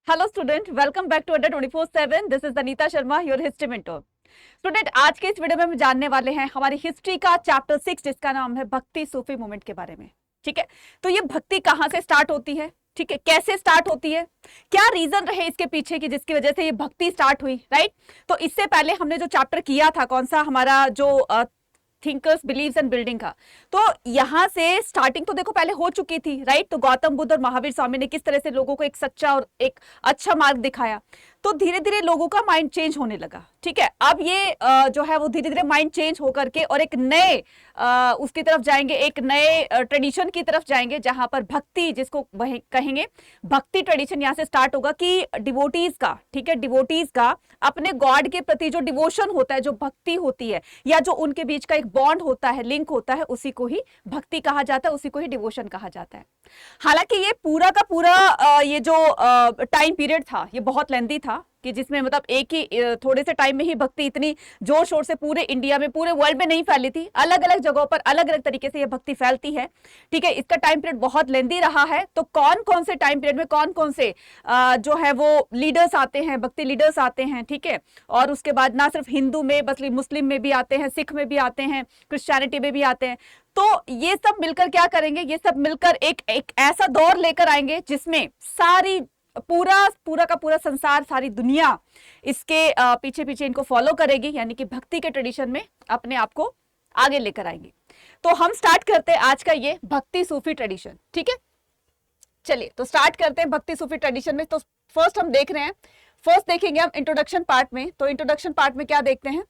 Hello student, welcome back to Adda 24/7। This is Anita Sharma, your history mentor. Student, आज के इस video में हम जानने वाले हैं हमारी हिस्ट्री का चैप्टर 6, जिसका नाम है भक्ति सूफी मूवमेंट के बारे में। ठीक है, तो ये भक्ति कहाँ से स्टार्ट होती है, ठीक है, कैसे स्टार्ट होती है, क्या रीजन रहे इसके पीछे की जिसकी वजह से ये भक्ति स्टार्ट हुई, राइट। तो इससे पहले हमने जो चैप्टर किया था, कौन सा, हमारा जो थिंकर्स बिलीव्स एंड बिल्डिंग का, तो यहां से स्टार्टिंग तो देखो पहले हो चुकी थी, राइट। तो गौतम बुद्ध और महावीर स्वामी ने किस तरह से लोगों को एक सच्चा और एक अच्छा मार्ग दिखाया, तो धीरे धीरे लोगों का माइंड चेंज होने लगा। ठीक है, अब ये जो है वो धीरे धीरे माइंड चेंज होकर के और एक नए उसकी तरफ जाएंगे, एक नए ट्रेडिशन की तरफ जाएंगे, जहां पर भक्ति जिसको कहेंगे, भक्ति ट्रेडिशन यहां से स्टार्ट होगा कि डिवोटीज का, ठीक है, डिवोटीज का अपने गॉड के प्रति जो डिवोशन होता है, जो भक्ति होती है, या जो उनके बीच का एक बॉन्ड होता है, लिंक होता है, उसी को ही भक्ति कहा जाता है, उसी को ही डिवोशन कहा जाता है। हालांकि ये पूरा का पूरा ये जो टाइम पीरियड था, ये बहुत लेंथी था, कि जिसमें मतलब एक ही थोड़े से टाइम में ही भक्ति इतनी जोर शोर से पूरे इंडिया में, पूरे वर्ल्ड में नहीं फैली थी। अलग अलग जगहों पर अलग अलग तरीके से ये भक्ति फैलती है। ठीक है, इसका टाइम पीरियड बहुत लेंथी रहा है। तो कौन कौन से टाइम पीरियड में कौन कौन से जो है वो लीडर्स आते हैं, भक्ति लीडर्स आते हैं, ठीक है, और उसके बाद ना सिर्फ हिंदू में बल्कि मुस्लिम में भी आते हैं, सिख में भी आते हैं, क्रिश्चियनिटी में भी आते हैं। तो ये सब मिलकर क्या करेंगे, ये सब मिलकर एक ऐसा दौर लेकर आएंगे जिसमें सारी पूरा का पूरा संसार, सारी दुनिया इसके पीछे पीछे इनको फॉलो करेगी, यानी कि भक्ति के ट्रेडिशन में अपने आप को आगे लेकर आएंगे। तो हम स्टार्ट करते हैं आज का ये भक्ति सूफी ट्रेडिशन। ठीक है, चलिए तो स्टार्ट करते हैं भक्ति सूफी ट्रेडिशन में। तो फर्स्ट हम देख रहे हैं, फर्स्ट देखेंगे हम इंट्रोडक्शन पार्ट में। तो इंट्रोडक्शन पार्ट में क्या देखते हैं,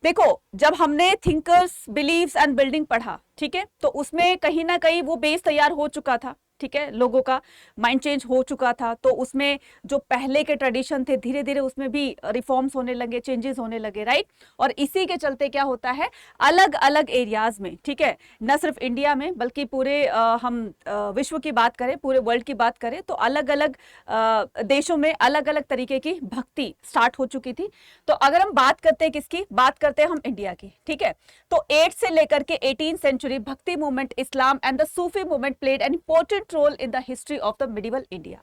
देखो जब हमने थिंकर्स बिलीव्स एंड बिल्डिंग पढ़ा, ठीक है, तो उसमें कहीं ना कहीं वो बेस तैयार हो चुका था। ठीक है, लोगों का माइंड चेंज हो चुका था। तो उसमें जो पहले के ट्रेडिशन थे, धीरे धीरे उसमें भी रिफॉर्म्स होने लगे, चेंजेस होने लगे, राइट। और इसी के चलते क्या होता है, अलग अलग एरियाज में, ठीक है, न सिर्फ इंडिया में बल्कि पूरे हम विश्व की बात करें, पूरे वर्ल्ड की बात करें, तो अलग अलग देशों में अलग अलग तरीके की भक्ति स्टार्ट हो चुकी थी। तो अगर हम बात करते हैं किसकी, बात करते हैं हम इंडिया की। ठीक है, तो 8 से लेकर के 18th century bhakti movement, Islam and the Sufi movement played an important role in the history of the medieval India.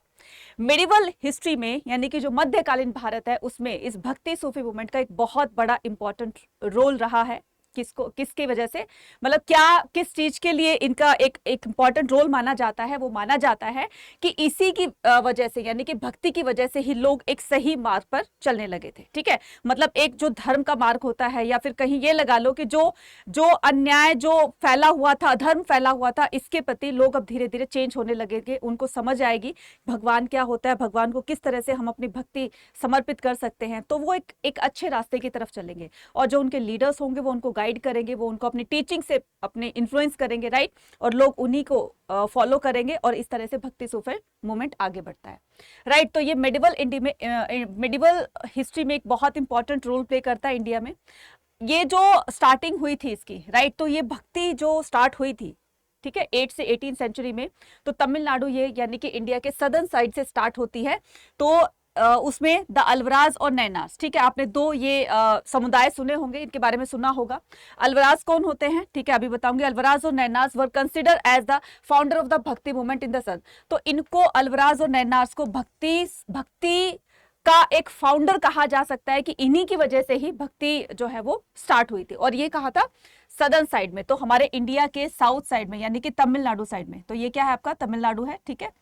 Medieval history में, यानी कि जो मध्यकालीन भारत है, उसमें इस भक्ति सूफी मूवमेंट का एक बहुत बड़ा इंपॉर्टेंट रोल रहा है। किसको, किसकी वजह से, मतलब क्या, किस चीज के लिए इनका एक इंपॉर्टेंट रोल माना जाता है, वो माना जाता है कि इसी की वजह से, यानी कि भक्ति की वजह से ही लोग एक सही मार्ग पर चलने लगे थे। ठीक है, मतलब एक जो धर्म का मार्ग होता है, या फिर कहीं ये लगा लो कि जो जो अन्याय जो फैला हुआ था, अधर्म फैला हुआ था, इसके प्रति लोग अब धीरे धीरे चेंज होने लगेंगे। उनको समझ आएगी भगवान क्या होता है, भगवान को किस तरह से हम अपनी भक्ति समर्पित कर सकते हैं। तो वो एक अच्छे रास्ते की तरफ चलेंगे, और जो उनके लीडर्स होंगे वो उनको गाइड करेंगे, वो उनको अपनी टीचिंग से अपने इन्फ्लुएंस करेंगे, राइट, और लोग उन्हीं को फॉलो करेंगे, और इस तरह से भक्ति सूफी मूवमेंट आगे बढ़ता है, राइट। तो ये मेडिवल इंडिया में, मेडिवल हिस्ट्री में एक बहुत इंपॉर्टेंट रोल प्ले करता है इंडिया में। ये जो स्टार्टिंग हुई थी इसकी, राइट, तो ये भक्ति जो स्टार्ट हुई थी, ठीक है, 8 से 18th सेंचुरी में, तो तमिलनाडु, ये यानी कि इंडिया के सदर्न साइड से स्टार्ट होती है। तो उसमें द अल्वराज और नैनास, ठीक है, आपने दो ये समुदाय सुने होंगे, इनके बारे में सुना होगा। अल्वराज कौन होते हैं, ठीक है, अभी बताऊंगी। अल्वराज और Nayanars were consider as the founder of the bhakti movement in the south. तो इनको, अल्वराज और नैनास को भक्ति का एक फाउंडर कहा जा सकता है, कि इन्हीं की वजह से ही भक्ति जो है वो स्टार्ट हुई थी। और ये कहा था सदर्न साइड में, तो हमारे इंडिया के साउथ साइड में, यानी कि तमिलनाडु साइड में। तो ये क्या है, आपका तमिलनाडु है, ठीक है।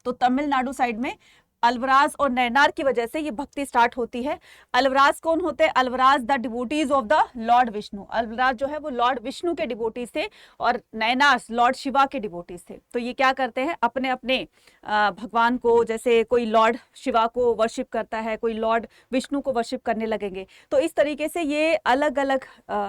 तो तमिलनाडु साइड में अल्वराज और नैनार की वजह से ये भक्ति स्टार्ट होती है। अल्वराज कौन होते हैं, Alvars the devotees of the lord Vishnu. Alvars जो है वो लॉर्ड विष्णु के डिवोटीज थे, और नैनास लॉर्ड शिवा के डिवोटीज थे। तो ये क्या करते हैं, अपने अपने भगवान को, जैसे कोई लॉर्ड शिवा को वर्शिप करता है, कोई लॉर्ड विष्णु को वर्शिप करने लगेंगे। तो इस तरीके से ये अलग अलग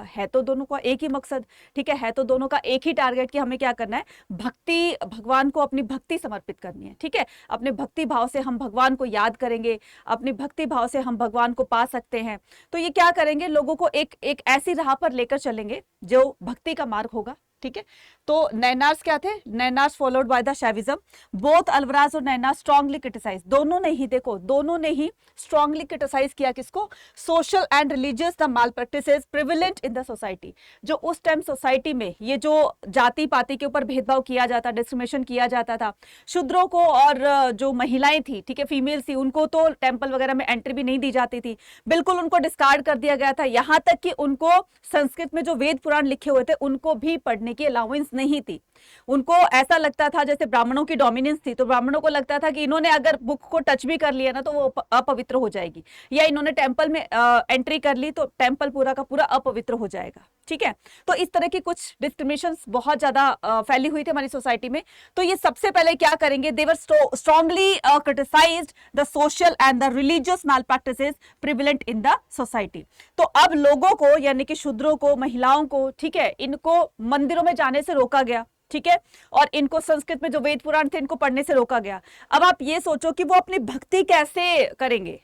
है, तो दोनों का एक ही मकसद, ठीक है तो दोनों का एक ही टारगेट, कि हमें क्या करना है, भक्ति, भगवान को अपनी भक्ति समर्पित करनी है। ठीक है, अपने भक्ति भाव से हम भगवान को याद करेंगे, अपनी भक्ति भाव से हम भगवान को पा सकते हैं। तो ये क्या करेंगे, लोगों को एक ऐसी राह पर लेकर चलेंगे जो भक्ति का मार्ग होगा, ठीक है। तो नैनार्स क्या थे? Nayanars followed by the Shaivism. Both Alvars और नैनार्स स्ट्रांगली क्रिटिसाइज, दोनों ने ही, देखो दोनों ने ही स्ट्रांगली क्रिटिसाइज किया किसको? Social and religious the mall practices prevalent in the society. जो उस टाइम सोसाइटी में ये जो जाति पाति के ऊपर भेदभाव किया जाता, डिस्क्रिमिनेशन किया जाता था, शूद्रों को और जो महिलाएं थी, ठीक है, फीमेल थी, उनको तो टेम्पल वगैरह में एंट्री भी नहीं दी जाती थी, बिल्कुल उनको डिस्कार्ड कर दिया गया था। यहां तक कि उनको संस्कृत में जो वेद पुराण लिखे हुए थे उनको भी पढ़ने की अलाउंस नहीं थी। उनको ऐसा लगता था, जैसे ब्राह्मणों की डोमिनेंस थी, तो ब्राह्मणों को लगता था कि इन्होंने अगर बुक को टच भी कर लिया ना तो वो अपवित्र हो जाएगी, या इन्होंने टेम्पल में एंट्री कर ली तो टेम्पल पूरा का पूरा अपवित्र हो जाएगा। ठीक है, तो इस तरह की कुछ डिस्क्रिमिनेशन बहुत ज्यादा फैली हुई थी हमारी सोसाइटी में। तो ये सबसे पहले क्या करेंगे? They were strongly criticised the social and the religious malpractices prevalent in the society. तो अब लोगों को, यानी कि शूद्रों को, महिलाओं को, ठीक है, इनको मंदिरों में जाने से रोका गया, ठीक है, और इनको संस्कृत में जो वेद पुराण थे इनको पढ़ने से रोका गया। अब आप ये सोचो कि वो अपनी भक्ति कैसे करेंगे?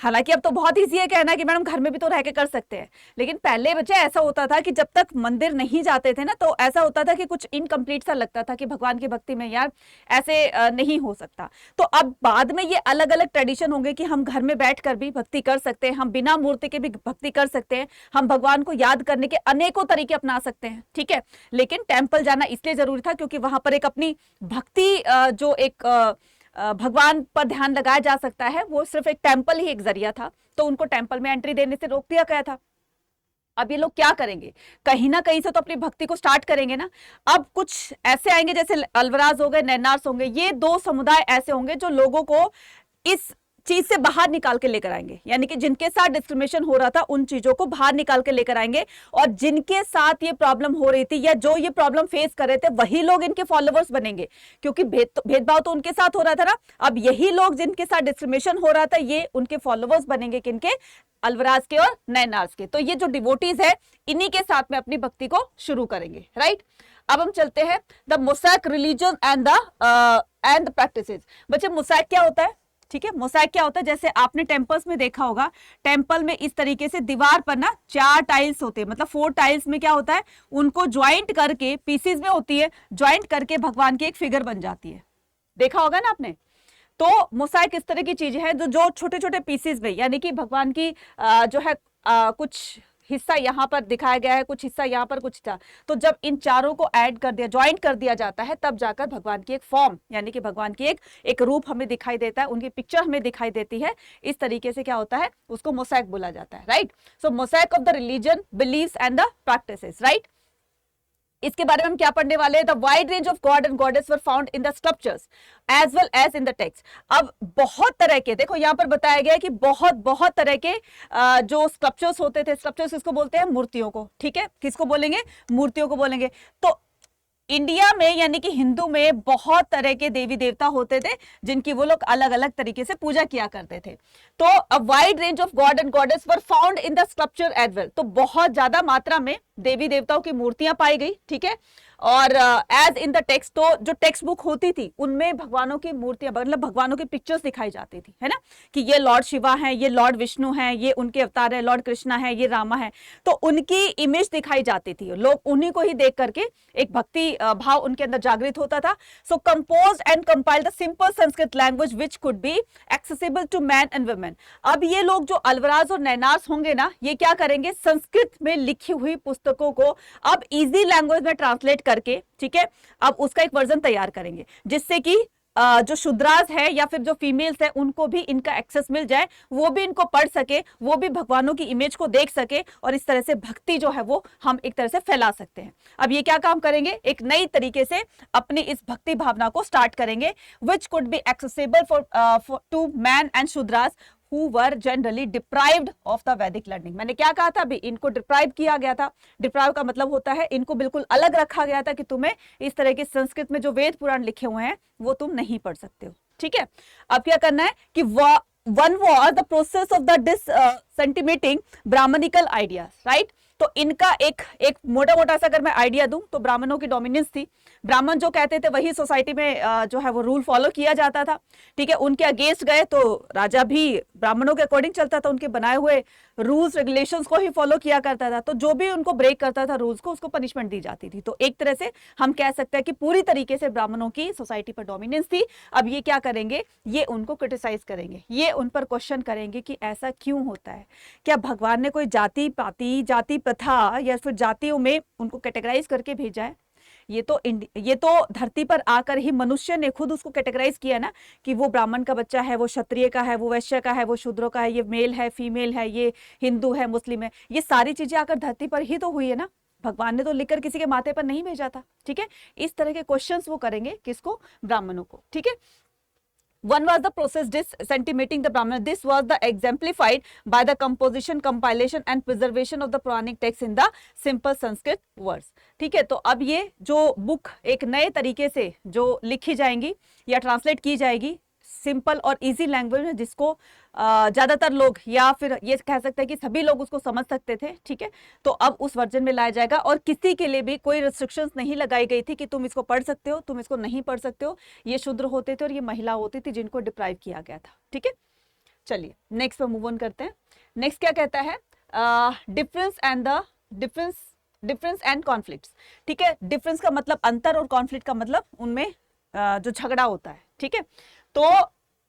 हालांकि अब तो बहुत ईजी है कहना कि मैडम घर में भी तो रह के कर सकते हैं, लेकिन पहले बच्चे ऐसा होता था कि जब तक मंदिर नहीं जाते थे ना तो ऐसा होता था कि कुछ इनकम्प्लीट सा लगता था कि भगवान की भक्ति में यार ऐसे नहीं हो सकता। तो अब बाद में ये अलग अलग ट्रेडिशन होंगे कि हम घर में बैठ कर भी भक्ति कर सकते हैं, हम बिना मूर्ति के भी भक्ति कर सकते हैं, हम भगवान को याद करने के अनेकों तरीके अपना सकते हैं। ठीक है, लेकिन टेम्पल जाना इसलिए जरूरी था क्योंकि वहां पर एक अपनी भक्ति जो एक भगवान पर ध्यान लगाया जा सकता है, वो सिर्फ एक टेम्पल ही एक जरिया था, तो उनको टेम्पल में एंट्री देने से रोक दिया गया था। अब ये लोग क्या करेंगे? कहीं ना कहीं से तो अपनी भक्ति को स्टार्ट करेंगे ना। अब कुछ ऐसे आएंगे जैसे अल्वराज हो गए, नैनार्स होंगे, ये दो समुदाय ऐसे होंगे जो लोगों को इस चीज से बाहर निकाल के लेकर आएंगे, यानी कि जिनके साथ डिस्क्रिमिनेशन हो रहा था उन चीजों को बाहर निकाल के लेकर आएंगे, और जिनके साथ ये प्रॉब्लम हो रही थी या जो ये प्रॉब्लम फेस कर रहे थे वही लोग इनके फॉलोवर्स बनेंगे, क्योंकि भेदभाव तो उनके साथ हो रहा था ना। अब यही लोग जिनके साथ डिस्क्रिमिनेशन हो रहा था ये उनके फॉलोवर्स बनेंगे, किनके? अल्वराज के और नैनार्स के। तो ये जो डिवोटीज है इन्हीं के साथ में अपनी भक्ति को शुरू करेंगे। राइट, अब हम चलते हैं the mosaic religion and the practices. बच्चे मोसैक क्या होता है? ठीक है, मोसैक क्या होता है? जैसे आपने टेम्पल्स में देखा होगा, टेम्पल में इस तरीके से दीवार पर ना 4 टाइल्स होते हैं, मतलब 4 टाइल्स में क्या होता है, उनको ज्वाइंट करके, पीसीज में होती है, ज्वाइंट करके भगवान की एक फिगर बन जाती है। देखा होगा ना आपने। तो मोसैक इस तरह की चीज है जो छोटे छोटे पीसेस में, यानी कि भगवान की जो है कुछ हिस्सा यहाँ पर दिखाया गया है, कुछ हिस्सा यहाँ पर, कुछ था, तो जब इन चारों को ऐड कर दिया, ज्वाइंट कर दिया जाता है, तब जाकर भगवान की एक फॉर्म, यानी कि भगवान की एक रूप हमें दिखाई देता है, उनकी पिक्चर हमें दिखाई देती है। इस तरीके से क्या होता है, उसको मोसैक बोला जाता है। Right, so mosaic of the religion, believes and the practices. Right, इसके बारे में हम क्या पढ़ने वाले हैं? The wide range of god and goddess were found in the sculptures as well as in the text. अब बहुत तरह के, देखो यहाँ पर बताया गया है कि बहुत तरह के जो स्कल्पचर्स होते थे, स्कल्पचर्स किसको बोलते हैं? मूर्तियों को। ठीक है, किसको बोलेंगे? मूर्तियों को बोलेंगे। तो इंडिया में, यानी कि हिंदू में, बहुत तरह के देवी देवता होते थे जिनकी वो लोग अलग अलग तरीके से पूजा किया करते थे। तो a wide range of god and goddess were found in the sculpture as well. तो बहुत ज्यादा मात्रा में देवी देवताओं की मूर्तियां पाई गई। ठीक है, और एज इन द टेक्स्ट, तो जो टेक्स्ट बुक होती थी उनमें भगवानों की मूर्तियां, मतलब भगवानों की पिक्चर्स दिखाई जाती थी, है ना, कि ये लॉर्ड शिवा है, ये लॉर्ड विष्णु है, ये उनके अवतार है, लॉर्ड कृष्णा है, ये रामा है, तो उनकी इमेज दिखाई जाती थी। लोग उन्हीं को ही देख करके एक भक्ति भाव उनके अंदर जागृत होता था। So compose and compile the simple Sanskrit language which could be accessible to man and women. अब ये लोग जो अल्वराज और नैनार्स होंगे ना, ये क्या करेंगे? संस्कृत में लिखी हुई पुस्तकों को अब इजी लैंग्वेज में ट्रांसलेट करके, ठीक है, अब उसका एक वर्जन तैयार करेंगे जिससे कि जो शूद्रास है या फिर जो फीमेल्स है उनको भी इनका एक्सेस मिल जाए, वो भी इनको पढ़ सके, वो भी भगवानों की इमेज को देख सके, और इस तरह से भक्ति जो है वो हम एक तरह से फैला सकते हैं। अब ये क्या काम करेंगे? एक नई तरीके से अपनी इस भक्ति भावना को स्टार्ट करेंगे, which could be accessible for to man and Shudras who were generally deprived of the Vedic learning। मैंने क्या कहा था अभी? इनको डिप्राइव किया गया था। डिप्राइव का मतलब होता है इनको बिल्कुल अलग रखा गया था कि तुम्हें इस तरह के संस्कृत में जो वेद पुराण लिखे हुए हैं वो तुम नहीं पढ़ सकते हो। ठीक है, अब क्या करना है कि one was the process of the disseminating Brahmanical ideas, right? तो इनका एक एक मोटा मोटा सा अगर मैं आइडिया दूं तो ब्राह्मणों की डोमिनेंस थी। ब्राह्मण जो कहते थे वही सोसाइटी में जो है वो रूल फॉलो किया जाता था, ठीक है। उनके अगेंस्ट गए तो राजा भी ब्राह्मणों के अकॉर्डिंग चलता था, उनके बनाए हुए रूल्स रेगुलेशंस को ही फॉलो किया करता था। तो जो भी उनको ब्रेक करता था रूल्स को, उसको पनिशमेंट दी जाती थी। तो एक तरह से हम कह सकते हैं कि पूरी तरीके से ब्राह्मणों की सोसाइटी पर डोमिनेंस थी। अब ये क्या करेंगे, ये उनको क्रिटिसाइज करेंगे, ये उन पर क्वेश्चन करेंगे कि ऐसा क्यों होता है, क्या भगवान ने कोई जाति पाति, जाति प्रथा या फिर जातियों में उनको कैटेगराइज करके भेजा है। ये तो धरती पर आकर ही मनुष्य ने खुद उसको कैटेगराइज किया ना, कि वो ब्राह्मण का बच्चा है, वो क्षत्रिय का है, वो वैश्य का है, वो शूद्रों का है, ये मेल है, फीमेल है, ये हिंदू है, मुस्लिम है। ये सारी चीजें आकर धरती पर ही तो हुई है ना, भगवान ने तो लिखकर किसी के माथे पर नहीं भेजा था, ठीक है। इस तरह के क्वेश्चंस वो करेंगे, किसको, ब्राह्मणों को, ठीक है। One was the process disentimating the Brahmana. This was the exemplified by the composition, compilation and preservation of the Puranic text in the simple Sanskrit words. ठीक है, तो अब ये जो बुक एक नए तरीके से जो लिखी जाएंगी या ट्रांसलेट की जाएगी सिंपल और इजी लैंग्वेज में, जिसको ज्यादातर लोग या फिर ये कह सकते हैं कि सभी लोग उसको समझ सकते थे, ठीक है। तो अब उस वर्जन में लाया जाएगा और किसी के लिए भी कोई रिस्ट्रिक्शंस नहीं लगाई गई थी कि तुम इसको पढ़ सकते हो, तुम इसको नहीं पढ़ सकते हो। ये शूद्र होते थे और ये महिला होती थी जिनको डिप्राइव किया गया था, ठीक है। चलिए नेक्स्ट पे मूव ऑन करते हैं। नेक्स्ट क्या कहता है, डिफरेंस एंड कॉन्फ्लिक्ट्स, ठीक है। डिफरेंस का मतलब अंतर और कॉन्फ्लिक्ट का मतलब उनमें जो झगड़ा होता है, ठीक है। तो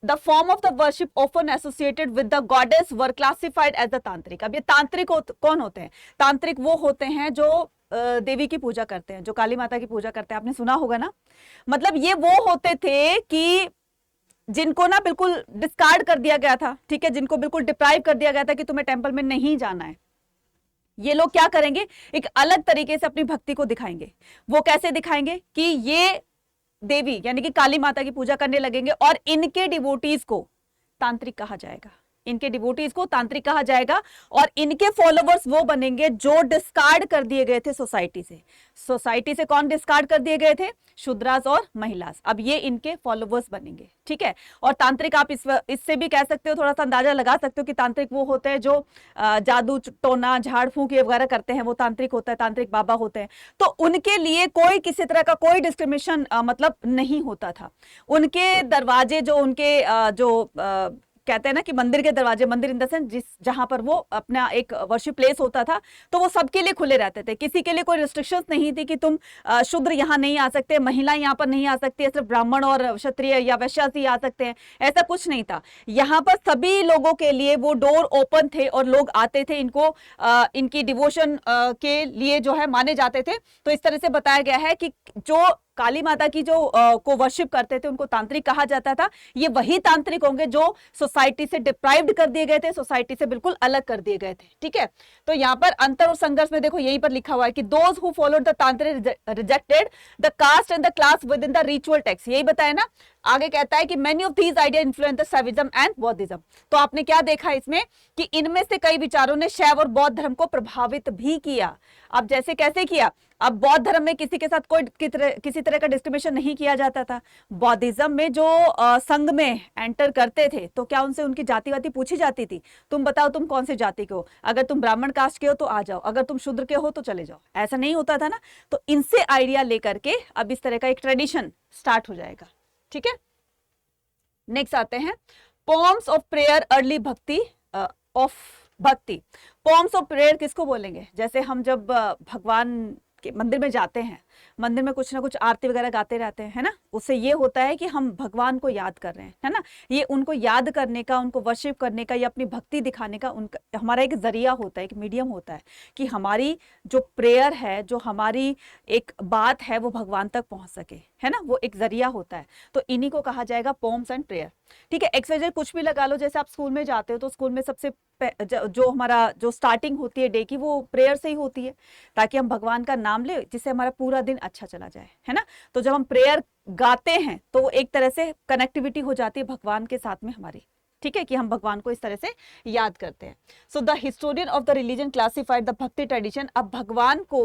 the form of the worship often associated with the goddess were classified as the tantric. अब ये तांत्रिक कौन होते हैं, तांत्रिक वो होते हैं जो देवी की पूजा करते हैं, जो काली माता की पूजा करते हैं, आपने सुना होगा ना। मतलब ये वो होते थे कि जिनको ना बिल्कुल डिस्कार्ड कर दिया गया था, ठीक है, जिनको बिल्कुल डिप्राइव कर दिया गया था कि तुम्हें टेंपल में नहीं जाना है। ये लोग क्या करेंगे, एक अलग तरीके से अपनी भक्ति को दिखाएंगे। वो कैसे दिखाएंगे कि ये देवी यानी कि काली माता की पूजा करने लगेंगे और इनके डिवोटीज को तांत्रिक कहा जाएगा, इनके डिवोटीज को तांत्रिक कहा जाएगा और इनके फॉलोवर्स वो बनेंगे जो डिस्कार्ड कर दिए गए थे सोसाइटी से। सोसाइटी से कौन डिस्कार्ड कर दिए गए थे, शूद्रास और महिलास। अब ये इनके फॉलोवर्स बनेंगे, ठीक है। और तांत्रिक आप इससे भी कह सकते हो, थोड़ा सा अंदाजा लगा सकते हो कि तांत्रिक वो होते हैं जो जादू टोना झाड़ फूंक ये वगैरह करते हैं, वो तांत्रिक होता है, तांत्रिक बाबा होते हैं। तो उनके लिए कोई किसी तरह का कोई डिस्क्रिमिनेशन मतलब नहीं होता था। उनके दरवाजे जो उनके कहते हैं ना कि मंदिर के दरवाजे, मंदिर इन द सेंस जिस जहां पर वो अपना एक वर्शिप प्लेस होता था, तो वो सबके लिए खुले रहते थे। किसी के लिए कोई रिस्ट्रिक्शंस नहीं थी कि तुम शूद्र यहाँ नहीं आ सकते, महिला यहाँ पर नहीं आ सकती है, सिर्फ ब्राह्मण और क्षत्रिय या वैश्य ही आ सकते हैं, ऐसा कुछ नहीं था। यहाँ पर सभी लोगों के लिए वो डोर ओपन थे और लोग आते थे, इनको इनकी डिवोशन के लिए जो है माने जाते थे। तो इस तरह से बताया गया है कि जो काली माता की जो को वर्शिप करते थे उनको तांत्रिक कहा जाता था। ये वही तांत्रिक होंगे जो सोसाइटी से डिप्राइव्ड कर दिए गए थे, सोसाइटी से बिल्कुल अलग कर दिए गए थे, ठीक है। तो यहाँ पर अंतर और संघर्ष में देखो यहीं पर लिखा हुआ है कि those who followed the tantric rejected the caste and the class within the ritual text. यही बताया ना, आगे कहता है कि many of these idea influence the Shaivism and Buddhism. तो आपने क्या देखा इसमें कि इनमें से कई विचारों ने शैव और बौद्ध धर्म को प्रभावित भी किया। अब जैसे कैसे किया, अब बौद्ध धर्म में किसी के साथ कोई किसी तरह का डिस्क्रिमिनेशन नहीं किया जाता था। बौद्धिज्म में जो संघ में एंटर करते थे तो क्या उनसे उनकी जाति वाति पूछी जाती थी, तुम बताओ तुम कौन सी जाति के हो, अगर तुम ब्राह्मण कास्ट के हो तो आ जाओ, अगर तुम शूद्र के हो तो चले जाओ, ऐसा नहीं होता था ना। तो इनसे आइडिया लेकर के अब इस तरह का एक ट्रेडिशन स्टार्ट हो जाएगा, ठीक है। नेक्स्ट आते हैं पॉम्स ऑफ प्रेयर, अर्ली भक्ति ऑफ भक्ति। पॉम्स ऑफ प्रेयर किसको बोलेंगे, जैसे हम जब भगवान के मंदिर में जाते हैं, मंदिर में कुछ ना कुछ आरती वगैरह गाते रहते हैं, है ना, उससे ये होता है कि हम भगवान को याद कर रहे हैं, है ना। ये उनको याद करने का, उनको वर्शिप करने का या अपनी भक्ति दिखाने का उनका हमारा एक जरिया होता है, एक मीडियम होता है कि हमारी जो प्रेयर है, जो हमारी एक बात है वो भगवान तक पहुंच सके, है ना, वो एक जरिया होता है। तो इन्हीं को कहा जाएगा पॉम्स एंड प्रेयर, ठीक है। एक्सवाइजेड कुछ भी लगा लो, जैसे आप स्कूल में जाते हो तो स्कूल में सबसे जो हमारा जो स्टार्टिंग होती है डे की वो प्रेयर से ही होती है, ताकि हम भगवान का नाम ले, जिससे हमारा पूरा दिन अच्छा चला जाए, है ना। तो जब हम प्रेयर गाते हैं तो एक तरह से कनेक्टिविटी हो जाती है भगवान के साथ में हमारी, ठीक है, कि हम भगवान को इस तरह से याद करते हैं। So the historian of the religion classified the bhakti tradition. अब भगवान को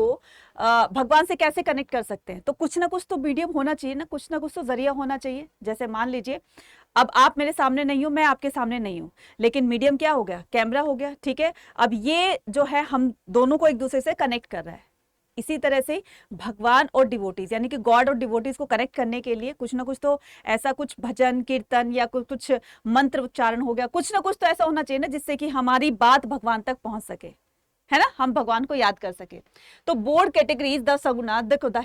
भगवान से कैसे कनेक्ट कर सकते हैं, तो कुछ ना कुछ तो मीडियम होना चाहिए ना, कुछ तो जरिया होना चाहिए। जैसे मान लीजिए अब आप मेरे सामने नहीं हो, मैं आपके सामने नहीं हूं, लेकिन मीडियम क्या हो गया, कैमरा हो गया, ठीक है। अब ये जो है हम दोनों को एक दूसरे से कनेक्ट कर रहा है। इसी तरह से भगवान और डिवोटीज यानी कि गॉड और डिवोटीज को कनेक्ट करने के लिए कुछ ना कुछ तो ऐसा, कुछ भजन कीर्तन या कुछ मंत्र उच्चारण हो गया, कुछ ना कुछ तो ऐसा होना चाहिए ना जिससे कि हमारी बात भगवान तक पहुंच सके, है ना, हम भगवान को याद कर सके। तो बोर्ड कैटेगरीज द सगुना, देखो the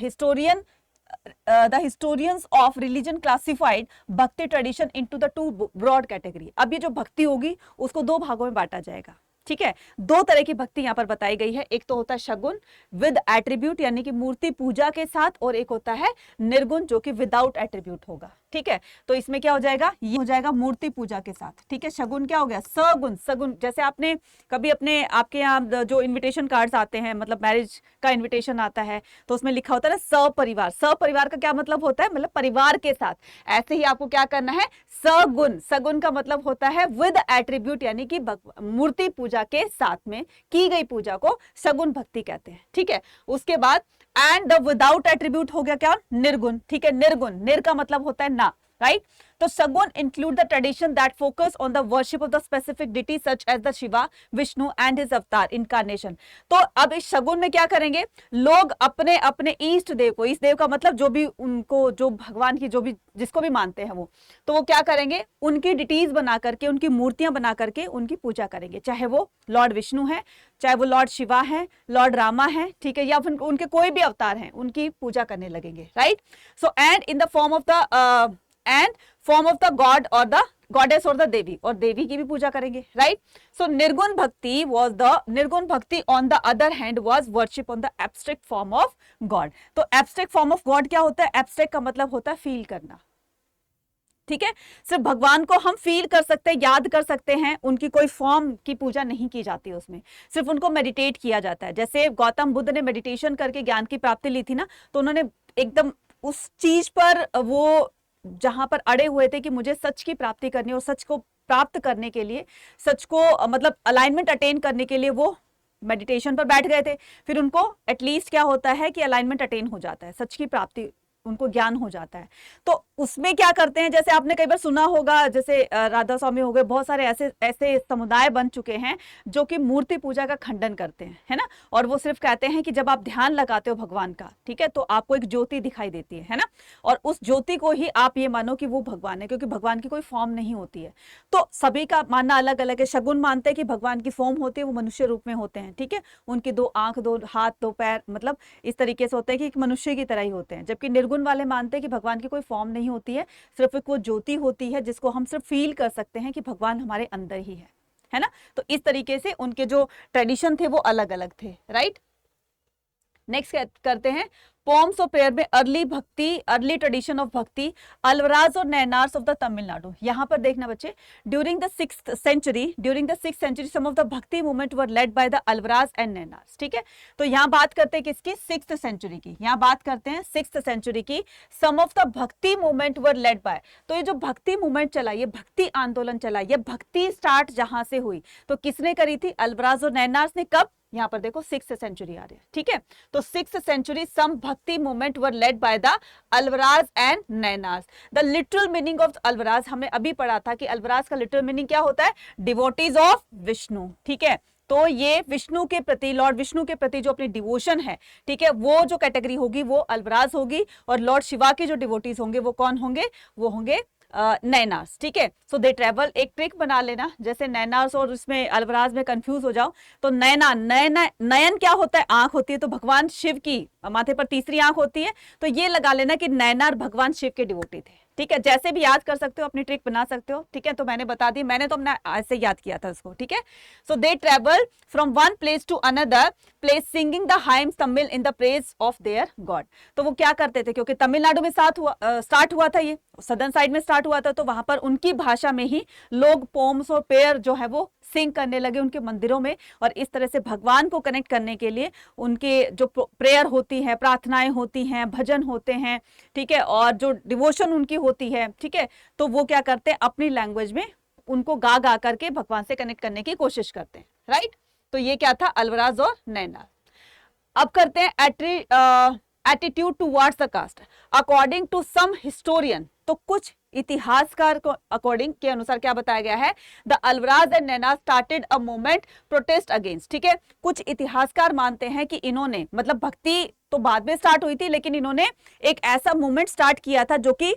historians of religion classified bhakti tradition into the two broad category. अब ये जो भक्ति होगी उसको दो भागों में बांटा जाएगा, ठीक है। दो तरह की भक्ति यहां पर बताई गई है, एक तो होता है शगुन विद एट्रीब्यूट यानी कि मूर्ति पूजा के साथ, और एक होता है निर्गुण जो कि विदाउट एट्रीब्यूट होगा, ठीक है। तो इसमें क्या हो जाएगा, ये हो जाएगा मूर्ति पूजा के साथ, ठीक है। शगुन क्या हो गया, सगुन। सगुन जैसे आपने कभी अपने आपके यहाँ जो इन्विटेशन कार्ड्स आते हैं, मतलब मैरिज का इन्विटेशन आता है तो उसमें लिखा होता है ना सपरिवार। सपरिवार का क्या मतलब होता है, मतलब परिवार के साथ। ऐसे ही आपको क्या करना है, सगुन। सगुन का मतलब होता है विद एट्रीब्यूट यानी कि मूर्ति पूजा के साथ में की गई पूजा को सगुन भक्ति कहते हैं, ठीक है। उसके बाद एंड द विदाउट एट्रीब्यूट हो गया क्या, निर्गुण, ठीक है। निर्गुण, निर का मतलब होता है ना, राइट। तो saguna include the tradition that focus on the worship of the specific deity such as the Shiva, Vishnu and his avatar incarnation. तो अब इस शगुन में क्या करेंगे, लोग अपने अपने ईष्ट देव को, इस देव का मतलब जो भी उनको, जो भगवान की जो भी जिसको भी मानते हैं वो, तो वो क्या करेंगे, उनकी डिटीज बना करके, उनकी मूर्तियां बना करके उनकी पूजा करेंगे, चाहे वो लॉर्ड विष्णु है, चाहे वो लॉर्ड शिवा है, लॉर्ड रामा है, ठीक है, या फिर उनके कोई भी अवतार हैं, उनकी पूजा करने लगेंगे, right. So and in the form of the God और द गॉडेस और द देवी, और देवी की भी पूजा करेंगे, राइट। सो निर्गुण भक्ति on the other hand was worship on the abstract form of God. तो एब्स्ट्रैक्ट फॉर्म ऑफ गॉड क्या होता है, एब्स्ट्रैक्ट का मतलब होता है फील करना, ठीक है। सिर्फ भगवान को हम फील कर सकते हैं, याद कर सकते हैं, उनकी कोई फॉर्म की पूजा नहीं की जाती उसमें, सिर्फ उनको मेडिटेट किया जाता है। जैसे गौतम बुद्ध ने मेडिटेशन करके ज्ञान की प्राप्ति ली थी ना, तो उन्होंने एकदम उस चीज पर, वो जहां पर अड़े हुए थे कि मुझे सच की प्राप्ति करनी, और सच को प्राप्त करने के लिए, सच को मतलब अलाइनमेंट अटेन करने के लिए वो मेडिटेशन पर बैठ गए थे। फिर उनको एटलीस्ट क्या होता है कि अलाइनमेंट अटेन हो जाता है, सच की प्राप्ति, उनको ज्ञान हो जाता है। तो उसमें क्या करते हैं, जैसे आपने कई बार सुना होगा, जैसे राधा स्वामी हो गए, बहुत सारे ऐसे ऐसे समुदाय बन चुके हैं जो कि मूर्ति पूजा का खंडन करते हैं, है ना। और वो सिर्फ कहते हैं कि जब आप ध्यान लगाते हो भगवान का, ठीक है, तो आपको एक ज्योति दिखाई देती है ना, और उस ज्योति को ही आप ये मानो कि वो भगवान है, क्योंकि भगवान की कोई फॉर्म नहीं होती है। तो सभी का मानना अलग अलग है। शगुन मानते हैं कि भगवान की फॉर्म होती है, वो मनुष्य रूप में होते हैं, ठीक है, उनकी दो आंख, दो हाथ, दो पैर, मतलब इस तरीके से होते हैं कि एक मनुष्य की तरह ही होते हैं। जबकि निर्गुण वाले मानते हैं कि भगवान की कोई फॉर्म नहीं होती है, सिर्फ एक वो ज्योति होती है जिसको हम सिर्फ फील कर सकते हैं कि भगवान हमारे अंदर ही है ना। तो इस तरीके से उनके जो ट्रेडिशन थे वो अलग अलग थे, राइट। नेक्स्ट करते हैं फॉर्म्स ऑफ प्रेयर में अर्ली ट्रेडिशन ऑफ भक्ति, अल्वराज और नैनार्स ऑफ द तमिलनाडु। यहां पर देखना बच्चे, during the 6th century some of the bhakti movement were led by the Alvars and Nayanars, ठीक है। तो यहां बात करते हैं किसकी, 6th सेंचुरी की, यहां बात करते हैं 6th सेंचुरी की। सम of the bhakti movement were led bye, तो ये जो भक्ति मूवमेंट चला, ये भक्ति आंदोलन चला, ये भक्ति स्टार्ट जहां से हुई, तो किसने करी थी, अल्वराज और नैनार्स ने। कब, यहां पर देखो 6th सेंचुरी आ रही है, ठीक है। तो 6th century some bhakti movement were led by the Alvars and Nayanars. The literal meaning of Alvars हमने अभी पढ़ा था कि अल्वराज का लिटरल मीनिंग क्या होता है, डिवोटीज ऑफ विष्णु, ठीक है। तो ये विष्णु के प्रति, लॉर्ड विष्णु के प्रति जो अपनी डिवोशन है, ठीक है, वो जो कैटेगरी होगी वो अल्वराज होगी, और लॉर्ड शिवा के जो डिवोटीज होंगे वो कौन होंगे, वो होंगे नैनार्स, ठीक है। सो दे ट्रेवल, एक ट्रिक बना लेना, जैसे नैनार्स और उसमें अल्वराज में कंफ्यूज हो जाओ तो नयन क्या होता है, आंख होती है, तो भगवान शिव की माथे पर तीसरी आंख होती है, तो ये लगा लेना कि नैनार भगवान शिव के डिवोटी थे, ठीक है। जैसे भी याद कर सकते हो, अपनी ट्रिक बना सकते हो, ठीक है। तो मैंने बता दी, मैंने तो अपना ऐसे याद किया था उसको, ठीक है। So they travel from one place to another place singing the hymns Tamil in the praise of their god. तो वो क्या करते थे, क्योंकि तमिलनाडु में स्टार्ट हुआ था, ये सदर्न साइड में स्टार्ट हुआ था, तो वहां पर उनकी भाषा में ही लोग पोम्स और प्रेयर जो है वो सिंग करने लगे उनके मंदिरों में, और इस तरह से भगवान को कनेक्ट करने के लिए उनके जो प्रेयर होती है, प्रार्थनाएं होती हैं, भजन होते हैं, ठीक है, और जो डिवोशन उनकी होती है, ठीक है, तो वो क्या करते हैं, अपनी लैंग्वेज में उनको गा गा करके भगवान से कनेक्ट करने की कोशिश करते हैं, राइट। तो ये क्या था, अल्वराज और नैनार। अब करते हैं attitude towards the caste according to some historian. तो कुछ इतिहासकार को अकॉर्डिंग के अनुसार क्या बताया गया है, the Alvars and Nayanar started a movement protest against, ठीक है। कुछ इतिहासकार मानते हैं कि इन्होंने, मतलब भक्ति तो बाद में स्टार्ट हुई थी, लेकिन इन्होंने एक ऐसा मूवमेंट स्टार्ट किया था जो कि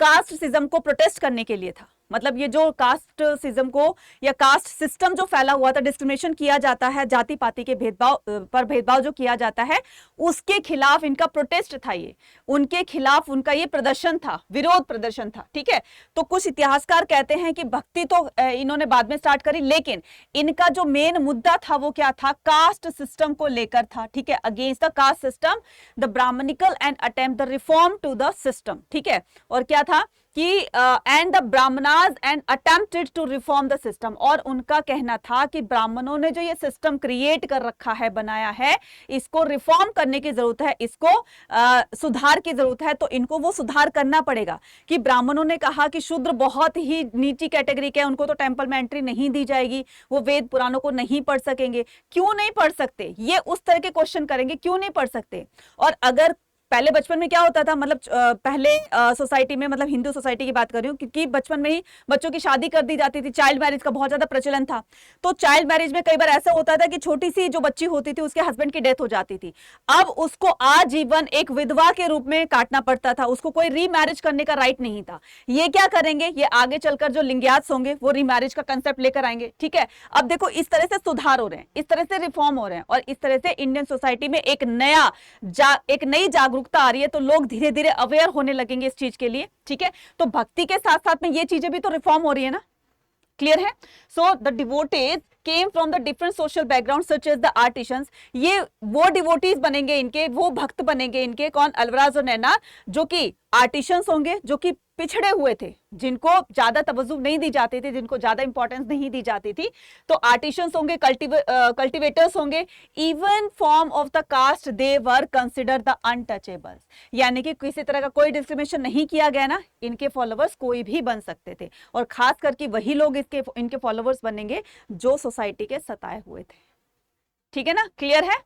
कास्ट सिज्म को प्रोटेस्ट करने के लिए था। मतलब ये जो कास्ट सिज्म को या कास्ट सिस्टम जो फैला हुआ था, डिस्क्रिमिनेशन किया जाता है, जाति पाति के भेदभाव पर भेदभाव जो किया जाता है, उसके खिलाफ इनका प्रोटेस्ट था, ये उनके खिलाफ उनका ये प्रदर्शन था, विरोध प्रदर्शन था, ठीक है। तो कुछ इतिहासकार कहते हैं कि भक्ति तो इन्होंने बाद में स्टार्ट करी, लेकिन इनका जो मेन मुद्दा था वो क्या था, कास्ट सिस्टम को लेकर था, ठीक है, against the caste system, the Brahmanical and attempt the reform to the system, ठीक है। और क्या था कि and the Brahmanas and attempted to reform the system, और उनका कहना था कि ब्राह्मणों ने जो ये सिस्टम क्रिएट कर रखा है, बनाया है, इसको रिफॉर्म करने की जरूरत है, इसको सुधार की जरूरत है। तो इनको वो सुधार करना पड़ेगा कि ब्राह्मणों ने कहा कि शूद्र बहुत ही नीची कैटेगरी के, उनको तो टेंपल में एंट्री नहीं दी जाएगी, वो वेद पुराणों को नहीं पढ़ सकेंगे। क्यों नहीं पढ़ सकते, ये उस तरह के क्वेश्चन करेंगे, क्यों नहीं पढ़ सकते। और अगर पहले बचपन में क्या होता था, मतलब पहले सोसाइटी में, मतलब हिंदू सोसाइटी की बात कर रही हूँ, क्योंकि बचपन में ही बच्चों की शादी कर दी जाती थी, चाइल्ड मैरिज का बहुत ज्यादा प्रचलन था। तो चाइल्ड मैरिज में कई बार ऐसा होता था कि छोटी सी जो बच्ची होती थी उसके हस्बैंड की डेथ हो जाती थी, अब उसको आजीवन एक विधवा के रूप में काटना पड़ता था, उसको कोई रीमैरिज करने का राइट नहीं था। ये क्या करेंगे, ये आगे चलकर जो लिंगायत होंगे वो रीमैरिज का कंसेप्ट लेकर आएंगे, ठीक है। अब देखो इस तरह से सुधार हो रहे हैं, इस तरह से रिफॉर्म हो रहे हैं, और इस तरह से इंडियन सोसाइटी में एक नई जागरूकता आ रही है। तो लोग धीरे धीरे अवेयर होने लगेंगे इस चीज के लिए, ठीक है। तो भक्ति के साथ साथ में ये चीजें भी तो रिफॉर्म हो रही है ना, क्लियर है। So the devotees came from the different social background such as the artisans, ये वो डिवोटीज बनेंगे इनके, वो भक्त बनेंगे इनके, कौन, अल्वराज और नैना, जो कि आर्टिशंस होंगे, जो कि पिछड़े हुए थे, जिनको ज्यादा तवज्जो नहीं दी जाती थी, जिनको ज्यादा इंपॉर्टेंस नहीं दी जाती थी। तो आर्टिशंस होंगे, कल्टिवेटर्स होंगे, even form of the caste they were consider the untouchables, यानी कि किसी तरह का कोई डिस्क्रिमिनेशन नहीं किया गया ना, इनके फॉलोवर्स कोई भी बन सकते थे, और खास करके वही लोग इनके फॉलोवर्स बनेंगे जो सोसाइटी के सताए हुए थे, ठीक है ना, क्लियर है।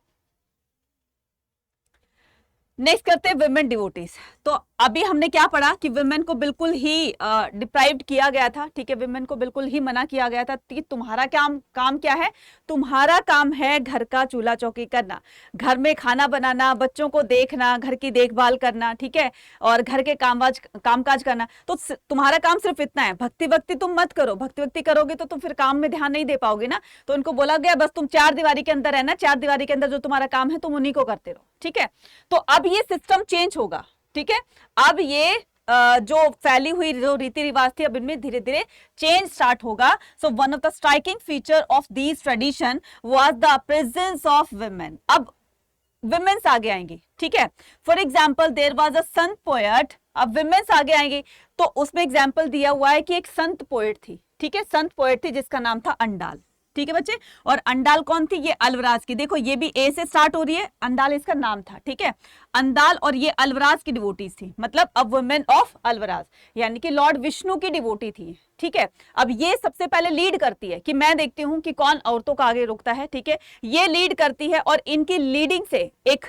नेक्स्ट करते हैं विमेन डिवोटीज। तो अभी हमने क्या पढ़ा कि विमेन को बिल्कुल ही डिप्राइव्ड किया गया था, ठीक है, विमेन को बिल्कुल ही मना किया गया था कि तुम्हारा काम क्या है, तुम्हारा काम है घर का चूल्हा चौकी करना, घर में खाना बनाना, बच्चों को देखना, घर की देखभाल करना, ठीक है, और घर के कामकाज करना। तो तुम्हारा काम सिर्फ इतना है, भक्ति तुम मत करो, भक्ति करोगे तो तुम फिर काम में ध्यान नहीं दे पाओगे ना। तो उनको बोला गया बस तुम चार दीवारी के अंदर रहना, चार दीवारी के अंदर जो तुम्हारा काम है तुम उन्हीं को करते रहो, ठीक है। तो अब ये सिस्टम चेंज होगा, ठीक है। अब ये जो फैली हुई जो रीति रिवाज थी, अब इनमें धीरे धीरे चेंज स्टार्ट होगा। So one of the striking feature of these tradition was the presence of women. अब विमेन्स आगे आएंगी, ठीक है। For example there was a sant poet, अब विमेन्स आगे आएंगी, तो उसमें एग्जाम्पल दिया हुआ है कि एक संत पोएट थी, ठीक है, संत पोएट थी जिसका नाम था अंडाल, ठीक है बच्चे। और अंडाल कौन थी, ये अल्वराज की, देखो ये भी ए से स्टार्ट हो रही है, अंडाल इसका नाम था, ठीक है। अंडाल और ये अल्वराज की डिवोटीज थी, मतलब अ वुमेन ऑफ अल्वराज, यानी कि लॉर्ड विष्णु की डिवोटी थी, ठीक है। अब ये सबसे पहले लीड करती है कि मैं देखती हूं कि कौन औरतों का आगे रुकता है, ठीक है, ये लीड करती है, और इनकी लीडिंग से एक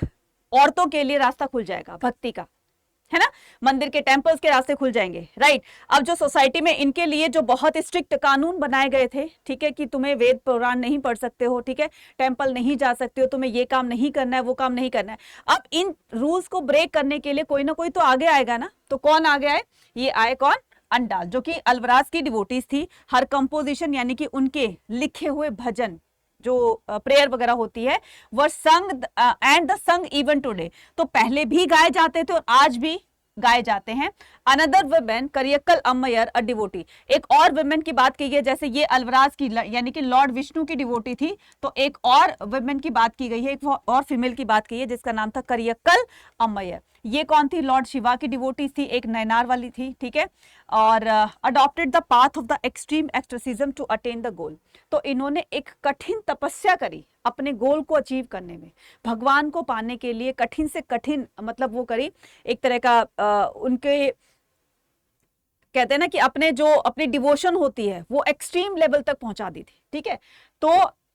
औरतों के लिए रास्ता खुल जाएगा भक्ति का, है ना, मंदिर के टेम्पल्स के रास्ते खुल जाएंगे, राइट। अब जो सोसाइटी में इनके लिए जो बहुत स्ट्रिक्ट कानून बनाए गए थे, ठीक है, कि तुम्हें वेद पुराण नहीं पढ़ सकते हो, ठीक है, टेम्पल नहीं जा सकते हो, तुम्हें ये काम नहीं करना है, वो काम नहीं करना है। अब इन रूल्स को ब्रेक करने के लिए कोई ना कोई तो आगे आएगा ना। तो कौन आगे आए, ये आए कौन, अंडाल, जो कि अल्वराज की डिवोटीज थी। हर कंपोजिशन यानी कि उनके लिखे हुए भजन जो प्रेयर वगैरह होती है वो संग एंड द संग इवन टुडे, तो पहले भी गाए जाते थे और आज भी गाए जाते हैं। अनदर वुमेन करियक्कल अम्मयर अ डिवोटी, एक और वुमेन की बात की गई है, जैसे ये अल्वराज की यानी कि लॉर्ड विष्णु की डिवोटी थी, तो एक और वुमेन की बात की गई है, एक और फीमेल की बात की है जिसका नाम था करियक्कल अम्मयर। ये कौन थी, लॉर्ड शिवा की डिवोटी थी, एक नैनार वाली थी, ठीक है, और adopted the path of the extreme asceticism to attain the goal. तो इन्होंने एक कठिन तपस्या करी अपने गोल को अचीव करने में, भगवान को पाने के लिए कठिन से कठिन मतलब वो करी, एक तरह का उनके कहते हैं ना कि अपने जो अपनी डिवोशन होती है वो एक्सट्रीम लेवल तक पहुंचा दी थी, ठीक है। तो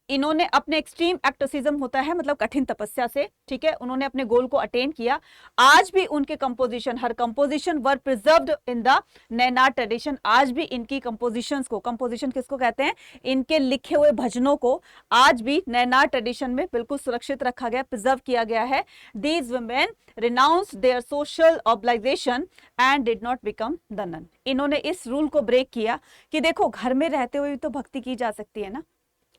इन्होंने अपने एक्सट्रीम एक्टोसिज्म होता है मतलब कठिन तपस्या से, ठीक है, उन्होंने अपने गोल को अटेन किया। आज भी उनके कंपोजिशन, हर composition were preserved in the Nayanar tradition. आज भी इनकी कंपोजिशंस को, कंपोजिशन किसको कहते हैं, इनके लिखे हुए भजनों को आज भी नैनार ट्रेडिशन में बिल्कुल सुरक्षित रखा गया, प्रिजर्व किया गया है। These women renounced their social obligation and did not become the nun. इन्होंने इस रूल को ब्रेक किया कि देखो घर में रहते हुए भी तो भक्ति की जा सकती है ना,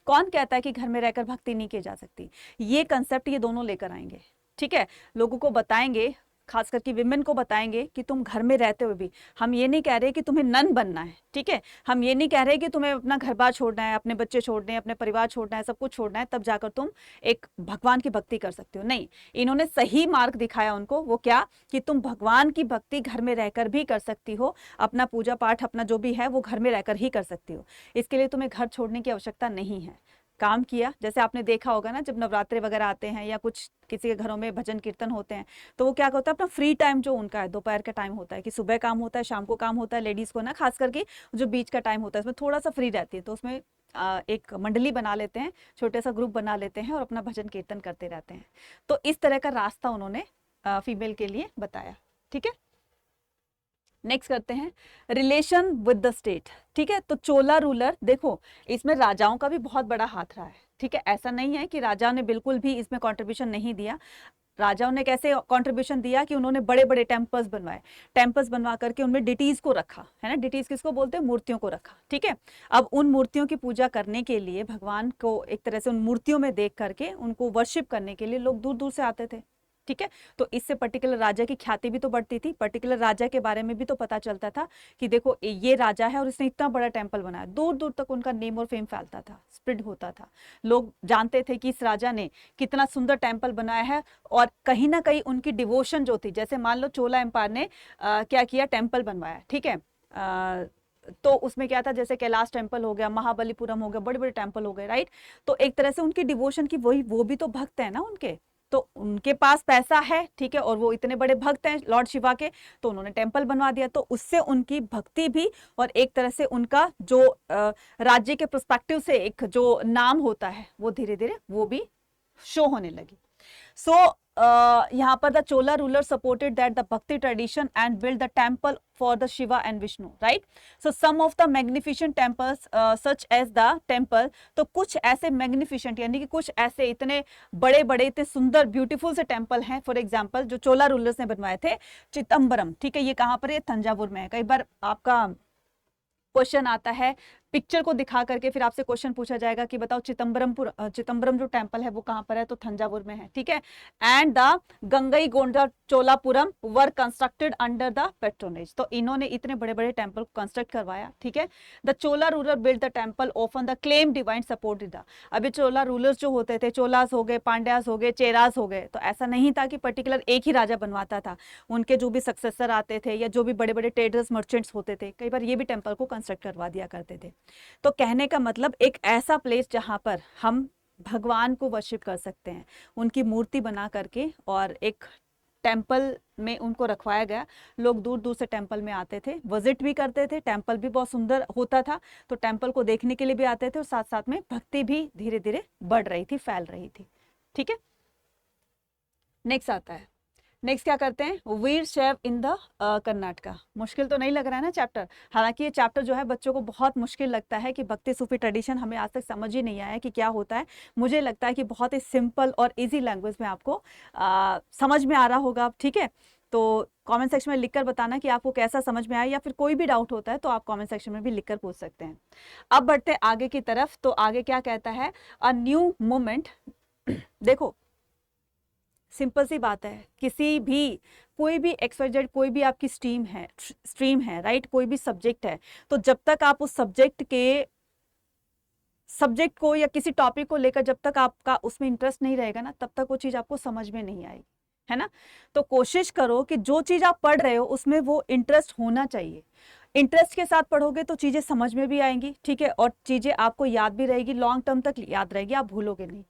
कौन कहता है कि घर में रहकर भक्ति नहीं की जा सकती। ये कंसेप्ट ये दोनों लेकर आएंगे, ठीक है, लोगों को बताएंगे, खास करके विमेन को बताएंगे कि तुम घर में रहते हुए भी, हम ये नहीं कह रहे कि तुम्हें नन बनना है, ठीक है, हम ये नहीं कह रहे कि तुम्हें अपना घर बार छोड़ना है, अपने बच्चे छोड़ने हैं, अपने परिवार छोड़ना है, सब कुछ छोड़ना है, तब जाकर तुम एक भगवान की भक्ति कर सकते हो। नहीं, इन्होंने सही मार्ग दिखाया उनको, वो क्या, कि तुम भगवान की भक्ति घर में रहकर भी कर सकती हो, अपना पूजा पाठ अपना जो भी है वो घर में रहकर ही कर सकती हो। इसके लिए तुम्हें घर छोड़ने की आवश्यकता नहीं है। काम किया, जैसे आपने देखा होगा ना, जब नवरात्रे वगैरह आते हैं या कुछ किसी के घरों में भजन कीर्तन होते हैं, तो वो क्या होता है, अपना फ्री टाइम जो उनका है, दोपहर का टाइम होता है, कि सुबह काम होता है, शाम को काम होता है, लेडीज को ना खास करके जो बीच का टाइम होता है उसमें थोड़ा सा फ्री रहती है, तो उसमें एक मंडली बना लेते हैं, छोटे सा ग्रुप बना लेते हैं और अपना भजन कीर्तन करते रहते हैं। तो इस तरह का रास्ता उन्होंने फीमेल के लिए बताया, ठीक है। नेक्स्ट करते हैं रिलेशन विद द स्टेट, ठीक है। तो चोला रूलर, देखो इसमें राजाओं का भी बहुत बड़ा हाथ रहा है, ठीक है, ऐसा नहीं है कि राजाओं ने बिल्कुल भी इसमें कंट्रीब्यूशन नहीं दिया। राजाओं ने कैसे कंट्रीब्यूशन दिया कि उन्होंने बड़े बड़े टेम्पल्स बनवाए, टेम्पल्स बनवा करके उनमें डिटीज को रखा, है ना, डिटीज किसको बोलते हैं, मूर्तियों को रखा, ठीक है। अब उन मूर्तियों की पूजा करने के लिए, भगवान को एक तरह से उन मूर्तियों में देख करके उनको वर्शिप करने के लिए लोग दूर दूर से आते थे, ठीक है। तो इससे पर्टिकुलर राजा की ख्याति भी तो बढ़ती थी, पर्टिकुलर राजा के बारे में भी तो पता चलता था कि देखो ये राजा है और इसने इतना बड़ा टेंपल बनाया, दूर दूर तक उनका नेम और फेम फैलता था, स्प्रेड होता था, लोग जानते थे कि इस राजा ने कितना सुंदर टेंपल बनाया है। और कहीं ना कहीं उनकी डिवोशन जो थी, जैसे मान लो चोला एम्पायर ने क्या किया, टेंपल बनवाया, ठीक है, तो उसमें क्या था, जैसे कैलाश टेंपल हो गया, महाबलीपुरम हो गया, बड़े बड़े टेंपल हो गए, राइट। तो एक तरह से उनकी डिवोशन की वही, वो भी तो भक्त है ना उनके, तो उनके पास पैसा है, ठीक है, और वो इतने बड़े भक्त हैं लॉर्ड शिवा के, तो उन्होंने टेंपल बनवा दिया, तो उससे उनकी भक्ति भी और एक तरह से उनका जो राज्य के पर्सपेक्टिव से एक जो नाम होता है वो धीरे धीरे वो भी शो होने लगी। सो यहाँ पर the Chola ruler supported that the bhakti tradition and build the temple for the Shiva and Vishnu, right. So some of the magnificent temples such as the temple, तो कुछ ऐसे मैग्निफिसेंट यानी कि कुछ ऐसे इतने बड़े बड़े इतने सुंदर ब्यूटीफुल से टेम्पल हैं, फॉर एग्जाम्पल जो चोला रूलर्स ने बनवाए थे, चिदम्बरम, ठीक है, ये कहाँ पर है, तंजावुर में है। कई बार आपका क्वेश्चन आता है, पिक्चर को दिखा करके फिर आपसे क्वेश्चन पूछा जाएगा कि बताओ चिदम्बरम जो टेंपल है वो कहाँ पर है, तो तंजावुर में है, ठीक है। And the Gangai Gonda Cholapuram were constructed under the patronage, तो इन्होंने इतने बड़े बड़े टेंपल को कंस्ट्रक्ट करवाया, ठीक है। The Chola ruler build the temple often the claim divine support the, अभी चोला रूलर्स जो होते थे, चोलास हो गए, पांड्यास हो गए, चेरास हो गए, तो ऐसा नहीं था कि पर्टिकुलर एक ही राजा बनवाता था, उनके जो भी सक्सेसर आते थे या जो भी बड़े बड़े ट्रेडर्स मर्चेंट्स होते थे, कई बार ये भी टेंपल को कंस्ट्रक्ट करवा दिया करते थे। तो कहने का मतलब एक ऐसा प्लेस जहां पर हम भगवान को वर्शिप कर सकते हैं, उनकी मूर्ति बना करके, और एक टेंपल में उनको रखवाया गया, लोग दूर दूर से टेंपल में आते थे, विजिट भी करते थे, टेंपल भी बहुत सुंदर होता था, तो टेंपल को देखने के लिए भी आते थे, और साथ साथ में भक्ति भी धीरे धीरे बढ़ रही थी, फैल रही थी, ठीक है। नेक्स्ट आता है, नेक्स्ट क्या करते हैं, वीर शैव इन द कर्नाटका। मुश्किल तो नहीं लग रहा है ना चैप्टर, हालांकि ये चैप्टर जो है बच्चों को बहुत मुश्किल लगता है कि भक्ति सूफी ट्रेडिशन हमें आज तक समझ ही नहीं आया कि क्या होता है। मुझे लगता है कि बहुत ही सिंपल और इजी लैंग्वेज में आपको समझ में आ रहा होगा, ठीक है। तो कमेंट सेक्शन में लिखकर बताना कि आपको कैसा समझ में आया, या फिर कोई भी डाउट होता है तो आप कमेंट सेक्शन में भी लिखकर पूछ सकते हैं। अब बढ़ते आगे की तरफ, तो आगे क्या कहता है, अ न्यू मूवमेंट। देखो सिंपल सी बात है, किसी भी कोई भी XYZ कोई भी आपकी स्ट्रीम है, राइट, कोई भी सब्जेक्ट है, तो जब तक आप उस सब्जेक्ट को या किसी टॉपिक को लेकर जब तक आपका उसमें इंटरेस्ट नहीं रहेगा ना, तब तक वो चीज आपको समझ में नहीं आएगी, है ना। तो कोशिश करो कि जो चीज आप पढ़ रहे हो उसमें वो इंटरेस्ट होना चाहिए। इंटरेस्ट के साथ पढ़ोगे तो चीजें समझ में भी आएंगी, ठीक है, और चीजें आपको याद भी रहेगी, लॉन्ग टर्म तक याद रहेगी, आप भूलोगे नहीं,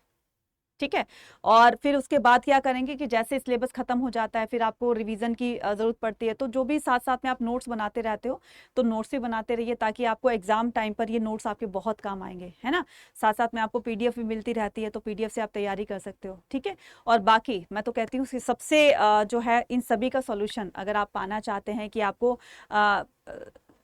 ठीक है। और फिर उसके बाद क्या करेंगे कि जैसे सिलेबस खत्म हो जाता है फिर आपको रिवीजन की जरूरत पड़ती है, तो जो भी साथ साथ में आप नोट्स बनाते रहते हो तो नोट्स भी बनाते रहिए, ताकि आपको एग्जाम टाइम पर ये नोट्स आपके बहुत काम आएंगे, है ना। साथ साथ में आपको पीडीएफ भी मिलती रहती है, तो पीडीएफ से आप तैयारी कर सकते हो, ठीक है। और बाकी मैं तो कहती हूँ कि सबसे जो है इन सभी का सॉल्यूशन अगर आप पाना चाहते हैं कि आपको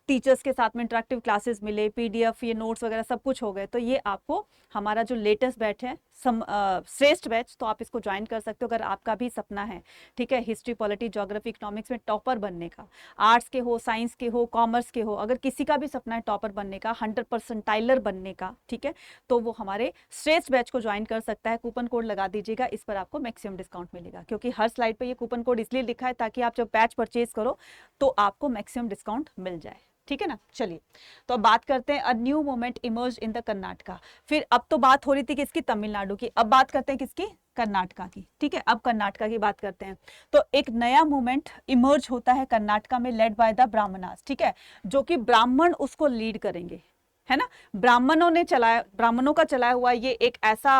टीचर्स के साथ में इंटरेक्टिव क्लासेस मिले, पीडीएफ, ये नोट्स वगैरह सब कुछ हो गए, तो ये आपको हमारा जो लेटेस्ट बैच है श्रेष्ठ बैच, तो आप इसको ज्वाइन कर सकते हो अगर आपका भी सपना है, ठीक है, हिस्ट्री, पॉलिटी, ज्योग्राफी, इकोनॉमिक्स में टॉपर बनने का। आर्ट्स के हो, साइंस के हो, कॉमर्स के हो, अगर किसी का भी सपना है टॉपर बनने का, 100% बनने का, ठीक है, तो वो हमारे श्रेष्ठ बैच को ज्वाइन कर सकता है। कूपन कोड लगा दीजिएगा, इस पर आपको मैक्सिमम डिस्काउंट मिलेगा, क्योंकि हर स्लाइड पर ये कूपन कोड इसलिए लिखा है ताकि आप जब बैच परचेज करो तो आपको मैक्सिमम डिस्काउंट मिल जाए, ठीक है ना। चलिए, तो अब बात करते हैं a new moment emerge in the Karnataka. फिर अब तो बात हो रही थी किसकी, तमिलनाडु की, अब बात करते हैं किसकी, कर्नाटका की, ठीक है। अब कर्नाटका की बात करते हैं। तो एक नया मूवमेंट इमर्ज होता है कर्नाटका में, लेड बाय द ब्राह्मणास, ठीक है, जो कि ब्राह्मण उसको लीड करेंगे, है ना। ब्राह्मणों का चलाया हुआ ये एक ऐसा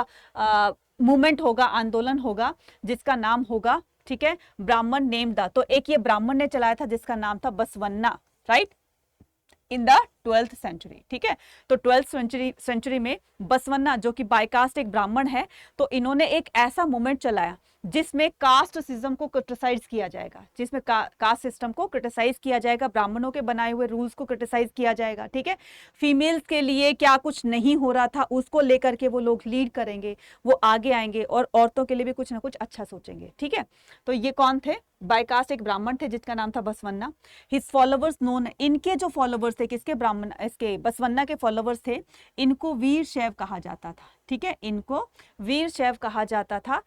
मूवमेंट होगा, आंदोलन होगा, जिसका नाम होगा, ठीक है, ब्राह्मण नेमदा। तो एक ये ब्राह्मण ने चलाया था जिसका नाम था Basavanna, right, in the 12th century, ठीक है। तो 12th सेंचुरी में बसवन्ना, जो कि बायकास्ट एक ब्राह्मण है, तो इन्होंने एक ऐसा मूवमेंट चलाया जिसमें कास्ट सिस्टम को क्रिटिसाइज किया जाएगा, जिसमें कास्ट सिस्टम को क्रिटिसाइज किया जाएगा, ब्राह्मणों के बनाए हुए रूल्स को क्रिटिसाइज किया जाएगा, ठीक है। फीमेल्स के लिए क्या कुछ नहीं हो रहा था उसको लेकर के वो लोग लीड करेंगे, वो आगे आएंगे और औरतों के लिए भी कुछ ना कुछ अच्छा सोचेंगे, ठीक है। तो ये कौन थे, बायकास्ट एक ब्राह्मण थे जिसका नाम था बसवन्ना। हिज फॉलोवर्स नोन, इनके जो फॉलोवर्स थे, किसके, ब्राह्मण, इसके बसवन्ना के फॉलोवर्स थे, इनको वीर शैव कहा जाता था, ठीक है, इनको वीर शैव कहा जाता था।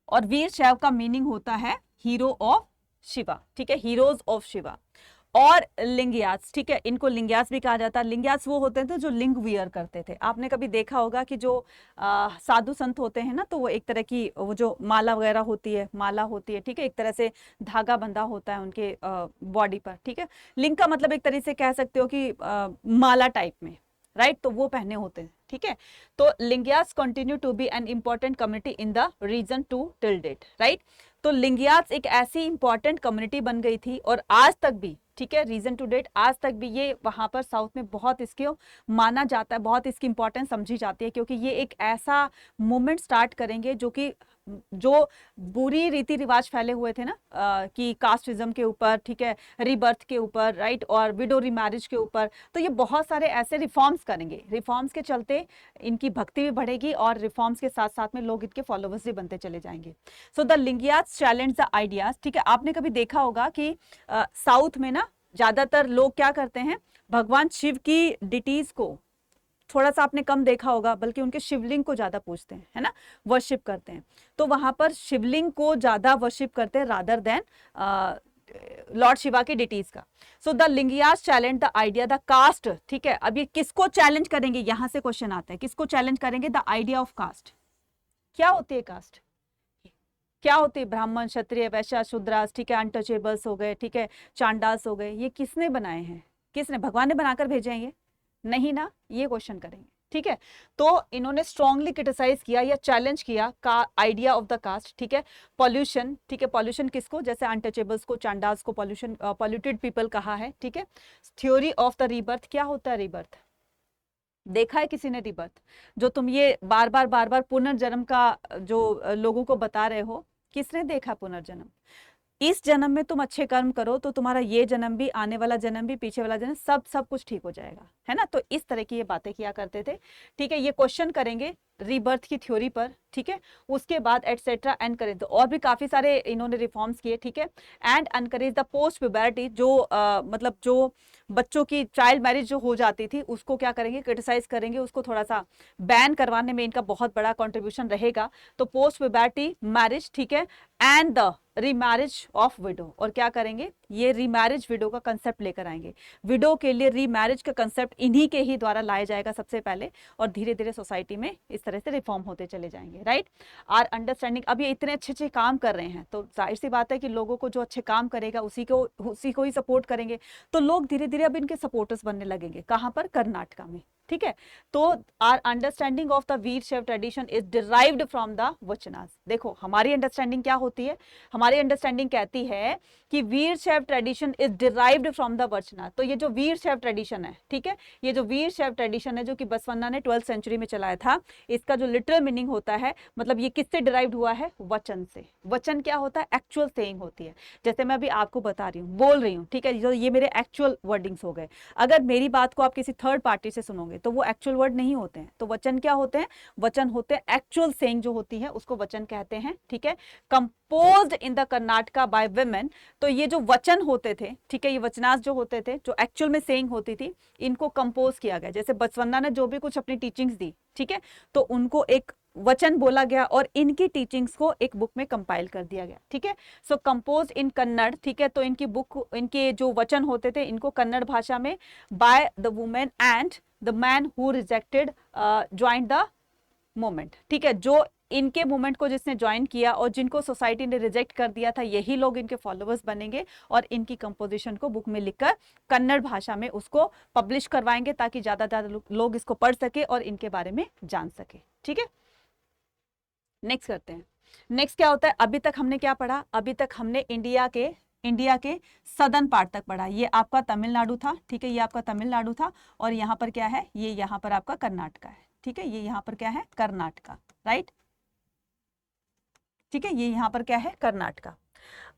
और वीर शैव का मीनिंग होता है हीरो ऑफ शिवा, ठीक है, हीरोज ऑफ शिवा। और लिंगियास, ठीक है, इनको लिंगियास भी कहा जाता है। लिंगियास वो होते थे जो लिंग वियर करते थे। आपने कभी देखा होगा कि जो साधु संत होते हैं ना, तो वो एक तरह की वो जो माला वगैरह होती है, माला होती है, ठीक है, एक तरह से धागा बंधा होता है उनके बॉडी पर, ठीक है। लिंग का मतलब एक तरह से कह सकते हो कि माला टाइप में, राइट, तो वो पहने होते हैं, ठीक है। तो Lingayats continue to be an important community in the region to till date, right. तो लिंगियास एक ऐसी इंपॉर्टेंट कम्युनिटी बन गई थी और आज तक भी, ठीक है, रीजन टू डेट, आज तक भी ये वहां पर साउथ में बहुत इसको माना जाता है, बहुत इसकी इंपॉर्टेंस समझी जाती है, क्योंकि ये एक ऐसा मूवमेंट स्टार्ट करेंगे जो बुरी रीति रिवाज फैले हुए थे ना, कि कास्टिज्म के ऊपर, ठीक है, रीबर्थ के ऊपर, राइट, और विडो रीमैरिज के ऊपर। तो ये बहुत सारे ऐसे रिफॉर्म्स करेंगे, रिफॉर्म्स के चलते इनकी भक्ति भी बढ़ेगी और रिफॉर्म्स के साथ साथ में लोग इनके फॉलोवर्स भी बनते चले जाएंगे। So the Lingayats challenge the ideas, ठीक है। आपने कभी देखा होगा कि साउथ में ना ज्यादातर लोग क्या करते हैं, भगवान शिव की डिटीज को थोड़ा सा आपने कम देखा होगा, बल्कि उनके शिवलिंग को ज्यादा पूजते हैं, है ना, वर्शिप करते हैं। तो वहां पर शिवलिंग को ज्यादा वर्शिप करते हैं रादर देन लॉर्ड शिवा की डिटीज का। So the Lingayats challenge the idea the caste, ठीक है। अब ये किसको चैलेंज करेंगे, यहां से क्वेश्चन आता है, किसको चैलेंज करेंगे, द आइडिया ऑफ कास्ट। क्या होती है कास्ट, क्या होती है, ब्राह्मण, क्षत्रिय, वैश्य, शूद्रास, ठीक है, अनटचेबल्स हो गए, ठीक है, चांडाल्स हो गए, ये किसने बनाए हैं, किसने, भगवान ने बनाकर भेजे हैं ये, नहीं ना, ये क्वेश्चन करेंगे, ठीक है। तो इन्होंने स्ट्रांगली क्रिटिसाइज किया या चैलेंज किया का आइडिया ऑफ द कास्ट, ठीक है। पॉल्यूशन, ठीक है, पॉल्यूशन किसको, जैसे अनटचेबल्स को, चांडाल्स को पॉल्यूशन, पॉल्यूटेड पीपल कहा है, ठीक है। थ्योरी ऑफ द रीबर्थ, क्या होता है रीबर्थ, देखा है किसी ने रीबर्थ, जो तुम ये बार बार पुनर्जन्म का जो लोगों को बता रहे हो, किसने देखा पुनर्जन्म। इस जन्म में तुम अच्छे कर्म करो तो तुम्हारा ये जन्म भी, आने वाला जन्म भी, पीछे वाला जन्म, सब कुछ ठीक हो जाएगा, है ना। तो इस तरह की ये बातें किया करते थे, ठीक है। ये क्वेश्चन करेंगे रीबर्थ की थ्योरी पर, ठीक है। उसके बाद एटसेट्रा एनकरेज, और भी काफी सारे इन्होंने रिफॉर्म्स किए, ठीक है। And encourage the post puberty, जो मतलब जो बच्चों की चाइल्ड मैरिज जो हो जाती थी उसको क्या करेंगे, क्रिटिसाइज करेंगे, उसको थोड़ा सा बैन करवाने में इनका बहुत बड़ा कंट्रीब्यूशन रहेगा। तो पोस्ट प्यूबर्टी मैरिज, ठीक है, and the remarriage of window, और क्या करेंगे, ये रीमैरिज विडो का कंसेप्ट लेकर आएंगे। विडो के लिए रीमैरिज का कंसेप्ट इन्हीं के ही द्वारा लाया जाएगा सबसे पहले, और धीरे धीरे सोसाइटी में इस तरह से रिफॉर्म होते चले जाएंगे, राइट। आर अंडरस्टैंडिंग, अब ये इतने अच्छे अच्छे काम कर रहे हैं, तो जाहिर सी बात है कि लोगों को जो अच्छे काम करेगा उसी को ही सपोर्ट करेंगे, तो लोग धीरे धीरे अब इनके सपोर्टर्स बनने लगेंगे। कहां पर, कर्नाटका में, ठीक है। तो our understanding of the Vira Shaiva tradition is derived from the vachanas. देखो हमारी अंडरस्टैंडिंग क्या होती है, हमारी अंडरस्टैंडिंग कहती है कि Vira Shaiva tradition is derived from the vachanas. तो ये जो वीर शैव ट्रेडिशन है, ठीक है, ये जो वीर शैव ट्रेडिशन है जो कि बसवन्ना ने 12th सेंचुरी में चलाया था, इसका जो लिटरल मीनिंग होता है, मतलब ये किससे डिराइव्ड हुआ है, वचन से। वचन क्या होता है, एक्चुअल सेइंग होती है। जैसे मैं अभी आपको बता रही हूँ, बोल रही हूँ, ठीक है, जो ये मेरे एक्चुअल वर्डिंग्स हो गए। अगर मेरी बात को आप किसी थर्ड पार्टी से सुनोगे तो वो एक्चुअल वर्ड नहीं होते हैं। तो वचन क्या होते हैं, वचन होते हैं एक्चुअल सेइंग जो होती है उसको वचन कहते हैं, ठीक है। Composed in the Karnataka by women. तो ये जो वचन होते थे, ठीक है, ये वचनास जो होते थे, जो एक्चुअल में सेइंग होती थी, इनको कंपोज किया गया। जैसे बसवन्ना ने जो भी कुछ अपनी टीचिंग्स दी, ठीक है, तो उनको एक वचन बोला गया और इनकी टीचिंग्स को एक बुक में कंपाइल कर दिया गया, ठीक है। सो कंपोज इन कन्नड़, ठीक है, तो इनकी बुक, इनके जो वचन होते थे, इनको कन्नड़ भाषा में by the women and the man who rejected join the movement, ठीक है। जो इनके मूवमेंट को जिसने ज्वाइन किया और जिनको सोसाइटी ने रिजेक्ट कर दिया था, यही लोग इनके फॉलोअर्स बनेंगे और इनकी कंपोजिशन को बुक में लिखकर कन्नड़ भाषा में उसको पब्लिश करवाएंगे ताकि ज्यादा ज्यादा लोग इसको पढ़ सके और इनके बारे में जान सके, ठीक है। नेक्स्ट करते हैं। नेक्स्ट क्या होता है, अभी तक हमने क्या पढ़ा, अभी तक हमने इंडिया के सदर्न पार्ट तक पढ़ा। ये आपका तमिलनाडु था, ठीक है, ये आपका तमिलनाडु था और यहाँ पर क्या है, ये यहाँ पर आपका कर्नाटका है, ठीक है, ये यहाँ पर क्या है, कर्नाटका, राइट, ठीक है, ये यहाँ पर क्या है, Karnataka.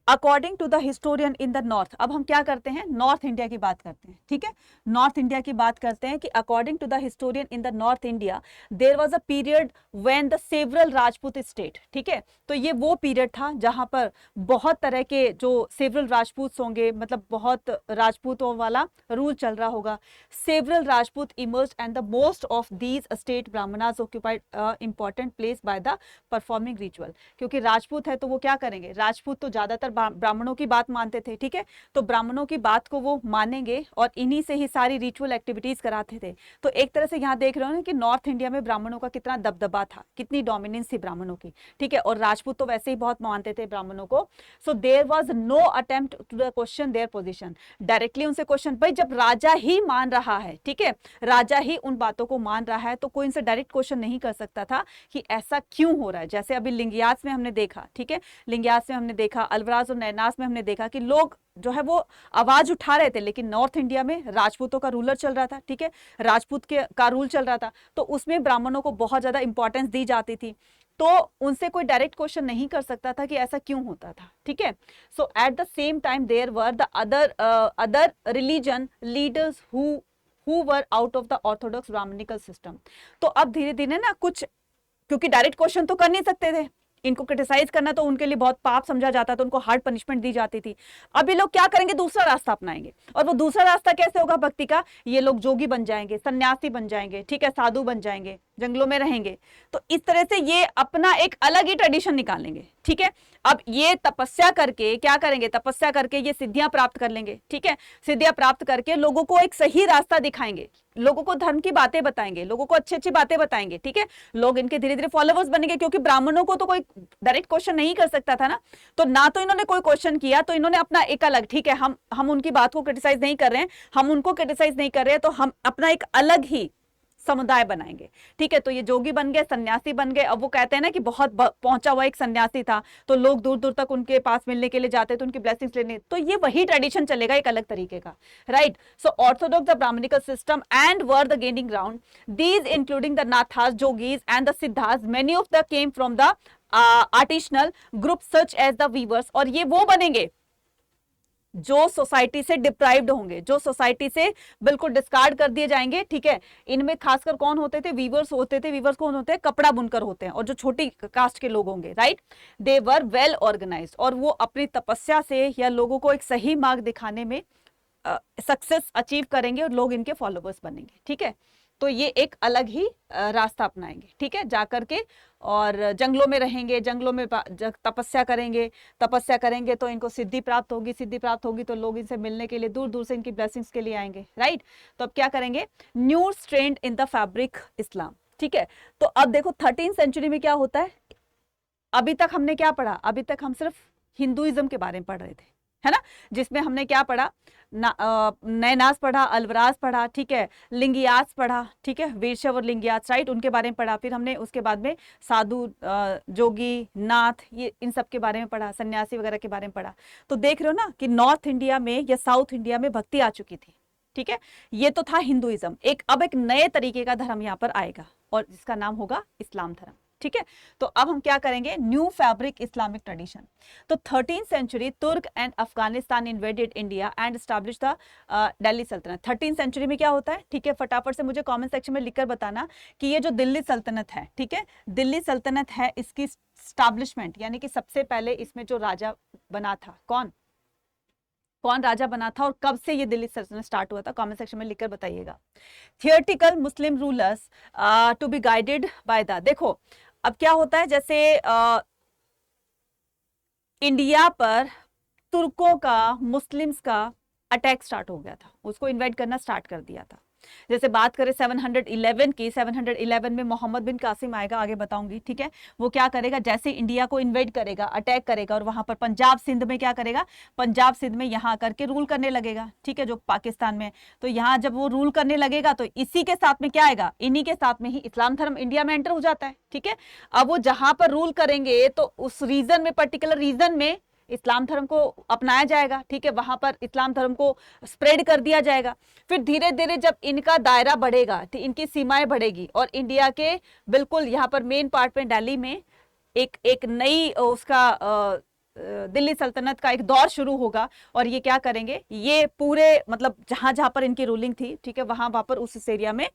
According to the historian in the north, अब हम क्या करते हैं, नॉर्थ इंडिया की बात करते हैं, ठीक है, नॉर्थ इंडिया की बात करते हैं कि according to the historian in the north India there was a period when the several Rajput state, ठीक है, तो ये वो पीरियड था जहां पर बहुत तरह के जो सेवरल राजपूत होंगे, मतलब बहुत राजपूतों वाला रूल चल रहा होगा। Several Rajput emerged and the most of these state Brahmanas occupied important place by the performing ritual. क्योंकि राजपूत है तो वो क्या करेंगे, राजपूत तो ज्यादातर ब्राह्मणों की बात मानते थे, ठीक है, तो ब्राह्मणों की बात को वो मानेंगे और इन्हीं से ही सारी रिचुअल एक्टिविटीज कराते थे। तो एक तरह से यहाँ देख रहे हो ना कि नॉर्थ इंडिया में ब्राह्मणों का कितना दबदबा था, कितनी डोमिनेंस थी ब्राह्मणों की, ठीक है, और राजपूत तो वैसे ही बहुत मानते थे ब्राह्मणों को। So there was no attempt to the question their position, directly उनसे क्वेश्चन, भाई जब राजा ही मान रहा है, ठीक है, राजा ही उन बातों को मान रहा है तो कोई इनसे डायरेक्ट क्वेश्चन नहीं कर सकता था कि ऐसा क्यों हो रहा है। जैसे अभी लिंगियास में हमने देखा, ठीक है, लिंगियास में हमने देखा, अलवराज और नैनास में हमने देखा कि लोग जो है वो आवाज उठा रहे थे, लेकिन नॉर्थ इंडिया में राजपूतों का रूलर चल रहा था, ठीक है, राजपूत के का रूल चल रहा था, तो उसमें ब्राह्मणों को बहुत ज्यादा इंपॉर्टेंस दी जाती थी। तो उनसे कोई डायरेक्ट क्वेश्चन नहीं कर सकता था कि ऐसा क्यों होता था, ठीक है। So at the same time there were the other religion leaders who were out of the orthodox Brahmanical system. तो अब धीरे धीरे ना कुछ, क्योंकि डायरेक्ट क्वेश्चन तो कर नहीं सकते थे, इनको क्रिटिसाइज करना तो उनके लिए बहुत पाप समझा जाता था, उनको हार्ड पनिशमेंट दी जाती थी। अब ये लोग क्या करेंगे, दूसरा रास्ता अपनाएंगे। और वो दूसरा रास्ता कैसे होगा भक्ति का, ये लोग जोगी बन जाएंगे, सन्यासी बन जाएंगे, ठीक है, साधु बन जाएंगे, जंगलों में रहेंगे। तो इस तरह से ये अपना एक अलग ही ट्रेडिशन निकालेंगे, ठीक है। अब ये तपस्या करके क्या करेंगे, तपस्या करके ये सिद्धियां प्राप्त कर लेंगे, ठीक है, सिद्धियां प्राप्त करके लोगों को एक सही रास्ता दिखाएंगे, लोगों को धर्म की बातें बताएंगे, लोगों को अच्छी अच्छी बातें बताएंगे, ठीक है, लोग इनके धीरे धीरे फॉलोवर्स बनेंगे। क्योंकि ब्राह्मणों को तो कोई डायरेक्ट क्वेश्चन नहीं कर सकता था ना, तो ना तो इन्होंने कोई क्वेश्चन किया, तो इन्होंने अपना एक अलग, ठीक है, हम उनकी बात को क्रिटिसाइज नहीं कर रहे हैं, हम उनको क्रिटिसाइज नहीं कर रहे हैं, तो हम अपना एक अलग ही समुदाय बनाएंगे, ठीक है। तो ये जोगी बन गए, सन्यासी बन गए। अब वो कहते हैं ना कि बहुत पहुंचा हुआ एक सन्यासी था, तो लोग दूर दूर तक उनके पास मिलने के लिए जाते थे, उनकी ब्लेसिंग्स लेने। तो ये वही ट्रेडिशन चलेगा एक अलग तरीके का, right. So orthodox the Brahmanical system and were the gaining ground, these including the Nathas, जोगीज and the Siddhas, many of the came from the artisanal group such as the weavers. और ये वो बनेंगे जो सोसाइटी से डिप्राइव्ड होंगे, जो सोसाइटी से बिल्कुल डिस्कार्ड कर दिए जाएंगे, ठीक है। इनमें खासकर कौन होते थे, वीवर्स होते थे। वीवर्स कौन होते हैं, कपड़ा बुनकर होते हैं, और जो छोटी कास्ट के लोग होंगे, right, they were well organised, और वो अपनी तपस्या से या लोगों को एक सही मार्ग दिखाने में सक्सेस अचीव करेंगे और लोग इनके फॉलोवर्स बनेंगे, ठीक है। तो ये एक अलग ही रास्ता अपनाएंगे, ठीक है, जाकर के और जंगलों में रहेंगे, जंगलों में तपस्या करेंगे तो इनको सिद्धि प्राप्त होगी, सिद्धि प्राप्त होगी तो लोग इनसे मिलने के लिए दूर दूर से इनकी ब्लेसिंग्स के लिए आएंगे, राइट। तो अब क्या करेंगे, new strand in the fabric Islam, ठीक है। तो अब देखो 13th सेंचुरी में क्या होता है, अभी तक हमने क्या पढ़ा, अभी तक हम सिर्फ हिंदुइज्म के बारे में पढ़ रहे थे, है ना, जिसमें हमने क्या पढ़ा, नयनास पढ़ा, अलवराज पढ़ा, ठीक है, लिंगियास पढ़ा, ठीक है, वीरशैव और लिंगियास, राइट, उनके बारे में पढ़ा। फिर हमने उसके बाद में साधु, जोगी, नाथ, ये इन सब के बारे में पढ़ा, सन्यासी वगैरह के बारे में पढ़ा। तो देख रहे हो ना कि नॉर्थ इंडिया में या साउथ इंडिया में भक्ति आ चुकी थी, ठीक है। ये तो था हिंदुइज्म। अब एक नए तरीके का धर्म यहाँ पर आएगा और जिसका नाम होगा इस्लाम धर्म, ठीक है। तो अब हम क्या करेंगे, न्यू फैब्रिक इस्लामिक ट्रेडिशन। तो 13th century Turk and Afghanistan invaded India and establish the Delhi Sultanate. 13th century में क्या होता है, ठीक है, फटाफट से मुझे कमेंट सेक्शन में लिखकर बताना कि ये जो दिल्ली सल्तनत है, ठीक है, दिल्ली सल्तनत है, इसकी स्टैब्लिशमेंट यानी कि सबसे पहले इसमें जो राजा बना था, कौन राजा बना था और कब से ये दिल्ली सल्तनत स्टार्ट हुआ था, कमेंट सेक्शन में लिखकर बताइएगा। Theoretical Muslim rulers to be guided by the, देखो अब क्या होता है, जैसे इंडिया पर तुर्कों का, मुस्लिम्स का अटैक स्टार्ट हो गया था, उसको इन्वाइट करना स्टार्ट कर दिया था। जैसे बात करें 711 की, 711 में मोहम्मद बिन कासिम आएगा, आगे बताऊंगी, ठीक है। वो क्या करेगा, जैसे इंडिया को इन्वेट करेगा, अटैक करेगा और वहां पर पंजाब सिंध में क्या करेगा, पंजाब सिंध में यहाँ करके रूल करने लगेगा, ठीक है, जो पाकिस्तान में। तो यहाँ जब वो रूल करने लगेगा तो इसी के साथ में क्या आएगा, इन्हीं के साथ में ही इस्लाम धर्म इंडिया में एंटर हो जाता है, ठीक है। अब वो जहां पर रूल करेंगे तो उस रीजन में, पर्टिकुलर रीजन में इस्लाम धर्म को अपनाया जाएगा, ठीक है, वहां पर इस्लाम धर्म को स्प्रेड कर दिया जाएगा। फिर धीरे धीरे जब इनका दायरा बढ़ेगा, इनकी सीमाएं बढ़ेगी और इंडिया के बिल्कुल यहाँ पर मेन पार्ट में दिल्ली में एक नई उसका दिल्ली सल्तनत का एक दौर शुरू होगा। और ये क्या करेंगे, ये पूरे मतलब जहां जहां पर इनकी रूलिंग थी, ठीक है, वहां पर उस एरिया में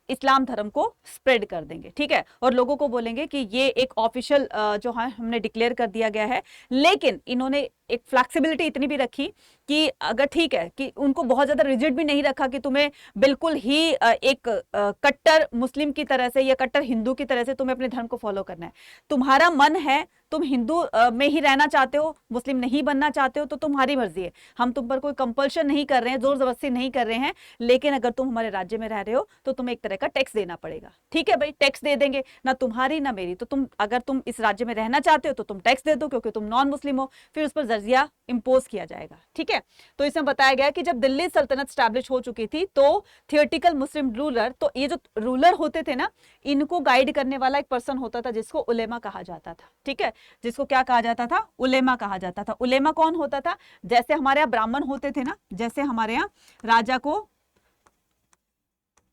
इस्लाम धर्म को स्प्रेड कर देंगे, ठीक है, और लोगों को बोलेंगे कि ये एक ऑफिशियल जो है हमने डिक्लेयर कर दिया गया है। लेकिन इन्होंने एक फ्लेक्सिबिलिटी इतनी भी रखी कि अगर ठीक है कि उनको बहुत ज्यादा रिजिड भी नहीं रखा कि तुम्हें बिल्कुल ही एक कट्टर मुस्लिम की तरह से या कट्टर हिंदू की तरह से तुम्हें अपने धर्म को फॉलो करना है। तुम्हारा मन है, तुम हिंदू में ही रहना चाहते हो, मुस्लिम नहीं बनना चाहते हो, तो तुम्हारी मर्जी है, हम तुम पर कोई कंपल्शन नहीं कर रहे हैं, जोर जबरदस्ती नहीं कर रहे हैं। लेकिन अगर तुम हमारे राज्य में रह रहे हो तो तुम्हें एक तरह का टैक्स देना पड़ेगा, ठीक है भाई, टैक्स दे देंगे, ना तुम्हारी ना मेरी। तो तुम अगर तुम इस राज्य में रहना चाहते हो तो तुम टैक्स दे दो, क्योंकि तुम नॉन मुस्लिम हो, फिर उस पर जजिया इंपोज किया जाएगा, ठीक है। तो इसमें बताया गया कि जब दिल्ली सल्तनत स्टैब्लिश हो चुकी थी तो थियोरेटिकल मुस्लिम रूलर, तो ये जो रूलर होते थे ना, इनको गाइड करने वाला एक पर्सन होता था जिसको उलेमा कहा जाता था, ठीक है, जिसको क्या कहा जाता था, उलेमा कहा जाता था। उलेमा कौन होता था, जैसे हमारे यहाँ ब्राह्मण होते थे ना, जैसे हमारे यहाँ राजा को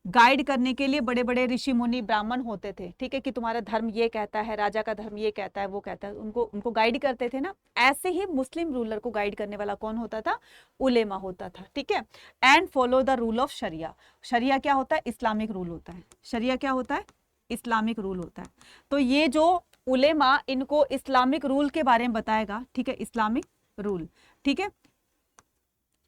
गाइड करने के लिए बड़े बड़े ऋषि मुनि ब्राह्मण होते थे, ठीक है, कि तुम्हारा धर्म ये कहता है, राजा का धर्म ये कहता है, वो कहता है, उनको गाइड करते थे ना। ऐसे ही मुस्लिम रूलर को गाइड करने वाला कौन होता था, उलेमा होता था, ठीक है। And follow the rule of sharia. शरिया क्या होता है, इस्लामिक रूल होता है। शरिया क्या होता है, इस्लामिक रूल होता है। तो ये जो उलेमा इनको इस्लामिक रूल के बारे में बताएगा, ठीक है, इस्लामिक रूल, ठीक है,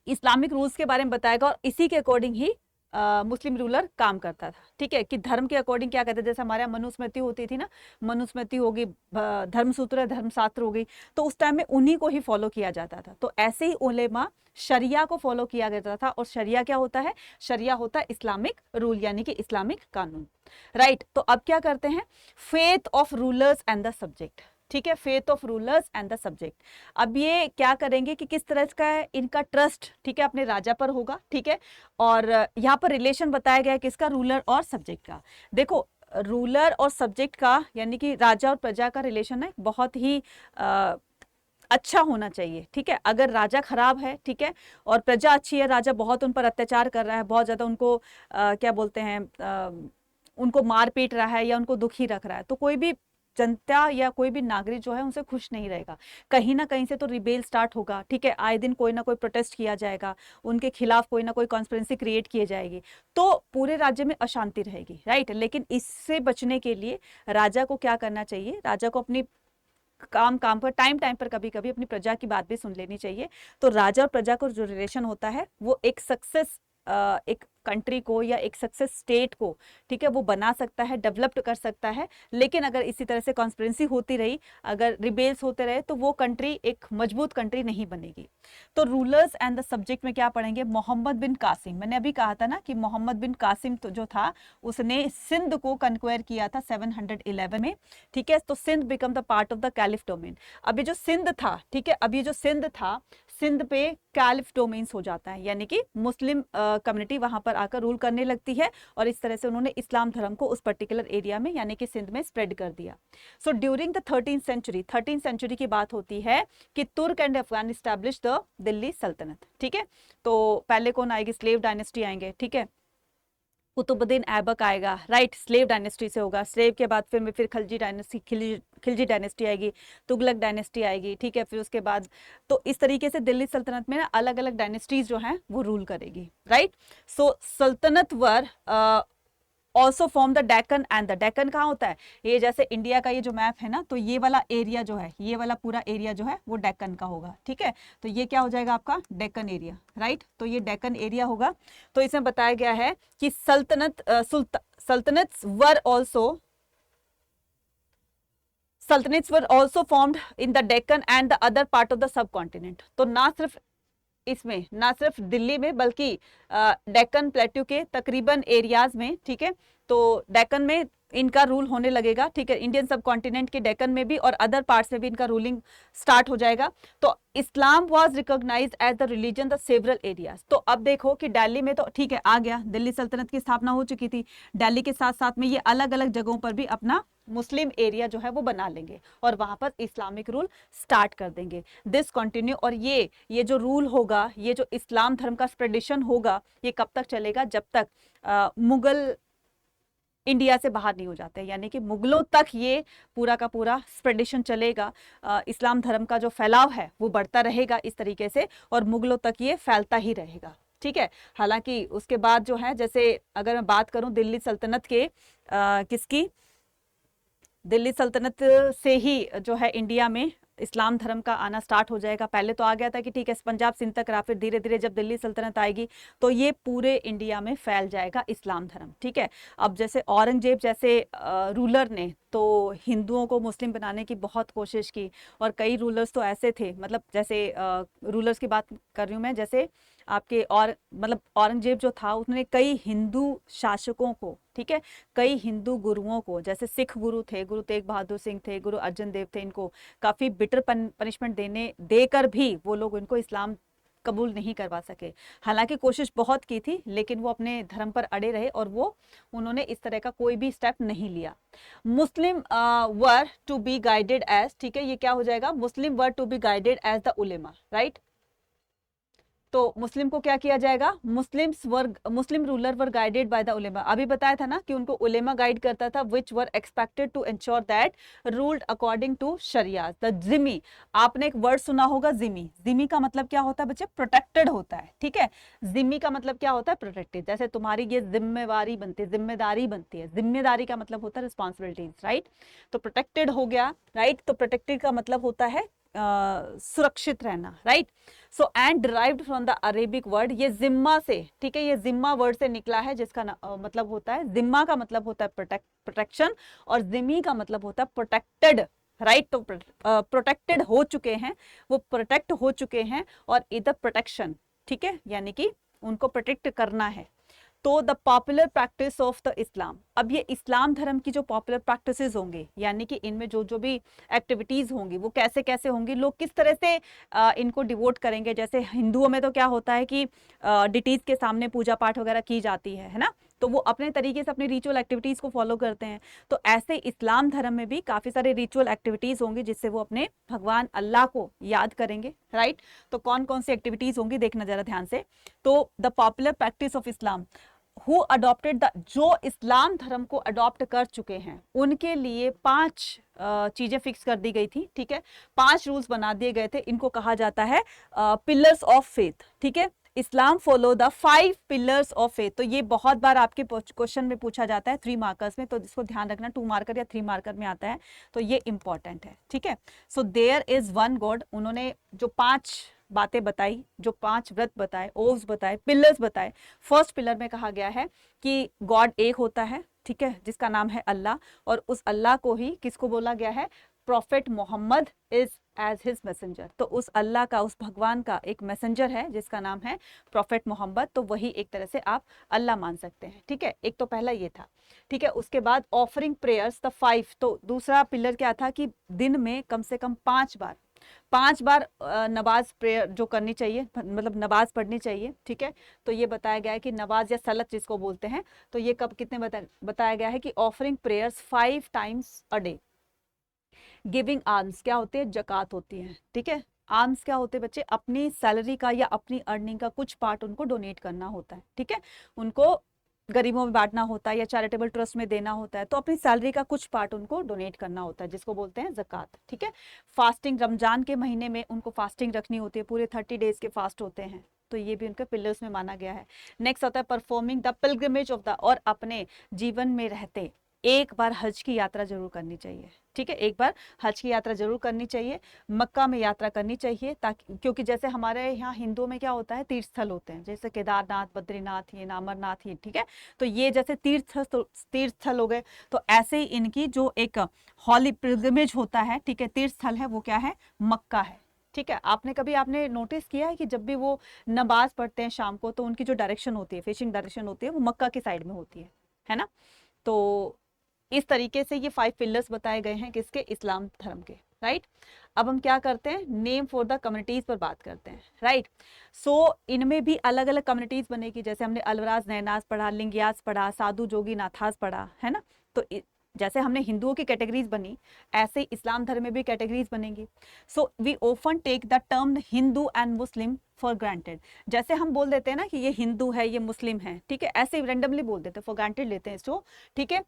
इस्लामिक रूल्स के बारे में बताएगा और इसी के अकॉर्डिंग ही मुस्लिम रूलर काम करता था, ठीक है, कि धर्म के अकॉर्डिंग क्या कहते हैं, जैसे हमारे यहाँ मनुस्मृति होती थी ना, मनुस्मृति होगी, धर्मसूत्र, धर्मशास्त्र हो गई, तो उस टाइम में उन्हीं को ही फॉलो किया जाता था। तो ऐसे ही उलेमा शरिया को फॉलो किया जाता था। और शरिया क्या होता है, शरिया होता है इस्लामिक रूल यानी कि इस्लामिक कानून, राइट। तो अब क्या करते हैं, faith of rulers and the subject, ठीक है, faith of rulers and the subject. अब ये क्या करेंगे कि किस तरह का है इनका ट्रस्ट, ठीक है, अपने राजा पर होगा, ठीक है। और यहाँ पर रिलेशन बताया गया है किसका, रूलर और सब्जेक्ट का। देखो रूलर और सब्जेक्ट का यानी कि राजा और प्रजा का रिलेशन है बहुत ही अच्छा होना चाहिए, ठीक है। अगर राजा खराब है, ठीक है, और प्रजा अच्छी है, राजा बहुत उन पर अत्याचार कर रहा है, बहुत ज्यादा उनको क्या बोलते हैं, उनको मार पीट रहा है या उनको दुखी रख रहा है, तो कोई भी जनता या कोई भी नागरिक जो है उनसे खुश नहीं रहेगा। कहीं ना कहीं से तो रिबेल स्टार्ट होगा, ठीक है, आए दिन कोई ना कोई प्रोटेस्ट किया जाएगा, उनके खिलाफ कोई ना कोई कॉन्स्पिरेसी क्रिएट किए जाएगी, तो पूरे राज्य में अशांति रहेगी, राइट। लेकिन इससे बचने के लिए राजा को क्या करना चाहिए, राजा को अपनी काम पर टाइम पर कभी कभी अपनी प्रजा की बात भी सुन लेनी चाहिए। तो राजा और प्रजा को जो रिलेशन होता है वो एक सक्सेस एक कंट्री को या एक सक्सेस स्टेट को, ठीक है, वो बना सकता है, डेवलप्ड कर सकता है। लेकिन अगर इसी तरह से कॉन्स्पिरेंसी होती रही, अगर रिबेल्स होते रहे, तो वो कंट्री एक मजबूत कंट्री नहीं बनेगी। तो रूलर्स एंड द सब्जेक्ट में क्या पढ़ेंगे, मोहम्मद बिन कासिम, मैंने अभी कहा था ना कि मोहम्मद बिन कासिम तो जो था उसने सिंध को कन्क्वायर किया था 711 में, ठीक है। तो Sindh become the part of the caliph domain. अभी जो सिंध था, ठीक है, अभी जो सिंध था सिंध पे कैलिफ डोमेन्स हो जाता है, यानी कि मुस्लिम कम्युनिटी वहां पर आकर रूल करने लगती है और इस तरह से उन्होंने इस्लाम धर्म को उस पर्टिकुलर एरिया में यानी कि सिंध में स्प्रेड कर दिया। So during the 13th century की बात होती है कि तुर्क and Afghan establish the Delhi सल्तनत। ठीक है, तो पहले कौन आएगी, स्लेव डायनेस्टी आएंगे। ठीक है, कुतुबुद्दीन ऐबक आएगा, राइट, स्लेव डायनेस्टी से होगा। स्लेव के बाद फिर खिलजी डायनेस्टी, खिलजी डायनेस्टी आएगी, तुगलक डायनेस्टी आएगी। ठीक है, फिर उसके बाद तो इस तरीके से दिल्ली सल्तनत में ना अलग अलग डायनेस्टीज जो हैं वो रूल करेगी, राइट। सो सल्तनत were also form the Deccan, and the Deccan कहाँ होता है, ये जैसे इंडिया का ये जो मैप है ना, तो ये वाला एरिया जो है, ये वाला पूरा एरिया जो है वो डेक्कन का होगा। ठीक है, तो ये क्या हो जाएगा आपका डेक्कन एरिया, राइट। तो ये डेक्कन एरिया होगा। तो इसमें बताया गया है कि sultanates were also formed in the Deccan and the other part of the subcontinent. तो ना सिर्फ दिल्ली में बल्कि डेक्कन प्लेट्यू के तकरीबन एरियाज में, ठीक है, तो डेक्कन में इनका रूल होने लगेगा। ठीक है, इंडियन सब कॉन्टिनेंट के डेक्कन में भी और अदर पार्ट्स में भी इनका रूलिंग स्टार्ट हो जाएगा। तो Islam was recognised as the religion the several areas. तो अब देखो कि दिल्ली में तो ठीक है आ गया, दिल्ली सल्तनत की स्थापना हो चुकी थी, दिल्ली के साथ साथ में ये अलग अलग जगहों पर भी अपना मुस्लिम एरिया जो है वो बना लेंगे और वहां पर इस्लामिक रूल स्टार्ट कर देंगे। दिस कंटिन्यू, और ये जो रूल होगा, ये जो इस्लाम धर्म का स्प्रेडिशन होगा, ये कब तक चलेगा, जब तक मुगल इंडिया से बाहर नहीं हो जाते, यानी कि मुगलों तक ये पूरा का पूरा स्प्रेडिशन चलेगा। इस्लाम धर्म का जो फैलाव है वो बढ़ता रहेगा इस तरीके से और मुगलों तक ये फैलता ही रहेगा। ठीक है, हालांकि उसके बाद जो है, जैसे अगर मैं बात करूं दिल्ली सल्तनत के किसकी, दिल्ली सल्तनत से ही जो है इंडिया में इस्लाम धर्म का आना स्टार्ट हो जाएगा। पहले तो आ गया था कि ठीक है पंजाब सिंध तक रहा, फिर धीरे धीरे जब दिल्ली सल्तनत आएगी तो ये पूरे इंडिया में फैल जाएगा इस्लाम धर्म। ठीक है, अब जैसे औरंगजेब जैसे रूलर ने तो हिंदुओं को मुस्लिम बनाने की बहुत कोशिश की और कई रूलर्स तो ऐसे थे, मतलब जैसे रूलर्स की बात कर रही हूँ मैं, जैसे आपके और मतलब औरंगजेब जो था उसने कई हिंदू शासकों को, ठीक है, कई हिंदू गुरुओं को, जैसे सिख गुरु थे, गुरु तेग बहादुर सिंह थे, गुरु अर्जन देव थे, इनको काफी बिटर पनिशमेंट देकर भी वो लोग इनको इस्लाम कबूल नहीं करवा सके। हालांकि कोशिश बहुत की थी लेकिन वो अपने धर्म पर अड़े रहे और उन्होंने इस तरह का कोई भी स्टेप नहीं लिया। Muslim were to be guided as, ठीक है, ये क्या हो जाएगा, Muslim were to be guided as the ulema, right. तो मुस्लिम को क्या किया जाएगा, Muslim ruler were guided by the ulema. अभी बताया था ना कि उनको उलेमा गाइड करता था, which were expected to ensure that ruled according to sharia. The zimmi, आपने एक वर्ड सुना होगा जिमी। जिमी का मतलब क्या होता है बच्चे, प्रोटेक्टेड होता है। ठीक है, जिमी का मतलब क्या होता है, प्रोटेक्टेड। जैसे तुम्हारी ये जिम्मेवारी बनती है, जिम्मेदारी बनती है, जिम्मेदारी का मतलब होता है रिस्पॉन्सिबिलिटीज, राइट। तो प्रोटेक्टेड हो गया, राइट। तो प्रोटेक्टेड का मतलब होता है सुरक्षित रहना, right. So and derived from the Arabic word, ये जिम्मा से, ठीक है, ये जिम्मा वर्ड से निकला है जिसका मतलब होता है, जिम्मा का मतलब होता है प्रोटेक्शन और जिमी का मतलब होता है प्रोटेक्टेड, राइट। तो प्रोटेक्टेड हो चुके हैं, वो प्रोटेक्ट हो चुके हैं और इधर प्रोटेक्शन, ठीक है, यानी कि उनको प्रोटेक्ट करना है। तो the popular practice of the Islam, अब ये इस्लाम धर्म की जो पॉपुलर प्रैक्टिसेस होंगे, यानी कि इनमें जो जो भी एक्टिविटीज होंगी वो कैसे कैसे होंगी, लोग किस तरह से इनको डिवोट करेंगे। जैसे हिंदुओं में तो क्या होता है कि डिटीज के सामने पूजा पाठ वगैरह की जाती है ना, तो वो अपने तरीके से अपनी रिचुअल एक्टिविटीज को फॉलो करते हैं। तो ऐसे इस्लाम धर्म में भी काफी सारे रिचुअल एक्टिविटीज होंगी जिससे वो अपने भगवान अल्लाह को याद करेंगे, राइट। तो कौन कौन सी एक्टिविटीज होंगी देखना जरा ध्यान से। तो the popular practice of Islam, who adopted the, जो इस्लाम धर्म को अडॉप्ट कर चुके हैं उनके लिए 5 चीजें फिक्स कर दी गई थी, ठीक है, 5 रूल्स बना दिए गए थे। इनको कहा जाता है पिलर्स ऑफ फेथ, ठीक है। Islam follow the 5 pillars of faith. तो ये बहुत बार आपके क्वेश्चन में पूछा जाता है 3 मार्कर्स में, तो इसको ध्यान रखना, 2 मार्कर या 3 मार्कर में आता है, तो ये इंपॉर्टेंट है, ठीक है। So there is one god, उन्होंने जो 5 बातें बताई, जो 5 व्रत बताए, ओव्स बताए, पिलर्स बताए। फर्स्ट पिलर में कहा गया है कि गॉड एक होता है, ठीक है, जिसका नाम है अल्लाह, और उस अल्लाह को ही किसको बोला गया है, prophet Muhammad is as his messenger. तो उस अल्लाह का, उस भगवान का एक मैसेंजर है जिसका नाम है प्रॉफिट मोहम्मद, तो वही एक तरह से आप अल्लाह मान सकते हैं, ठीक है। एक तो पहला ये था, ठीक है। उसके बाद ऑफरिंग प्रेयर्स द 5, तो दूसरा पिलर क्या था कि दिन में कम से कम 5 बार 5 बार नमाज प्रेयर जो करनी चाहिए, मतलब नमाज पढ़नी चाहिए, ठीक है। तो ये बताया गया है कि नमाज या सलत जिसको बोलते हैं, तो ये कब कितने बताया गया है कि offering prayers 5 times a day. Giving arms क्या होते हैं, जकात होती है, ठीक है। आर्म्स क्या होते हैं बच्चे, अपनी सैलरी का या अपनी अर्निंग का कुछ पार्ट उनको डोनेट करना होता है, ठीक है। उनको गरीबों में बांटना होता है या चैरिटेबल ट्रस्ट में देना होता है, तो अपनी सैलरी का कुछ पार्ट उनको डोनेट करना होता है, जिसको बोलते हैं ज़कात, ठीक है। फास्टिंग, रमजान के महीने में उनको फास्टिंग रखनी होती है, पूरे 30 डेज के फास्ट होते हैं, तो ये भी उनके पिलर्स में माना गया है। नेक्स्ट आता है performing the pilgrimage of the, और अपने जीवन में रहते एक बार हज की यात्रा जरूर करनी चाहिए, ठीक है। एक बार हज की यात्रा जरूर करनी चाहिए, मक्का में यात्रा करनी चाहिए, ताकि, क्योंकि जैसे हमारे यहाँ हिंदुओं में क्या होता है, तीर्थ स्थल होते हैं, जैसे केदारनाथ, बद्रीनाथ, ये अमरनाथ, ये, ठीक है। तो ये जैसे तीर्थ स्थल हो गए, तो ऐसे ही इनकी जो एक हॉली पिलग्रिमेज होता है, ठीक है, तीर्थ स्थल है, वो क्या है, मक्का है, ठीक है। आपने नोटिस किया है कि जब भी वो नमाज पढ़ते हैं शाम को, तो उनकी जो डायरेक्शन होती है, फेसिंग डायरेक्शन होती है, वो मक्का की साइड में होती है ना। तो इस तरीके से ये 5 पिलर्स बताए गए हैं किसके, इस्लाम धर्म के, राइट। अब हम क्या करते हैं, नेम फॉर द कम्युनिटीज पर बात करते हैं, राइट। सो इनमें भी अलग अलग कम्युनिटीज बनेगी, जैसे हमने अलवराज नैनाज पढ़ा, लिंगियास पढ़ा, साधु जोगी नाथाज पढ़ा, है ना। तो जैसे हमने हिंदुओं की कैटेगरीज बनी, ऐसे ही इस्लाम धर्म में भी कैटेगरीज बनेंगी। So we often take the term Hindu and Muslim for granted. जैसे हम बोल देते हैं ना कि ये हिंदू है, ये मुस्लिम है, ठीक है, ऐसे रेंडमली बोल देते हैं, फॉर ग्रांटेड लेते हैं इसको, ठीक है,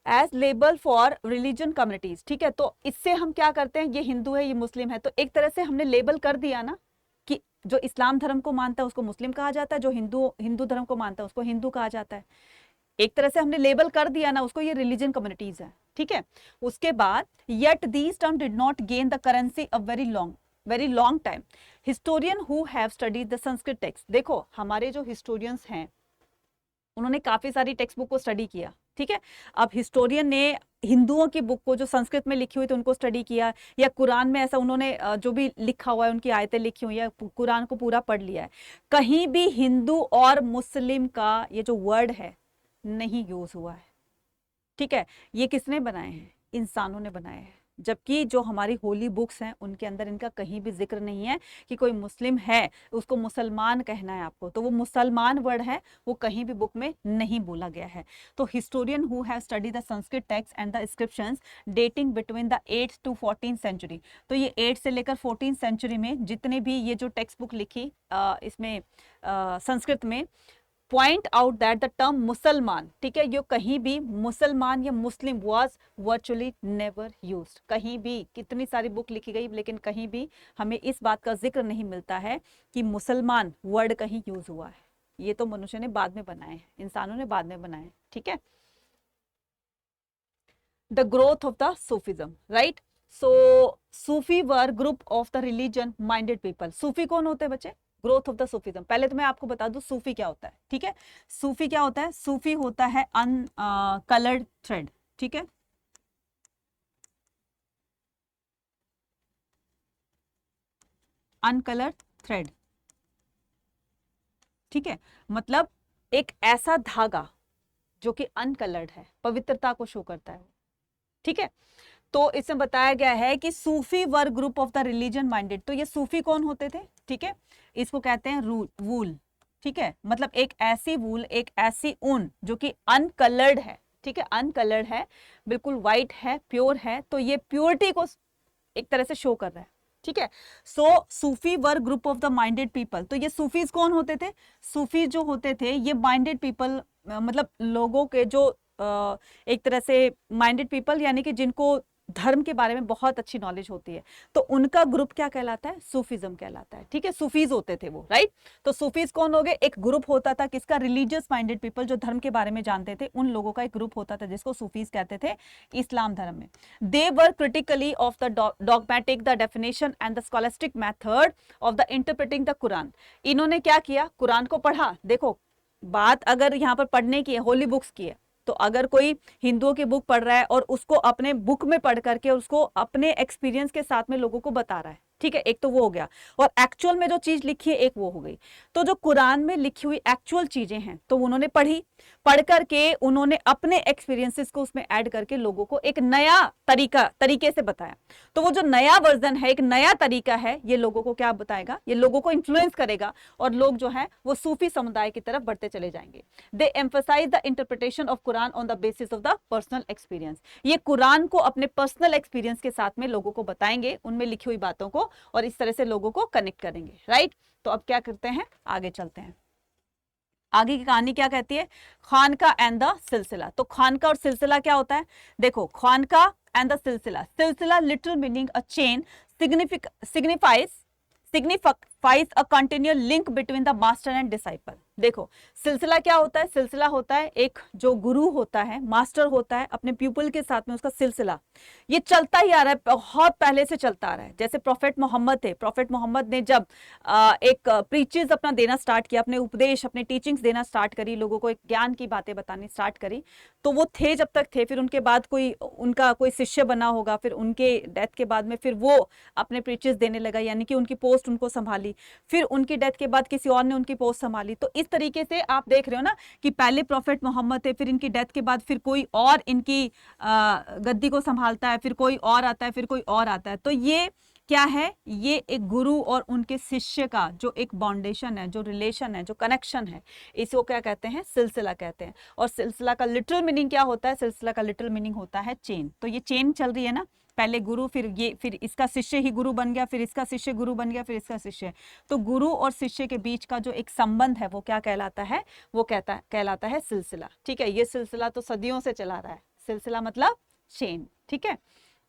as label for religion communities, ठीक है। तो इससे हम क्या करते हैं, ये हिंदू है, ये मुस्लिम है, तो एक तरह से हमने लेबल कर दिया ना कि जो इस्लाम धर्म को मानता है उसको मुस्लिम कहा जाता है, जो हिंदू धर्म को मानता है उसको हिंदू कहा जाता है। एक तरह से हमने लेबल कर दिया ना उसको, ये रिलीजन कम्युनिटीज है, ठीक है। उसके बाद yet these term did not gain the currency a very long time. Historian who have studied the Sanskrit text, देखो हमारे जो हिस्टोरियंस हैं उन्होंने काफी सारी टेक्स्ट बुक को स्टडी किया, ठीक है। अब हिस्टोरियन ने हिंदुओं की बुक को जो संस्कृत में लिखी हुई थी उनको स्टडी किया, या कुरान में ऐसा उन्होंने जो भी लिखा हुआ है उनकी आयतें लिखी हुई है, कुरान को पूरा पढ़ लिया है, कहीं भी हिंदू और मुस्लिम का ये जो वर्ड है नहीं यूज हुआ है, ठीक है। ये किसने बनाए हैं, इंसानों ने बनाए हैं, जबकि जो हमारी होली बुक्स हैं उनके अंदर इनका कहीं भी जिक्र नहीं है कि कोई मुस्लिम है उसको मुसलमान कहना है आपको, तो वो मुसलमान वर्ड है वो कहीं भी बुक में नहीं बोला गया है। तो historian who have studied the Sanskrit text and the inscriptions dating between the 8th to 14th century, तो ये 8 से लेकर 14th सेंचुरी में जितने भी ये जो टेक्स्ट बुक लिखी इसमें संस्कृत में, point out that the term मुसलमान, ठीक है, ये कहीं भी मुसलमान या मुस्लिम वाज वर्चुअली नेवर यूज्ड, कहीं भी कितनी सारी बुक लिखी गई लेकिन कहीं भी हमें इस बात का जिक्र नहीं मिलता है कि मुसलमान वर्ड कहीं यूज हुआ है। ये तो मनुष्य ने बाद में बनाए हैं, इंसानों ने बाद में बनाए, ठीक है। The growth of the Sufism, right. So Sufi were group of the religion minded people. सूफी कौन होते हैं बच्चे, ग्रोथ ऑफ द सूफिज्म। पहले तो मैं आपको बता दूं सूफी क्या होता है, ठीक है। सूफी क्या होता है, सूफी होता है अनकलर्ड थ्रेड, ठीक है, अनकलर्ड थ्रेड, ठीक है। मतलब एक ऐसा धागा जो कि अनकलर्ड है, पवित्रता को शो करता है, ठीक है। तो इसमें बताया गया है कि Sufi were group of the religion minded. तो ये सूफी कौन होते थे, ठीक है, इसको कहते हैं वूल, ठीक है। मतलब एक ऐसी वूल, एक ऐसी ऊन जो कि अनकलर्ड है, ठीक है, अनकलर्ड है, बिल्कुल व्हाइट है, प्योर है, तो ये प्योरिटी को एक तरह से शो कर रहा है, ठीक है। So Sufi were group of the minded people. तो ये सूफीज कौन होते थे, सूफी जो होते थे ये माइंडेड पीपल, मतलब लोगों के जो एक तरह से माइंडेड पीपल यानी कि जिनको धर्म के बारे में बहुत अच्छी नॉलेज होती है, तो उनका ग्रुप क्या कहलाता है, सूफीज्म कहलाता है, ठीक है। सूफीज होते थे वो, राइट। तो सूफीज कौन हो गए, एक ग्रुप होता था किसका, रिलीजियस माइंडेड पीपल, जो धर्म के बारे में जानते थे, उन लोगों का एक ग्रुप होता था जिसको सूफीज कहते थे इस्लाम धर्म में। They were critically of the dogmatic, the definition and the scholastic method of the interpreting the Quran. इन्होंने क्या किया, कुरान को पढ़ा, देखो बात अगर यहाँ पर पढ़ने की है, होली बुक्स की है, तो अगर कोई हिंदुओं की बुक पढ़ रहा है और उसको अपने बुक में पढ़ करके उसको अपने एक्सपीरियंस के साथ में लोगों को बता रहा है, ठीक है, एक तो वो हो गया, और एक्चुअल में जो चीज लिखी है एक वो हो गई। तो जो कुरान में लिखी हुई एक्चुअल चीजें हैं तो उन्होंने पढ़ करके उन्होंने अपने एक्सपीरियंसेस को उसमें ऐड करके लोगों को एक नया तरीके से बताया। तो वो जो नया वर्जन है, एक नया तरीका है, ये लोगों को क्या बताएगा, ये लोगों को इन्फ्लुएंस करेगा और लोग जो है वो सूफी समुदाय की तरफ बढ़ते चले जाएंगे। They emphasize the interpretation of Quran on the basis of the personal experience. ये कुरान को अपने पर्सनल एक्सपीरियंस के साथ में लोगों को बताएंगे, उनमें लिखी हुई बातों को, और इस तरह से लोगों को कनेक्ट करेंगे, राइट। तो अब क्या करते हैं, आगे चलते हैं। आगे की कहानी क्या कहती है, खानका एंड द सिलसिला। तो खानका और सिलसिला क्या होता है, देखो, खानका एंड द सिलसिला, सिलसिला literal meaning a chain, signifies a continual link between the master and disciple। देखो, सिलसिला क्या होता है, सिलसिला होता है एक जो गुरु होता है, मास्टर होता है, अपने प्यूपल के साथ में उसका सिलसिला ये चलता ही आ रहा है, बहुत पहले से चलता आ रहा है। जैसे प्रोफेट मोहम्मद थे, प्रोफेट मोहम्मद ने जब एक प्रीचेस अपना देना स्टार्ट किया, अपने उपदेश, अपने टीचिंग्स देना स्टार्ट करी, लोगों को एक ज्ञान की बातें बतानी स्टार्ट करी, तो वो थे जब तक थे, फिर उनके बाद कोई उनका कोई शिष्य बना होगा, फिर उनके डेथ के बाद में फिर वो अपने प्रीचेस देने लगा, यानी कि उनकी पोस्ट उनको संभाली, फिर उनकी डेथ के बाद किसी और ने उनकी पोस्ट संभाली। तो इस तरीके से आप देख रहे हो ना कि पहले प्रोफेट मोहम्मद थे, फिर इनकी डेथ के बाद फिर कोई और इनकी गद्दी को संभालता है, फिर कोई और आता है, फिर कोई और आता है। तो ये क्या है, ये एक गुरु और उनके शिष्य का जो एक बाउंडेशन है, जो रिलेशन है, जो कनेक्शन है, इसको क्या कहते हैं, सिलसिला कहते हैं। और सिलसिला का लिटरल मीनिंग क्या होता है, सिलसिला का लिटरल मीनिंग होता है चेन। तो ये चेन चल रही है ना, पहले गुरु, फिर इसका शिष्य ही गुरु बन गया, फिर इसका शिष्य गुरु बन गया, फिर इसका शिष्य। तो गुरु और शिष्य के बीच का जो एक संबंध है वो क्या कहलाता है, वो कहलाता है सिलसिला। ठीक है, ये सिलसिला तो सदियों से चला रहा है, सिलसिला मतलब चेन। ठीक है,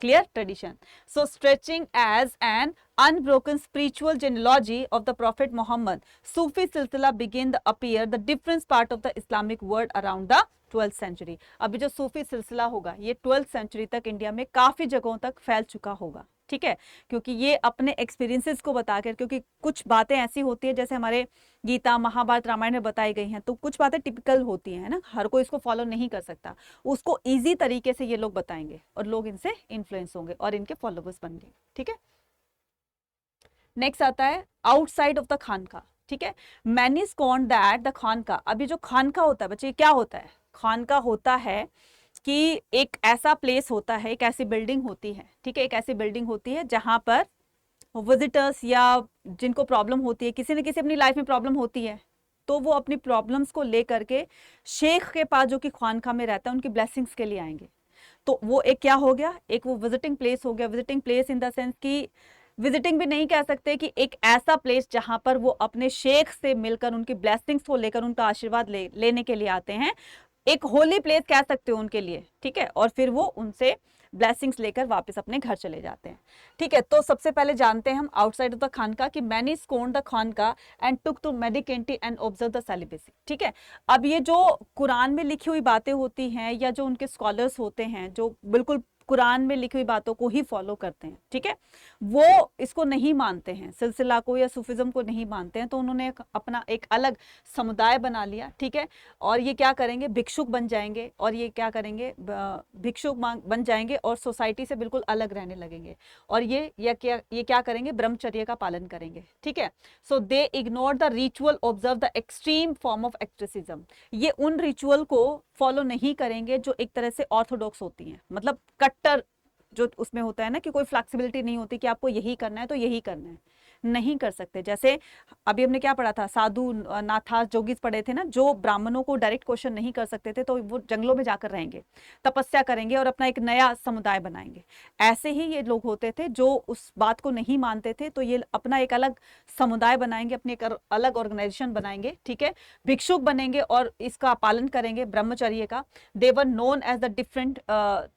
clear tradition. So stretching as an unbroken spiritual genealogy of the Prophet Muhammad, Sufi silsila began to appear the different part of the Islamic world around the 12th century। अभी जो सूफी सिलसिला होगा ये 12th सेंचुरी तक India में काफी जगहों तक फैल चुका होगा। ठीक है, क्योंकि ये अपने एक्सपीरियंसेस को बताकर, क्योंकि कुछ बातें ऐसी होती है जैसे हमारे गीता, महाभारत, रामायण में बताई गई हैं, तो कुछ बातें टिपिकल होती हैं ना, हर कोई इसको फॉलो नहीं कर सकता, उसको इजी तरीके से ये लोग बताएंगे और लोग इनसे इन्फ्लुएंस होंगे और इनके फॉलोवर्स बनेंगे। ठीक है, नेक्स्ट आता है आउटसाइड ऑफ द खानका। ठीक है, मैनी स्कॉन्ड दैट द खानका। अभी जो खानका होता है बच्चे, क्या होता है, खानका होता है कि एक ऐसा प्लेस होता है, एक ऐसी बिल्डिंग होती है, ठीक है, एक ऐसी बिल्डिंग होती है जहां पर विजिटर्स या जिनको प्रॉब्लम होती है, किसी न किसी अपनी लाइफ में प्रॉब्लम होती है, तो वो अपनी प्रॉब्लम्स को लेकर के शेख के पास जो कि खानका में रहता है उनकी ब्लेसिंग्स के लिए आएंगे। तो वो एक क्या हो गया, एक वो विजिटिंग प्लेस हो गया। Visiting place in the sense कि विजिटिंग भी नहीं कह सकते, कि एक ऐसा प्लेस जहां पर वो अपने शेख से मिलकर उनकी ब्लेसिंग्स को लेकर उनका आशीर्वाद लेने के लिए आते हैं। एक होली प्लेस कह सकते हो उनके लिए। ठीक है, और फिर वो उनसे ब्लेसिंग्स लेकर वापस अपने घर चले जाते हैं। ठीक है, तो सबसे पहले जानते हैं हम आउटसाइड ऑफ द खानका कि मैनी स्कोन्ड द खानका and took to mendicancy and observe the celibacy. ठीक है, अब ये जो कुरान में लिखी हुई बातें होती हैं या जो उनके स्कॉलर्स होते हैं जो बिल्कुल कुरान में लिखी हुई बातों को ही फॉलो करते हैं, ठीक है, वो इसको नहीं मानते हैं, सिलसिला को या सूफिज्म को नहीं मानते हैं, तो उन्होंने अपना एक अलग समुदाय बना लिया। ठीक है, और ये क्या करेंगे, भिक्षुक बन जाएंगे, और ये क्या करेंगे, भिक्षुक बन जाएंगे और सोसाइटी से बिल्कुल अलग रहने लगेंगे, और ये क्या करेंगे, ब्रह्मचर्य का पालन करेंगे। ठीक है, so they ignore the ritual, observe the extreme form of asceticism. ये उन रिचुअल को फॉलो नहीं करेंगे जो एक तरह से ऑर्थोडॉक्स होती हैं, मतलब कट्टर जो उसमें होता है ना कि कोई फ्लेक्सिबिलिटी नहीं होती कि आपको यही करना है तो यही करना है, नहीं कर सकते। जैसे अभी हमने क्या पढ़ा था, साधु नाथास जोगीस पढ़े थे ना, जो ब्राह्मणों को डायरेक्ट क्वेश्चन नहीं कर सकते थे तो वो जंगलों में जाकर रहेंगे, तपस्या करेंगे और अपना एक नया समुदाय बनाएंगे। ऐसे ही ये लोग होते थे जो उस बात को नहीं मानते थे, तो ये अपना एक अलग समुदाय बनाएंगे, अपनी एक अलग ऑर्गेनाइजेशन बनाएंगे। ठीक है, भिक्षुक बनेंगे और इसका पालन करेंगे ब्रह्मचर्य का। They were known as the different,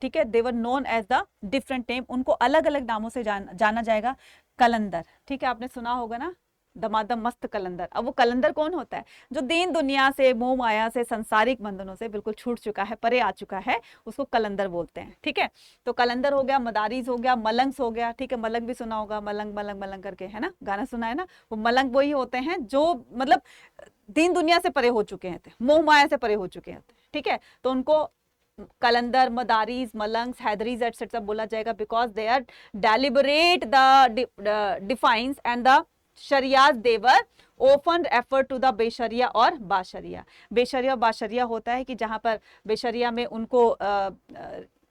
ठीक है, they were known as the different name, उनको अलग अलग नामों से जाना जाएगा। कलंदर, ठीक है, आपने सुना होगा ना, दमादम मस्त कलंदर। अब वो कलंदर कौन होता है, जो दीन दुनिया से, मोह माया से, सांसारिक बंधनों से बिल्कुल छूट चुका है, परे आ चुका है, उसको कलंदर बोलते हैं। ठीक है, तो कलंदर हो गया, मदारीज हो गया, मलंग्स हो गया। ठीक है, मलंग भी सुना होगा, मलंग मलंग मलंग करके, है ना, गाना सुना है ना, वो मलंग वही होते हैं जो मतलब दीन दुनिया से परे हो चुके हैं, मोह माया से परे हो चुके हैं। ठीक है, तो उनको कलंदर, मदारीज, मलंग्स, हैदरीज एटसेट्रा बोला जाएगा, because they are deliberate the defiance and the sharias they were often refer to the बेशरिया और बाशरिया। बेशरिया और बाशरिया होता है कि जहां पर बेशरिया में उनको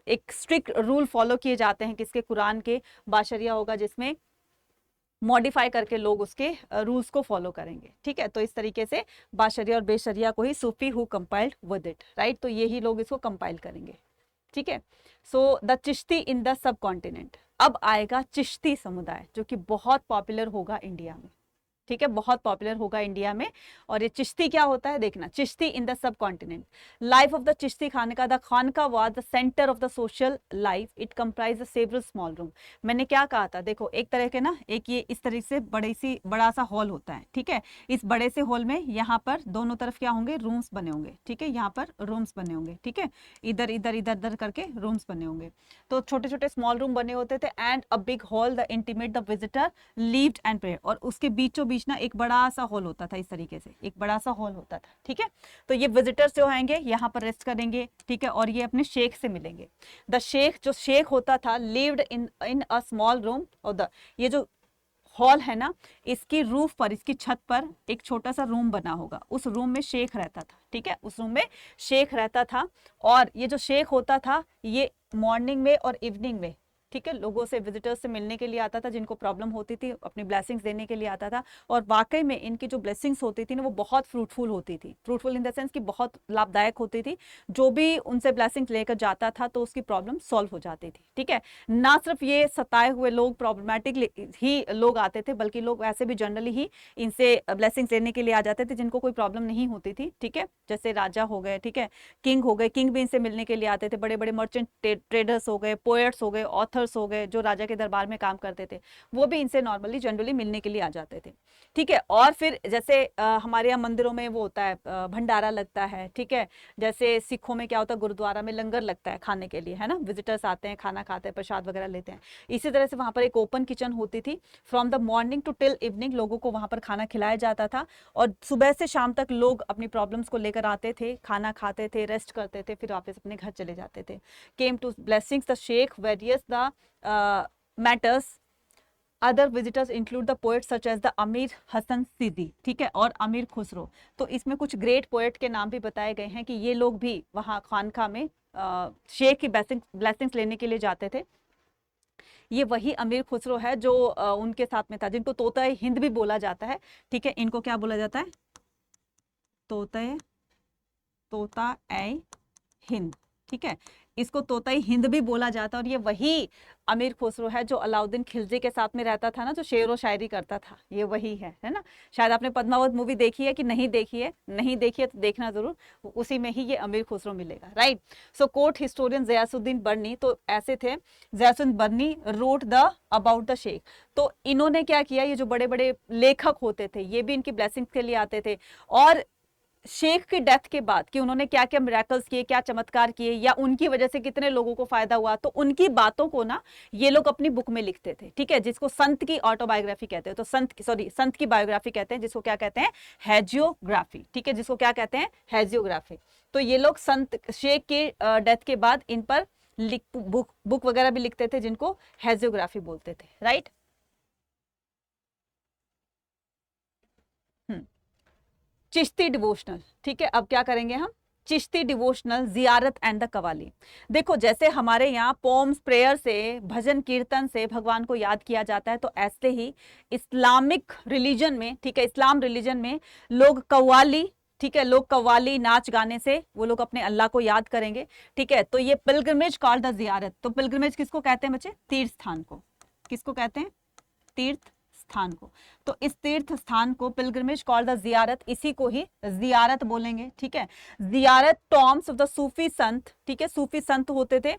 एक स्ट्रिक्ट रूल फॉलो किए जाते हैं किसके, कुरान के। बाशरिया होगा जिसमें मॉडिफाई करके लोग उसके रूल्स को फॉलो करेंगे, ठीक है। तो इस तरीके से बाशरिया और बेशरिया को ही Sufi who compiled with it, right. तो यही लोग इसको कंपाइल करेंगे, ठीक है। So the Chishti in the subcontinent. अब आएगा चिश्ती समुदाय जो कि बहुत पॉपुलर होगा इंडिया में, ठीक है, बहुत पॉपुलर होगा इंडिया में। और ये चिश्ती क्या होता है देखना, Chishti in the subcontinent. Life of the Chishti खानका, द खानका was the centre of the social life, it comprise several small room. मैंने क्या कहा था, देखो एक तरह के ना, एक ये इस तरह से बड़ा सा हॉल होता है, ठीक है। इस बड़े से हॉल में यहाँ पर दोनों तरफ क्या होंगे, रूम्स बने होंगे, ठीक है। यहाँ पर रूम्स बने होंगे, ठीक है, इधर इधर इधर इधर करके रूम्स बने होंगे। तो छोटे छोटे स्मॉल रूम बने होते थे, and a big hall the intimate the visitor lived and prayer. और उसके बीचों बीच ना एक बड़ा सा हॉल होता था, इस तरीके से एक बड़ा सा हॉल होता था, ठीक है। तो ये विजिटर्स जो आएंगे यहाँ पर रेस्ट करेंगे, ठीक है, और ये अपने शेख से मिलेंगे। द शेख, जो शेख होता था, lived in a small room. और द ये जो हॉल है ना, इसकी रूफ पर, इसकी छत पर एक छोटा सा रूम बना होगा, उस रूम में शेख रहता था, ठीक है, उस रूम में शेख रहता था। और ये जो शेख होता था ये मॉर्निंग में और इवनिंग में, ठीक है, लोगों से, विजिटर्स से मिलने के लिए आता था, जिनको प्रॉब्लम होती थी अपनी ब्लेसिंग्स देने के लिए आता था। और वाकई में इनकी जो ब्लेसिंग्स होती थी ना वो बहुत फ्रूटफुल होती थी, फ्रूटफुल इन द सेंस कि बहुत लाभदायक होती थी। जो भी उनसे ब्लेसिंग्स लेकर जाता था तो उसकी प्रॉब्लम सॉल्व हो जाती थी, ठीक है। ना सिर्फ ये सताए हुए लोग, प्रॉब्लमेटिक ही लोग आते थे, बल्कि लोग ऐसे भी जनरली ही इनसे ब्लेसिंग्स लेने के लिए आ जाते थे जिनको कोई प्रॉब्लम नहीं होती थी, ठीक है। जैसे राजा हो गए, ठीक है, किंग हो गए, किंग भी इनसे मिलने के लिए आते थे। बड़े बड़े मर्चेंट ट्रेडर्स हो गए, पोएट्स हो गए, ऑथर्स हो गए, जो राजा के दरबार में काम करते थे, वो भी इनसे नॉर्मली जनरली मिलने के लिए आ जाते थे, ठीक है। और फिर जैसे हमारे यहाँ मंदिरों में वो होता है, भंडारा लगता है, ठीक है। जैसे सिखों में क्या होता है, गुरुद्वारा में लंगर लगता है खाने के लिए, है ना, विजिटर्स आते हैं, खाना खाते हैं, प्रसाद वगैरह लेते हैं। इसी तरह से वहां पर एक ओपन किचन होती थी, from the morning to till evening लोगों को वहां पर खाना खिलाया जाता था। और सुबह से शाम तक लोग अपनी प्रॉब्लम्स को लेकर आते थे, खाना खाते थे, रेस्ट करते थे, फिर वापस अपने घर चले जाते थे। Came to blessings the sheikh various the matters. Other visitors include the poets such as the अमीर हसन सिद्दी, ठीक है, और अमीर खुसरो। तो इसमें कुछ ग्रेट पोएट के नाम भी बताए गए हैं कि ये लोग भी वहाँ खानका में शेख की ब्लेसिंग्स लेने के लिए जाते थे। ये वही अमीर खुसरो है जो उनके साथ में था, जिनको तोता हिंद भी बोला जाता है, ठीक है। इनको क्या बोला जाता है, तोता ए हिंद, ठीक है, इसको तोताई हिंद भी बोला जाता है। और ये वही अमीर खुसरो है जो अलाउद्दीन खिलजी के साथ में रहता था ना, जो शेर व शायरी करता था, ये वही है ना। शायद आपने पद्मावत मूवी देखी है कि नहीं देखी है, नहीं देखी है तो देखना जरूर, उसी में ही ये अमीर खुसरो मिलेगा, right. So court historian Ziauddin Barani, तो ऐसे थे, Ziauddin Barani wrote the about the sheikh. तो इन्होंने क्या किया, ये जो बड़े बड़े लेखक होते थे ये भी इनकी ब्लेसिंग्स के लिए आते थे। और शेख की डेथ के बाद कि उन्होंने क्या क्या मिरेकल्स किए, क्या चमत्कार किए, या उनकी वजह से कितने लोगों को फायदा हुआ, तो उनकी बातों को ना ये लोग अपनी बुक में लिखते थे, ठीक है, जिसको संत की ऑटोबायोग्राफी कहते हैं। तो संत की बायोग्राफी कहते हैं, जिसको क्या कहते हैं, हैजियोग्राफी, ठीक है, जिसको क्या कहते हैं, हैजियोग्राफी। तो ये लोग संत शेख के डेथ के बाद इन पर बुक वगैरह भी लिखते थे, जिनको हैजियोग्राफी बोलते थे, राइट। चिश्ती डिवोशनल, ठीक है। अब क्या करेंगे हम, चिश्ती डिवोशनल जियारत एंड द कवाली। देखो जैसे हमारे यहाँ पोम्स, प्रेयर से, भजन कीर्तन से भगवान को याद किया जाता है, तो ऐसे ही इस्लामिक रिलीजन में, ठीक है, इस्लाम रिलीजन में लोग कव्वाली, ठीक है, लोग कव्वाली नाच गाने से वो लोग अपने अल्लाह को याद करेंगे, ठीक है। तो ये पिलग्रिमेज कॉल्ड द जियारत। तो पिलग्रिमेज किसको कहते हैं बच्चे, तीर्थ स्थान को, किसको कहते हैं, तीर्थ स्थान को। तो इस तीर्थ स्थान को पिलग्रिमेज कॉल्ड द जियारत, इसी को ही जियारत बोलेंगे, ठीक है। जियारत टॉम्स ऑफ द सूफी संत, ठीक है, सूफी संत होते थे,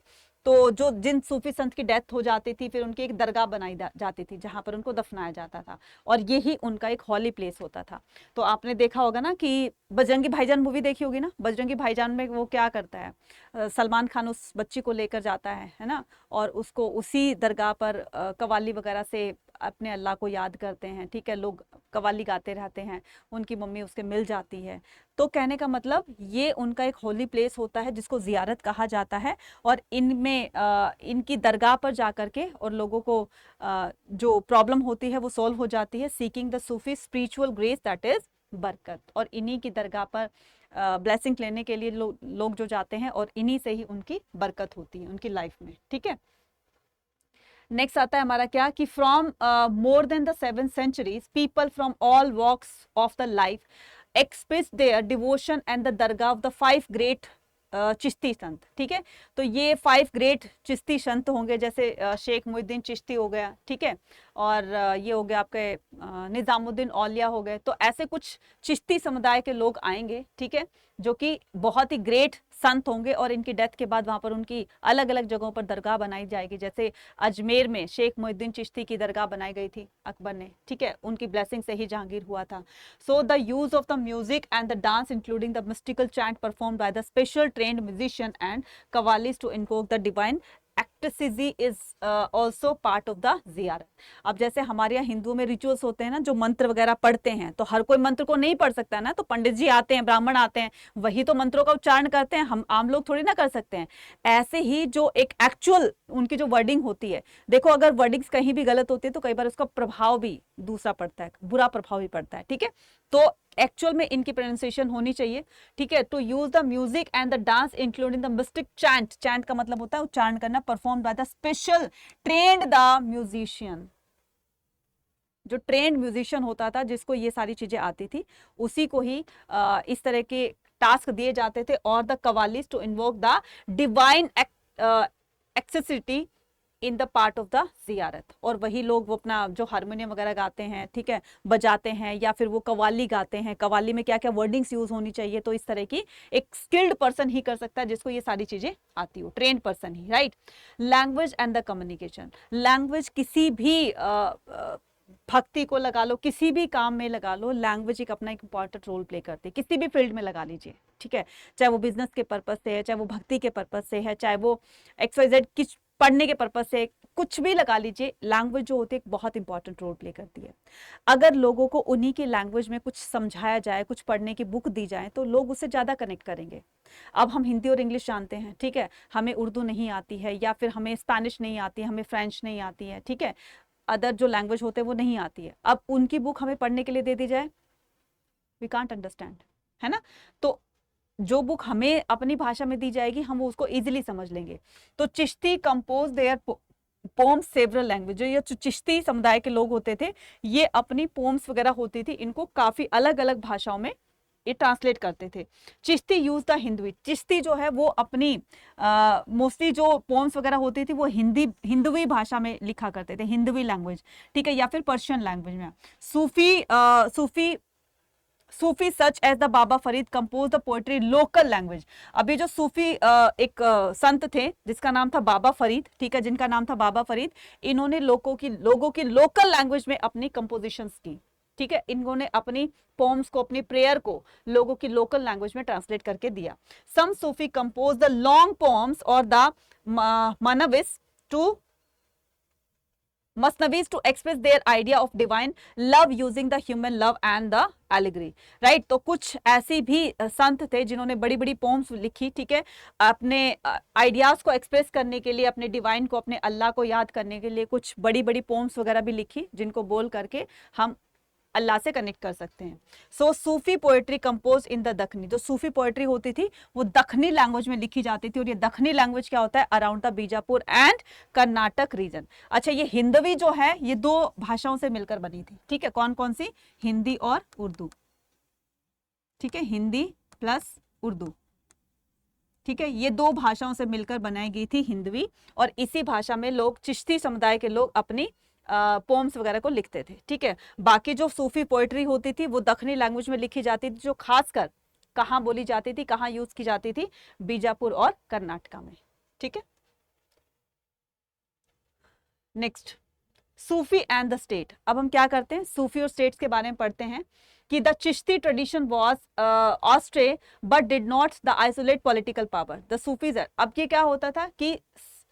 तो जो जिन सूफी संत की डेथ हो जाती थी फिर उनकी एक दरगाह बनाई जाती थी जहां पर उनको दफनाया जाता था, और यही उनका एक हॉली प्लेस होता था। तो आपने देखा होगा ना कि बजरंगी भाईजान मूवी देखी होगी ना, बजरंगी भाईजान में वो क्या करता है, सलमान खान उस बच्ची को लेकर जाता है ना, और उसको उसी दरगाह पर कव्वाली वगैरह से अपने अल्लाह को याद करते हैं, ठीक है, लोग कव्वाली गाते रहते हैं, उनकी मम्मी उसके मिल जाती है। तो कहने का मतलब ये उनका एक होली प्लेस होता है जिसको ज़ियारत कहा जाता है, और इनमें इनकी दरगाह पर जा कर के और लोगों को जो प्रॉब्लम होती है वो सॉल्व हो जाती है। Seeking the Sufi spiritual grace that is बरकत, और इन्हीं की दरगाह पर ब्लेसिंग लेने के लिए लोग जो जाते हैं, और इन्हीं से ही उनकी बरकत होती है उनकी लाइफ में, ठीक है। नेक्स्ट आता है हमारा क्या कि from more than the 7 centuries people from all walks of the life express their devotion and the dargah of the 5 great Chishti sant, ठीक है। तो ये 5 ग्रेट चिश्ती संत होंगे, जैसे शेख मुहिद्दीन चिश्ती हो गया, ठीक है, और ये हो गया आपके निजामुद्दीन औलिया हो गए। तो ऐसे कुछ चिश्ती समुदाय के लोग आएंगे, ठीक है, जो कि बहुत ही ग्रेट संत होंगे, और इनकी डेथ के बाद वहां पर उनकी अलग अलग जगहों पर दरगाह बनाई जाएगी। जैसे अजमेर में शेख मुहिद्दीन चिश्ती की दरगाह बनाई गई थी अकबर ने, ठीक है, उनकी ब्लेसिंग से ही जहांगीर हुआ था। So the use of the music and the dance including the mystical chant performed by the special trained musician and qawwalis to invoke the divine ecstasy is also part of the ziyarat. अब जैसे हमारे यहाँ हिंदुओं में rituals होते हैं ना, जो मंत्र वगैरह पढ़ते हैं, तो हर कोई मंत्र को नहीं पढ़ सकता ना, तो पंडित जी आते हैं, ब्राह्मण आते हैं, वही तो मंत्रों का उच्चारण करते हैं, हम आम लोग थोड़ी ना कर सकते हैं। ऐसे ही जो एक एक्चुअल उनकी जो वर्डिंग होती है, देखो अगर वर्डिंग्स कहीं भी गलत होती है तो कई बार उसका प्रभाव भी दूसरा पड़ता है, बुरा प्रभाव भी पड़ता है, ठीक है। तो एक्चुअल में इनकी प्रोनाउंसिएशन होनी चाहिए, ठीक है। To use the music and the dance including the mystic chant, chant का मतलब होता है उच्चारण करना, perform by the special trained the musician, जो ट्रेन्ड म्यूजिशियन होता था जिसको ये सारी चीजें आती थी, उसी को ही इस तरह के टास्क दिए जाते थे। और the qawwalis to invoke the divine ecstasy in the part of the ziyarat, और वही लोग वो अपना जो हारमोनियम वगैरह गाते हैं, ठीक है, बजाते हैं, या फिर वो कवाली गाते हैं। कवाली में क्या क्या वर्डिंग्स यूज होनी चाहिए, तो इस तरह की एक स्किल्ड पर्सन ही कर सकता है जिसको ये सारी चीजें आती हो, ट्रेन्ड पर्सन ही, right. Language and the communication, language किसी भी भक्ति को लगा लो, किसी भी काम में लगा लो, लैंग्वेज एक अपना एक इंपॉर्टेंट रोल प्ले करती है, किसी भी फील्ड में लगा लीजिए, ठीक है, चाहे वो बिजनेस के पर्पज से है, चाहे वो भक्ति के पर्पज से है, चाहे वो XYZ किस पढ़ने के पर्पज से, कुछ भी लगा लीजिए, लैंग्वेज जो होती है एक बहुत इंपॉर्टेंट रोल प्ले करती है। अगर लोगों को उन्हीं की लैंग्वेज में कुछ समझाया जाए, कुछ पढ़ने की बुक दी जाए, तो लोग उससे ज्यादा कनेक्ट करेंगे। अब हम हिंदी और इंग्लिश जानते हैं, ठीक है, हमें उर्दू नहीं आती है, या फिर हमें स्पेनिश नहीं आती है, हमें फ्रेंच नहीं आती है, ठीक है, अदर जो लैंग्वेज होते हैं वो नहीं आती है। अब उनकी बुक हमें पढ़ने के लिए दे दी जाए, वी कांट अंडरस्टैंड, है ना। तो जो बुक हमें अपनी भाषा में दी जाएगी हम उसको इजीली समझ लेंगे। तो Chishti compose their poems several language, जो ये चिश्ती समुदाय के लोग होते थे, ये अपनी पोम्स वगैरह होती थी, इनको काफी अलग अलग भाषाओं में ये ट्रांसलेट करते थे। चिश्ती यूज द हिंदवी, चिश्ती जो है वो अपनी मोस्टली जो पोम्स वगैरह होती थी वो हिंदवी भाषा में लिखा करते थे, हिंदवी लैंग्वेज, ठीक है, या फिर पर्शियन लैंग्वेज में। Sufi such as the Baba Farid compose the poetry local language. अभी जो सूफी एक संत थे जिसका नाम था बाबा फरीद, ठीक है, जिनका नाम था बाबा फरीद, इन्होंने लोगों की लोकल लैंग्वेज में अपनी कंपोजिशंस की, ठीक है, इन्होंने अपनी पोम्स को, अपनी प्रेयर को लोगों की लोकल लैंग्वेज में ट्रांसलेट करके दिया। Some Sufi compose the long poems और द मनविस to masnavis to express their idea of divine love using the human love and the allegory, right. तो कुछ ऐसी भी संत थे जिन्होंने बड़ी बड़ी पोम्स लिखी, ठीक है, अपने आइडियाज को एक्सप्रेस करने के लिए, अपने डिवाइन को, अपने अल्लाह को याद करने के लिए कुछ बड़ी बड़ी पोम्स वगैरह भी लिखी, जिनको बोल करके हम अल्लाह से कनेक्ट कर सकते हैं। सो सूफी poetry compose in the Dakhni, जो सूफी पोएट्री होती थी वो दखनी लैंग्वेज में लिखी जाती थी, और ये दखनी लैंग्वेज क्या होता है, around the Bijapur and Karnataka region. अच्छा, ये हिंदवी जो है ये दो भाषाओं से मिलकर बनी थी, ठीक है, कौन कौन सी, हिंदी और उर्दू, ठीक है, हिंदी प्लस उर्दू, ठीक है, ये दो भाषाओं से मिलकर बनाई गई थी हिंदवी, और इसी भाषा में लोग, चिश्ती समुदाय के लोग अपनी पोम्स वगैरह को लिखते थे, ठीक है। बाकी जो सूफी पोएट्री होती थी वो दखनी लैंग्वेज में लिखी जाती थी, जो खासकर कहाँ बोली जाती थी, कहाँ यूज की जाती थी, बीजापुर और कर्नाटका में, ठीक है। Next, Sufi and the state. अब हम क्या करते हैं, सूफी और स्टेट्स के बारे में पढ़ते हैं कि the Chishti tradition was austere but did not the isolate political power the Sufis. अब ये क्या होता था कि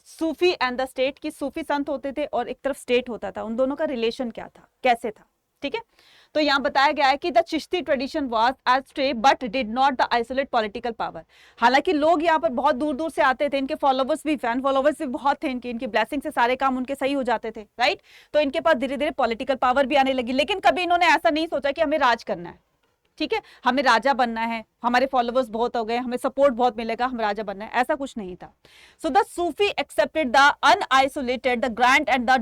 सूफी एंड द स्टेट, कि सूफी संत होते थे और एक तरफ स्टेट होता था, उन दोनों का रिलेशन क्या था, कैसे था, ठीक है। तो यहाँ बताया गया है कि the Chishti tradition was as stay but did not the isolate political power. हालांकि लोग यहाँ पर बहुत दूर दूर से आते थे, इनके फॉलोवर्स भी, फैन फॉलोवर्स भी बहुत थे इनके, इनकी ब्लेसिंग से सारे काम उनके सही हो जाते थे, राइट। तो इनके पास धीरे धीरे पॉलिटिकल पावर भी आने लगी, लेकिन कभी इन्होंने ऐसा नहीं सोचा कि हमें राज करना है, ठीक है, हमें राजा बनना है, हमारे फॉलोवर्स बहुत हो गए, हमें सपोर्ट बहुत मिलेगा, हम राजा बनना है, ऐसा कुछ नहीं था। So the Sufi accepted the unisolated the grant and the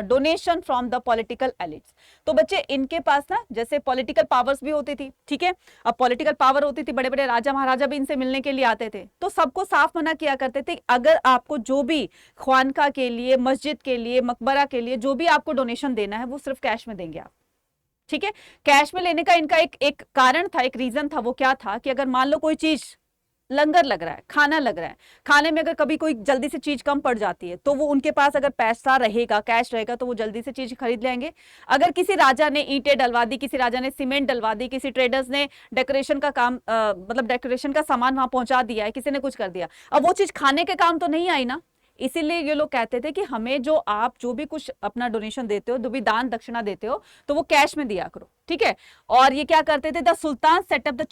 donation from the political elites. तो बच्चे इनके पास ना जैसे पॉलिटिकल पावर्स भी होती थी, ठीक है, अब पॉलिटिकल पावर होती थी, बड़े बड़े राजा महाराजा भी इनसे मिलने के लिए आते थे, तो सबको साफ मना किया करते थे, अगर आपको जो भी ख्वानका के लिए, मस्जिद के लिए, मकबरा के लिए जो भी आपको डोनेशन देना है वो सिर्फ कैश में देंगे आप, ठीक है। कैश में लेने का इनका एक कारण था, एक रीजन था, वो क्या था कि अगर मान लो कोई चीज लंगर लग रहा है, खाना लग रहा है, खाने में अगर कभी कोई जल्दी से चीज कम पड़ जाती है तो वो उनके पास अगर पैसा रहेगा, कैश रहेगा, तो वो जल्दी से चीज खरीद लेंगे। अगर किसी राजा ने ईंटें डलवा दी, किसी राजा ने सीमेंट डलवा दी, किसी ट्रेडर्स ने डेकोरेशन का काम मतलब डेकोरेशन का सामान वहां पहुंचा दिया है, किसी ने कुछ कर दिया, अब वो चीज खाने के काम तो नहीं आई ना। इसीलिए ये लोग कहते थे कि हमें जो आप जो भी कुछ अपना डोनेशन देते हो, जो भी दान दक्षिणा देते हो, तो वो कैश में दिया करो, ठीक है। और ये क्या करते थे, the sultan setup the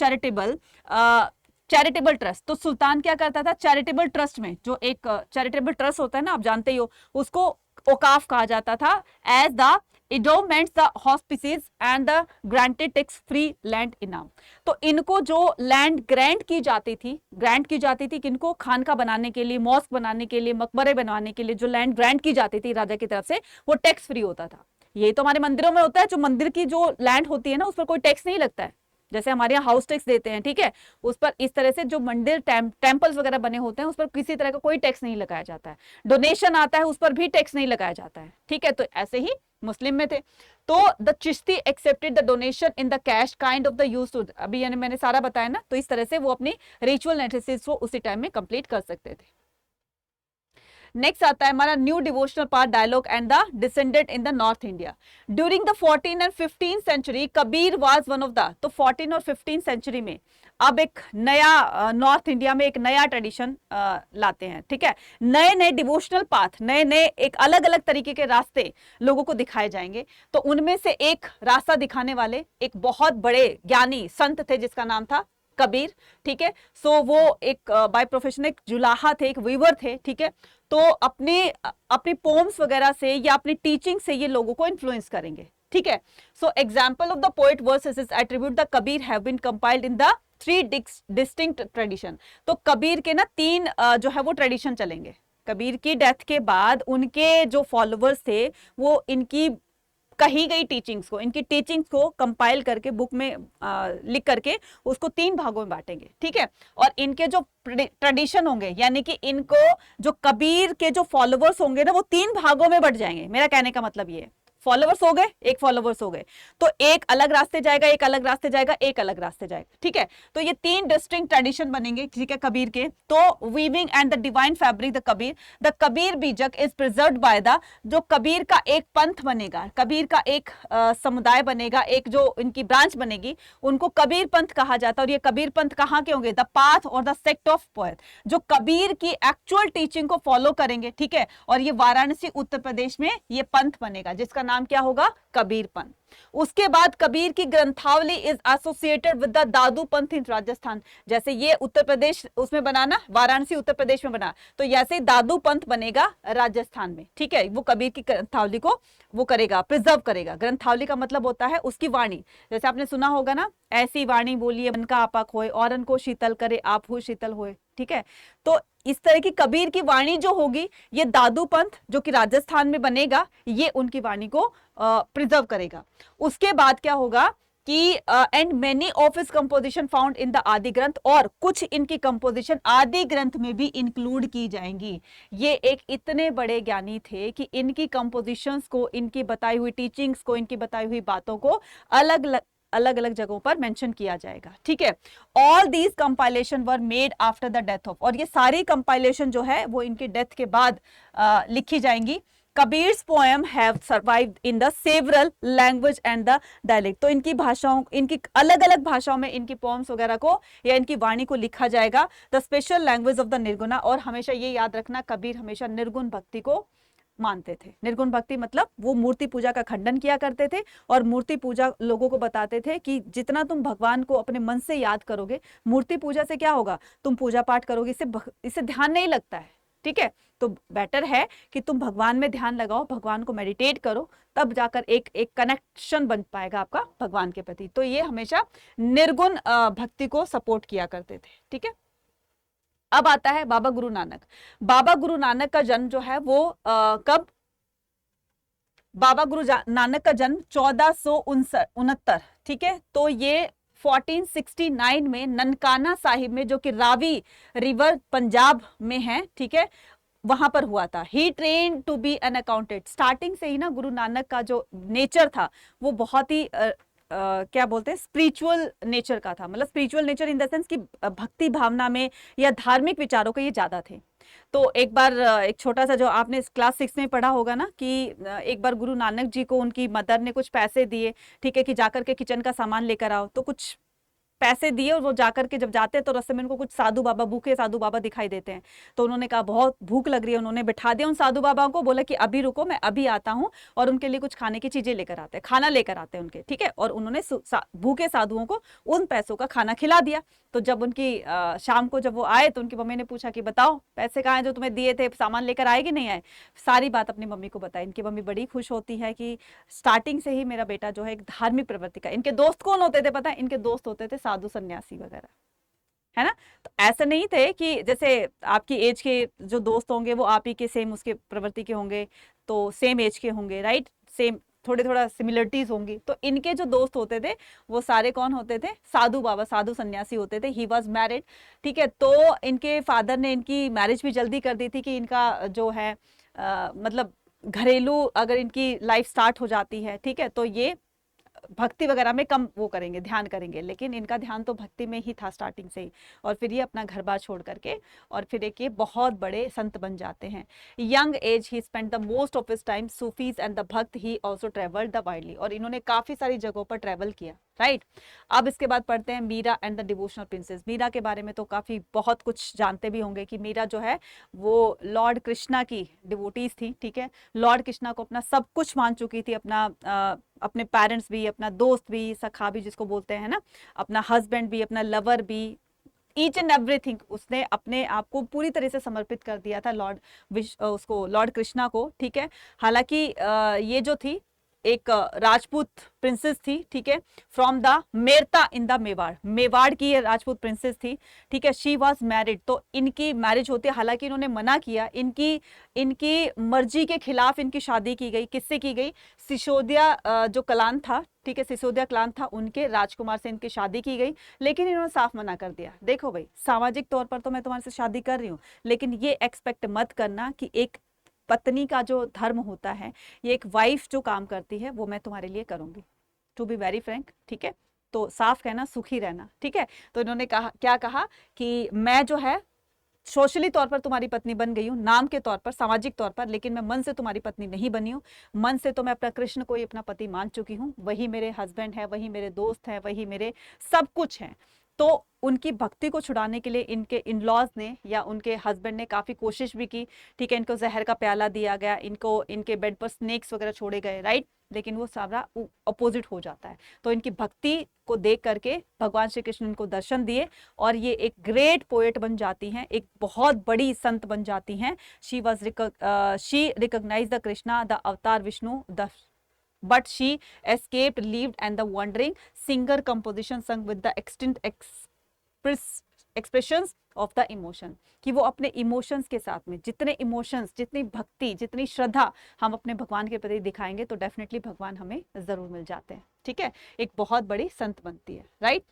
charitable trust. तो सुल्तान क्या करता था, चैरिटेबल ट्रस्ट में, जो एक चैरिटेबल ट्रस्ट होता है ना, आप जानते ही हो, उसको औकाफ कहा जाता था, as the endowments the hospices and the granted tax free land इनाम। तो इनको जो लैंड ग्रांट की जाती थी किनको, खानका बनाने के लिए, मॉस्क बनाने के लिए, मकबरे बनवाने के लिए जो लैंड ग्रांट की जाती थी राजा की तरफ से, वो टैक्स फ्री होता था। ये तो हमारे मंदिरों में होता है, जो मंदिर की जो लैंड होती है ना, उस पर कोई टैक्स नहीं लगता है, जैसे हमारे यहाँ हाउस टैक्स देते हैं, ठीक है, उस पर इस तरह से जो मंदिर टेम्पल्स वगैरह बने होते हैं उस पर किसी तरह का कोई टैक्स नहीं लगाया जाता है। डोनेशन आता है उस पर भी टैक्स नहीं लगाया जाता है, ठीक है। तो ऐसे ही मुस्लिम में थे। तो the Chishti accepted the donation in the cash kind of the use to, अभी यानी मैंने सारा बताया ना, तो इस तरह से वो अपनी रिचुअल नेसेसिटीज को उसी टाइम में कंप्लीट कर सकते थे। नेक्स्ट आता है हमारा new devotional part, dialogue and the descendant in the north India. During the 14 एंड 15 century Kabir was one of the, तो 14 और 15 सेंचुरी में अब एक नया नॉर्थ इंडिया में एक नया ट्रेडिशन लाते हैं, ठीक है। नए नए डिवोशनल पाथ, नए नए एक अलग अलग तरीके के रास्ते लोगों को दिखाए जाएंगे। तो उनमें से एक रास्ता दिखाने वाले एक बहुत बड़े ज्ञानी संत थे जिसका नाम था कबीर, ठीक है। सो वो एक बाय प्रोफेशन एक जुलाहा थे, एक वीवर थे, ठीक है। तो अपनी पोम्स वगैरह से या अपनी टीचिंग से ये लोगों को इन्फ्लुएंस करेंगे, ठीक है। So example of the poet verses attribute the Kabir have been compiled in the 3 distinct tradition. तो कबीर के ना 3 जो है वो ट्रेडिशन चलेंगे। कबीर की डेथ के बाद उनके जो फॉलोवर्स थे वो इनकी कही गई टीचिंग्स को, इनकी टीचिंग्स को कंपाइल करके बुक में लिख करके उसको 3 भागों में बांटेंगे, ठीक है। और इनके जो ट्रेडिशन होंगे, यानी कि इनको जो कबीर के जो फॉलोवर्स होंगे ना, वो 3 भागों में बट जाएंगे। मेरा कहने का मतलब ये है, फॉलोवर्स हो गए, एक फॉलोवर्स हो गए, तो एक अलग रास्ते जाएगा, एक अलग रास्ते जाएगा, एक अलग रास्ते जाएगा, ठीक है। तो ये 3 डिस्टिंक्ट ट्रेडिशन बनेंगे, ठीक है, कबीर के। तो weaving and the divine fabric the Kabir बीजक इज प्रिजर्व्ड बाय द, जो कबीर का एक पंथ बनेगा, कबीर का एक समुदाय बनेगा, एक जो इनकी ब्रांच बनेगी, उनको कबीर पंथ कहा जाता है। और ये कबीर पंथ कहाँ के होंगे, द पाथ और द सेक्ट ऑफ पोएट, जो कबीर की एक्चुअल टीचिंग को फॉलो करेंगे, ठीक है। और ये वाराणसी उत्तर प्रदेश में ये पंथ बनेगा जिसका नाम क्या होगा, कबीर पंथ। उसके बाद कबीर की ग्रंथावली इज एसोसिएटेड विद द दादू पंथ इन राजस्थान। जैसे ये उत्तर प्रदेश उसमें बनाना, वाराणसी उत्तर प्रदेश में बना, तो ऐसे दादू पंथ बनेगा राजस्थान में, ठीक है। वो कबीर की ग्रंथावली को वो करेगा, प्रिजर्व करेगा। ग्रंथावली का मतलब होता है उसकी वाणी, जैसे आपने सुना होगा ना, ऐसी वाणी बोलिए मन का आपा खोए, औरन को शीतल करे आप हो शीतल होए, ठीक है। तो इस तरह की कबीर की वाणी जो होगी, ये दादू पंथ जो कि राजस्थान में बनेगा, ये उनकी वाणी को प्रिजर्व करेगा। उसके बाद क्या होगा कि and many of his composition found in the आदि ग्रंथ, और कुछ इनकी कंपोजिशन आदि ग्रंथ में भी इंक्लूड की जाएंगी। ये एक इतने बड़े ज्ञानी थे कि इनकी कंपोजिशंस को, इनकी बताई हुई टीचिंग्स को, इनकी बताई हुई बातों को अलग अलग जगहों पर मेंशन किया जाएगा, ठीक है। All these compilation were made after the death of, और ये सारी कंपाइलेशन जो है वो इनकी डेथ के बाद लिखी जाएंगी। Kabir's poem have survived in the several language and the dialect. तो इनकी भाषाओं, इनकी अलग अलग भाषाओं में इनकी पोएम्स वगैरह को या इनकी वाणी को लिखा जाएगा। The special language of the nirguna. और हमेशा ये याद रखना, कबीर हमेशा निर्गुण भक्ति को मानते थे। निर्गुण भक्ति मतलब वो मूर्ति पूजा का खंडन किया करते थे और मूर्ति पूजा लोगों को बताते थे कि जितना तुम भगवान को अपने मन से याद करोगे, मूर्ति पूजा से क्या होगा, तुम पूजा पाठ करोगे, इससे ध्यान नहीं लगता है, ठीक है। तो बेटर है कि तुम भगवान में ध्यान लगाओ, भगवान को मेडिटेट करो, तब जाकर एक कनेक्शन बन पाएगा आपका भगवान के प्रति। तो ये हमेशा निर्गुण भक्ति को सपोर्ट किया करते थे, ठीक है। अब आता है बाबा गुरु नानक। बाबा गुरु नानक का जन्म जो है वो कब, बाबा गुरु नानक का जन्म 1469, ठीक है। तो ये 1469 में ननकाना साहिब में, जो कि रावी रिवर पंजाब में है, ठीक है, वहां पर हुआ था। He train to be an accountant. Starting से ही ना गुरु नानक का जो नेचर था वो बहुत ही क्या बोलते हैं, स्पिरिचुअल नेचर का था। मतलब spiritual nature in the sense कि भक्ति भावना में या धार्मिक विचारों के ये ज्यादा थे। तो एक बार एक छोटा सा, जो आपने क्लास 6 में पढ़ा होगा ना, कि एक बार गुरु नानक जी को उनकी मदर ने कुछ पैसे दिए, ठीक है, कि जाकर के किचन का सामान लेकर आओ। तो कुछ पैसे दिए और वो जाकर के जब जाते हैं तो रास्ते में उनको कुछ साधु बाबा, भूखे साधु बाबा दिखाई देते हैं। तो उन्होंने कहा बहुत भूख लग रही है, उन्होंने बिठा दिया उन साधु बाबाओं को, बोला कि अभी रुको, मैं अभी आता हूँ, और उनके लिए कुछ खाने की चीजें लेकर आते हैं, खाना लेकर आते हैं उनके, ठीक है। और उन्होंने भूखे साधुओं को उन पैसों का खाना खिला दिया। तो जब उनकी शाम को जब वो आए तो उनकी मम्मी ने पूछा कि बताओ पैसे कहाँ हैं जो तुम्हें दिए थे, सामान लेकर आए कि नहीं आए। सारी बात अपनी मम्मी को बताई। इनकी मम्मी बड़ी खुश होती है कि स्टार्टिंग से ही मेरा बेटा जो है एक धार्मिक प्रवृत्ति का। इनके दोस्त कौन होते थे पता है, इनके दोस्त होते थे साधु सन्यासी वगैरह, है ना। तो ऐसे नहीं थे कि जैसे आपकी एज के जो दोस्त होंगे वो आप ही के सेम उसके प्रवृत्ति के होंगे, तो सेम एज के होंगे, राइट, सेम थोड़ा सिमिलरिटीज होंगी। तो इनके जो दोस्त होते थे वो सारे कौन होते थे, साधु बाबा, साधु सन्यासी होते थे। ही वॉज मैरिड, ठीक है। तो इनके फादर ने इनकी मैरिज भी जल्दी कर दी थी कि इनका जो है मतलब घरेलू अगर इनकी लाइफ स्टार्ट हो जाती है, ठीक है, तो ये भक्ति वगैरह में कम वो करेंगे, ध्यान करेंगे। लेकिन इनका ध्यान तो भक्ति में ही था स्टार्टिंग से ही। और फिर ये अपना घर बार छोड़ करके और फिर एक ये बहुत बड़े संत बन जाते हैं। यंग एज ही spend the most of his time Sufis and the bhakt. He also travelled the widely. और इन्होंने काफी सारी जगहों पर ट्रेवल किया, राइट। अब इसके बाद पढ़ते हैं Meera and the devotional princess. Meera के बारे में तो काफी बहुत कुछ जानते भी होंगे कि मीरा जो है वो लॉर्ड कृष्णा की डिवोटीज थी, ठीक है। लॉर्ड कृष्णा को अपना सब कुछ मान चुकी थी, अपने पेरेंट्स भी, अपना दोस्त भी, सखा भी जिसको बोलते हैं ना, अपना हस्बैंड भी, अपना लवर भी, ईच एंड एवरीथिंग उसने अपने आप को पूरी तरह से समर्पित कर दिया था लॉर्ड कृष्णा को, ठीक है। हालांकि ये जो थी एक राजपूत प्रिंसेस थी, ठीक है, from the Merta in the Mewar. Mewar की ये राजपूत प्रिंसेस थी, ठीक है। She was married. तो इनकी मैरिज होती है, हालांकि इन्होंने मना किया, इनकी मर्जी के खिलाफ इनकी शादी की गई। किससे की गई, सिसोदिया जो क्लान था, ठीक है, सिसोदिया क्लान था, उनके राजकुमार से इनकी शादी की गई। लेकिन इन्होंने साफ मना कर दिया, देखो भाई सामाजिक तौर पर तो मैं तुम्हारे से शादी कर रही हूँ, लेकिन ये एक्सपेक्ट मत करना कि एक पत्नी का जो धर्म होता है, ये एक वाइफ जो काम करती है वो मैं तुम्हारे लिए करूंगी, टू बी वेरी फ्रैंक, ठीक है। तो साफ कहना, सुखी रहना, ठीक है। तो इन्होंने कहा, क्या कहा कि मैं जो है सोशली तौर पर तुम्हारी पत्नी बन गई हूँ, नाम के तौर पर, सामाजिक तौर पर, लेकिन मैं मन से तुम्हारी पत्नी नहीं बनी हूँ। मन से तो मैं अपना कृष्ण को ही अपना पति मान चुकी हूँ, वही मेरे हस्बैंड है, वही मेरे दोस्त है, वही मेरे सब कुछ है। तो उनकी भक्ति को छुड़ाने के लिए इनके इन-लॉज ने या उनके हस्बैंड ने काफी कोशिश भी की, ठीक है। इनको जहर का प्याला दिया गया, इनको इनके बेड पर स्नेक्स वगैरह छोड़े गए, राइट, लेकिन वो सारा अपोजिट हो जाता है। तो इनकी भक्ति को देख करके भगवान श्री कृष्ण इनको दर्शन दिए और ये एक ग्रेट पोएट बन जाती हैं, एक बहुत बड़ी संत बन जाती हैं। She recognise the Krishna the avatar Vishnu the but she escaped, lived and the wandering singer composition sung with the extinct expressions of the emotion। कि वो इमोशंस इमोशंस के साथ में, जितने इमोशंस, जितनी भक्ति, जितनी श्रद्धा हम अपने भगवान के प्रति दिखाएंगे तो डेफिनेटली भगवान हमें जरूर मिल जाते हैं, ठीक है। एक बहुत बड़ी संत बनती है, राइट।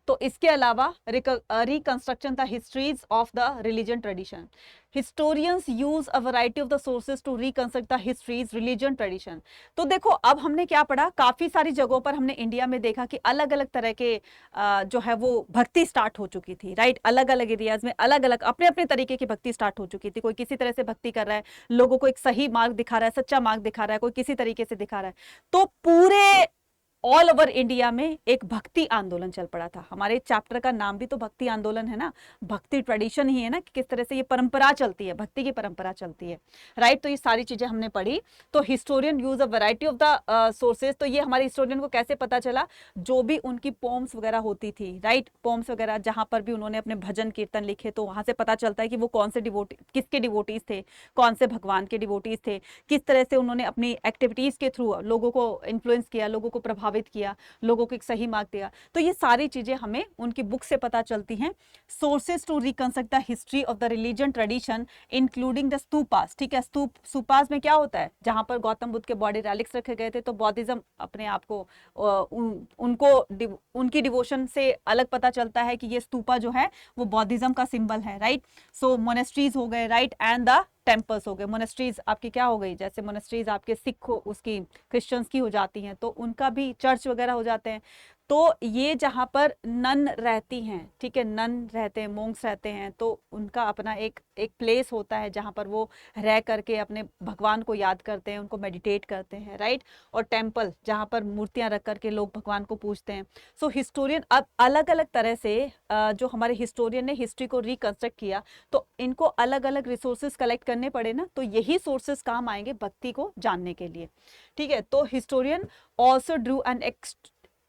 तो इसके अलावा reconstruction the histories of the religion tradition, historians use a variety of the sources to reconstruct the histories religion tradition. तो देखो अब हमने क्या पढ़ा, काफी सारी जगहों पर हमने इंडिया में देखा कि अलग अलग तरह के जो है वो भक्ति स्टार्ट हो चुकी थी, राइट। अलग अलग एरियाज में अलग अलग अपने अपने तरीके की भक्ति स्टार्ट हो चुकी थी। कोई किसी तरह से भक्ति कर रहा है, लोगों को एक सही मार्ग दिखा रहा है, सच्चा मार्ग दिखा रहा है, कोई किसी तरीके से दिखा रहा है। तो पूरे ऑल ओवर इंडिया में एक भक्ति आंदोलन चल पड़ा था। हमारे चैप्टर का नाम भी तो भक्ति आंदोलन है ना, भक्ति ट्रेडिशन ही है ना, कि किस तरह से ये परंपरा चलती है, भक्ति की परंपरा चलती है, राइट। तो ये सारी चीजें हमने पढ़ी। तो historian use a variety of the sources, तो ये हमारे हिस्टोरियन को कैसे पता चला, जो भी उनकी पोम्स वगैरह होती थी, राइट, पोम्स वगैरह जहां पर भी उन्होंने अपने भजन कीर्तन लिखे, तो वहां से पता चलता है कि वो कौन से डिवोटी, किसके डिवोटीज थे, कौन से भगवान के डिवोटीज थे, किस तरह से उन्होंने अपनी एक्टिविटीज के थ्रू लोगों को इन्फ्लुएंस किया, लोगों को प्रभावित किया, लोगों को एक सही मार्ग दिया। तो ये सारी चीजें हमें उनकी बुक से पता चलती हैं। Sources to reconstruct the history of the religion tradition including the stupas, ठीक है। स्तूपास में क्या होता है, जहां पर गौतम बुद्ध के बॉडी रैलिक्स रखे गए थे। तो बौद्धिज्म अपने आप को उनकी डिवोशन से अलग पता चलता है कि ये स्तूपा जो है वो बौद्धिज्म का सिंबल है, राइट। सो मोनेस्ट्रीज हो गए, राइट, एंड द टेम्पल्स हो गए। मोनेस्ट्रीज आपकी क्या हो गई, जैसे मोनेस्ट्रीज आपके सिख उसकी क्रिश्चियंस की हो जाती हैं, तो उनका भी चर्च वगैरह हो जाते हैं। तो ये जहां पर नन रहती हैं, ठीक है, नन रहते हैं, मोंक्स रहते हैं, तो उनका अपना एक प्लेस होता है जहां पर वो रह करके अपने भगवान को याद करते हैं, उनको मेडिटेट करते हैं, राइट। और टेम्पल जहां पर मूर्तियां रख करके लोग भगवान को पूजते हैं। सो हिस्टोरियन अब अलग अलग तरह से जो हमारे हिस्टोरियन ने हिस्ट्री को रिकंस्ट्रक्ट किया, तो इनको अलग अलग रिसोर्सेज कलेक्ट करने पड़े ना, तो यही सोर्सेज काम आएंगे भक्ति को जानने के लिए, ठीक है। तो historian also drew an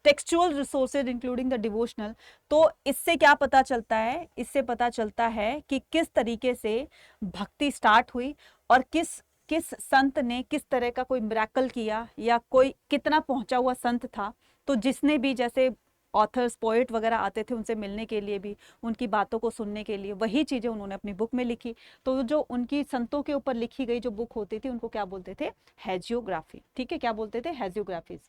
textual resources including the devotional. तो इससे क्या पता चलता है, इससे पता चलता है कि किस तरीके से भक्ति स्टार्ट हुई और किस संत ने किस तरह का कोई मिरेकल किया, या कोई कितना पहुंचा हुआ संत था। तो जिसने भी, जैसे ऑथर्स पोएट वगैरह आते थे उनसे मिलने के लिए भी, उनकी बातों को सुनने के लिए, वही चीजें उन्होंने अपनी बुक में लिखी। तो जो उनकी संतों के ऊपर लिखी गई जो बुक होती थी, उनको क्या बोलते थे, हैजियोग्राफी, ठीक है, क्या बोलते थे, हैजियोग्राफीज।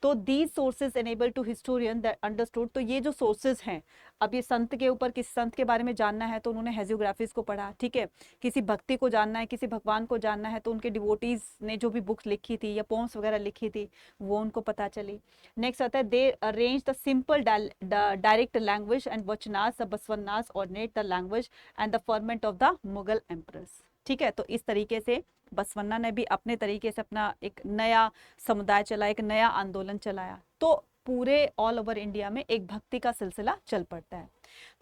तो these sources enable to historian that understood. तो ये जो सोर्सेज हैं, अब ये संत के ऊपर, किस संत के बारे में जानना है तो उन्होंने हैजियोग्राफीज को पढ़ा, ठीक है। किसी भक्ति को जानना है, किसी भगवान को जानना है, तो उनके डिवोटीज ने जो भी बुक्स लिखी थी या पोम्स वगैरह लिखी थी, वो उनको पता चली। नेक्स्ट आता है, they arrange the simple direct language and vachanas the Basavanna's ordinate the language and the format of the Mughal emperors, ठीक है। तो इस तरीके से बसवन्ना ने भी अपने तरीके से अपना एक नया समुदाय चलाया, एक नया आंदोलन चलाया। तो पूरे ऑल ओवर इंडिया में एक भक्ति का सिलसिला चल पड़ता है।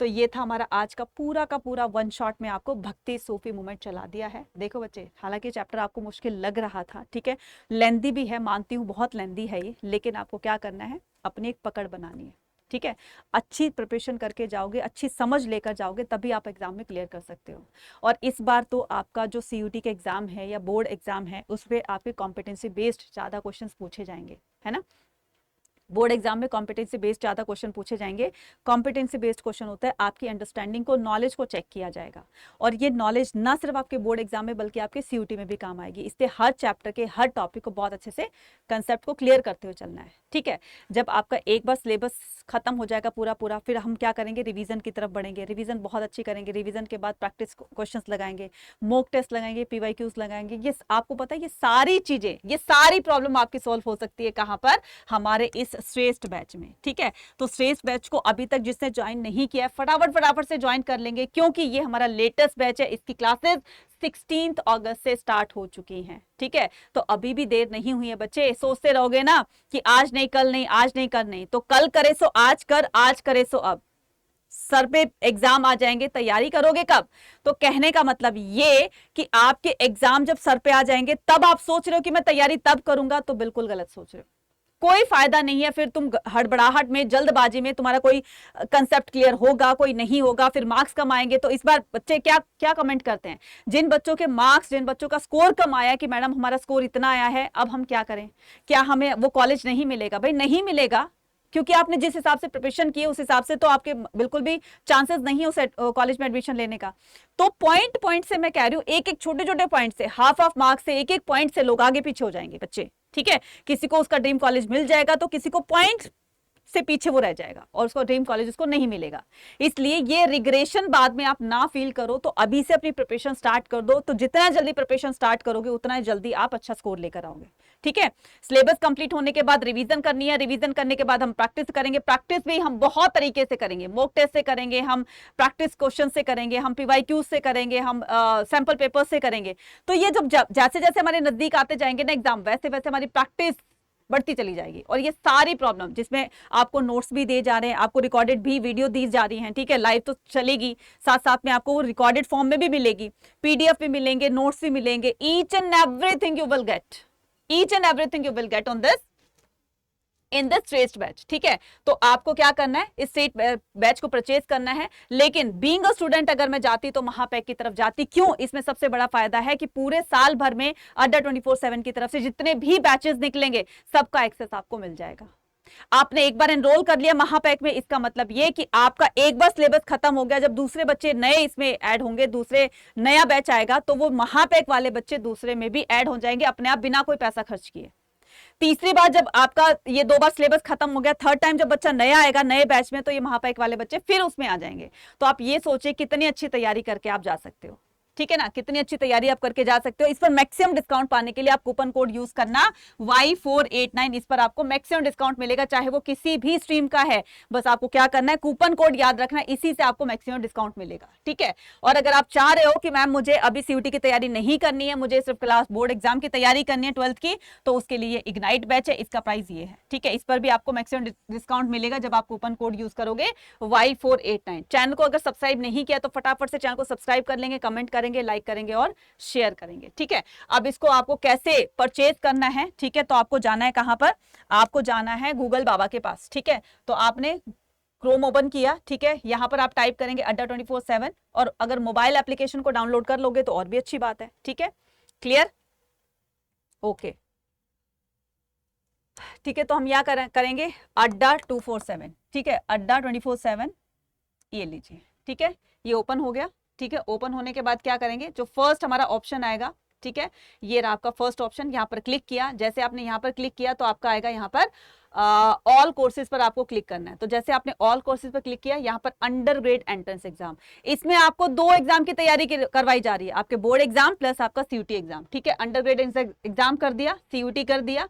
तो ये था हमारा आज का पूरा वन शॉट में आपको भक्ति सूफी मूवमेंट चला दिया है। देखो बच्चे, हालांकि चैप्टर आपको मुश्किल लग रहा था, ठीक है, लेंदी भी है, मानती हूँ बहुत लेंदी है ये, लेकिन आपको क्या करना है, अपनी एक पकड़ बनानी है, ठीक है। अच्छी प्रिपरेशन करके जाओगे, अच्छी समझ लेकर जाओगे, तभी आप एग्जाम में क्लियर कर सकते हो। और इस बार तो आपका जो सीयूटी का एग्जाम है या बोर्ड एग्जाम है, उस पर आपके कॉम्पिटेंसी बेस्ड ज्यादा क्वेश्चंस पूछे जाएंगे, है ना। बोर्ड एग्जाम में कॉम्पिटेंसी बेस्ड ज्यादा क्वेश्चन पूछे जाएंगे। कॉम्पिटेंसी बेस्ड क्वेश्चन होता है आपकी अंडरस्टैंडिंग को, नॉलेज को चेक किया जाएगा, और ये नॉलेज ना सिर्फ आपके बोर्ड एग्जाम में बल्कि आपके सीयूटी में भी काम आएगी। इसलिए हर चैप्टर के हर टॉपिक को बहुत अच्छे से कंसेप्ट को क्लियर करते हुए चलना है, ठीक है। जब आपका एक बार सिलेबस खत्म हो जाएगा पूरा, फिर हम क्या करेंगे, रिवीजन की तरफ बढ़ेंगे, रिवीजन बहुत अच्छी करेंगे, रिवीजन के बाद प्रैक्टिस क्वेश्चंस लगाएंगे, मॉक टेस्ट लगाएंगे, पीवाईक्यूज लगाएंगे। ये आपको पता है, ये सारी चीजें, ये सारी प्रॉब्लम आपकी सॉल्व हो सकती है कहां पर, हमारे इस श्रेष्ठ बैच में, ठीक है। तो श्रेष्ठ बैच को अभी तक जिसने ज्वाइन नहीं किया है, फटाफट से ज्वाइन कर लेंगे, क्योंकि ये हमारा लेटेस्ट बैच है। इसकी क्लासेस 16 अगस्त से स्टार्ट हो चुकी हैं, ठीक है। तो अभी भी देर नहीं हुई है बच्चे। सोचते रहोगे ना कि आज नहीं कल नहीं, आज नहीं कल नहीं, तो कल करे सो आज कर, आज करे सो अब। सर पे एग्जाम आ जाएंगे, तैयारी करोगे कब? तो कहने का मतलब ये कि आपके एग्जाम जब सर पे आ जाएंगे तब आप सोच रहे हो कि मैं तैयारी तब करूंगा, तो बिल्कुल गलत सोच रहे हो। कोई फायदा नहीं है। फिर तुम हड़बड़ाहट में, जल्दबाजी में तुम्हारा कोई कंसेप्ट क्लियर होगा, कोई नहीं होगा, फिर मार्क्स कम आएंगे। तो इस बार बच्चे क्या कमेंट करते हैं, जिन बच्चों के मार्क्स, जिन बच्चों का स्कोर कम आया कि मैडम हमारा स्कोर इतना आया है, अब हम क्या करें, क्या हमें वो कॉलेज नहीं मिलेगा? भाई नहीं मिलेगा, क्योंकि आपने जिस हिसाब से प्रिपरेशन की उस हिसाब से तो आपके बिल्कुल भी चांसेस नहीं है उस कॉलेज में एडमिशन लेने का। तो पॉइंट से मैं कह रही हूँ, एक छोटे पॉइंट से, हाफ मार्क्स से, एक पॉइंट से लोग आगे पीछे हो जाएंगे बच्चे, ठीक है। किसी को उसका ड्रीम कॉलेज मिल जाएगा, तो किसी को पॉइंट से पीछे वो रह जाएगा और उसको ड्रीम कॉलेज उसको नहीं मिलेगा। इसलिए ये रिग्रेशन बाद में आप ना फील करो, तो अभी से अपनी प्रिपरेशन स्टार्ट कर दो। तो जितना जल्दी प्रिपरेशन स्टार्ट करोगे उतना जल्दी आप अच्छा स्कोर लेकर आओगे। ठीक है, सिलेबस कंप्लीट होने के बाद रिवीजन करनी है, रिवीजन करने के बाद हम प्रैक्टिस करेंगे। प्रैक्टिस भी हम बहुत तरीके से करेंगे, मॉक टेस्ट से करेंगे, हम प्रैक्टिस क्वेश्चन से करेंगे, हम पीवाईक्यू से करेंगे, हम सैंपल पेपर से करेंगे। तो ये जब जैसे जैसे हमारे नजदीक आते जाएंगे ना एग्जाम, वैसे वैसे हमारी प्रैक्टिस बढ़ती चली जाएगी। और ये सारी प्रॉब्लम जिसमें आपको नोट्स भी दिए जा रहे हैं, आपको रिकॉर्डेड भी वीडियो दी जा रही हैं, ठीक है, लाइव तो चलेगी, साथ साथ में आपको रिकॉर्डेड फॉर्म में भी मिलेगी, पीडीएफ भी मिलेंगे, नोट्स भी मिलेंगे। Each and everything you will get, each and everything you will get on this in this straight batch. ठीक है, तो आपको क्या करना है, इस स्ट्रेट बैच को परचेज करना है। लेकिन बीइंग अ स्टूडेंट अगर मैं जाती तो महापैक की तरफ जाती। क्यों? इसमें सबसे बड़ा फायदा है कि पूरे साल भर में अड्डा 24/7 की तरफ से जितने भी बैचेस निकलेंगे सबका एक्सेस आपको मिल जाएगा। आपने एक बार एनरोल कर लिया महापैक में, इसका मतलब ये कि आपका एक बार सिलेबस खत्म हो गया। जब दूसरे बच्चे नए इसमें ऐड होंगे, दूसरे नया बैच आएगा, तो वो महापैक वाले बच्चे दूसरे में भी ऐड हो जाएंगे अपने आप, बिना कोई पैसा खर्च किए। तीसरी बार जब आपका ये 2 बार सिलेबस खत्म हो गया, थर्ड टाइम जब बच्चा नया आएगा नए बैच में, तो ये महापैक वाले बच्चे फिर उसमें आ जाएंगे। तो आप ये सोचिए कितनी अच्छी तैयारी करके आप जा सकते हो। ठीक है ना, कितनी अच्छी तैयारी आप करके जा सकते हो। इस पर मैक्सिमम डिस्काउंट पाने के लिए आप कूपन कोड यूज करना Y489। इस पर आपको मैक्सिमम डिस्काउंट मिलेगा, चाहे वो किसी भी स्ट्रीम का है। बस आपको क्या करना है, कूपन कोड याद रखना, इसी से आपको मैक्सिमम डिस्काउंट मिलेगा। ठीक है, और अगर आप चाह रहे हो कि मैम मुझे अभी सीयूटी की तैयारी नहीं करनी है, मुझे सिर्फ क्लास बोर्ड एग्जाम की तैयारी करनी है 12th की, तो उसके लिए इग्नाइट बैच है, इसका प्राइस ये है। ठीक है, इस पर भी आपको मैक्सिमम डिस्काउंट मिलेगा जब आप कूपन कोड यूज करोगे Y489। चैनल को अगर सब्सक्राइब नहीं किया तो फटाफट से चैनल को सब्सक्राइब कर लेंगे, कमेंट करेंगे, लाइक करेंगे और शेयर करेंगे। ठीक है, अब इसको आपको कैसे परचेज करना है, ठीक है, तो आपको जाना है कहां पर, आपको जाना है गूगल बाबा के पास। ठीक है, तो आपने क्रोम ओपन किया, ठीक है, यहां पर आप टाइप करेंगे अड्डा 24/7, और अगर मोबाइल एप्लीकेशन को डाउनलोड कर लोगे तो और भी अच्छी बात है। ठीक है, क्लियर, ओके। ठीक है, तो हम यहां करेंगे अड्डा 247। ठीक है, अड्डा 24/7 ये लीजिए। ठीक है, ये ओपन हो गया। ठीक है, ओपन होने के बाद क्या करेंगे, जो फर्स्ट हमारा ऑप्शन आएगा, ठीक है, ये रहा आपका फर्स्ट ऑप्शन, यहां पर क्लिक किया। जैसे आपने यहां पर क्लिक किया तो आपका आएगा यहां पर ऑल कोर्सेज पर आपको क्लिक करना है। तो जैसे आपने ऑल कोर्सेज पर क्लिक किया, यहां पर अंडर ग्रेड एंट्रेंस एग्जाम, इसमें आपको 2 एग्जाम की तैयारी करवाई जा रही है, आपके बोर्ड एग्जाम प्लस आपका सीयूटी एग्जाम। ठीक है, अंडर ग्रेड एग्जाम कर दिया, सीयूटी कर दिया,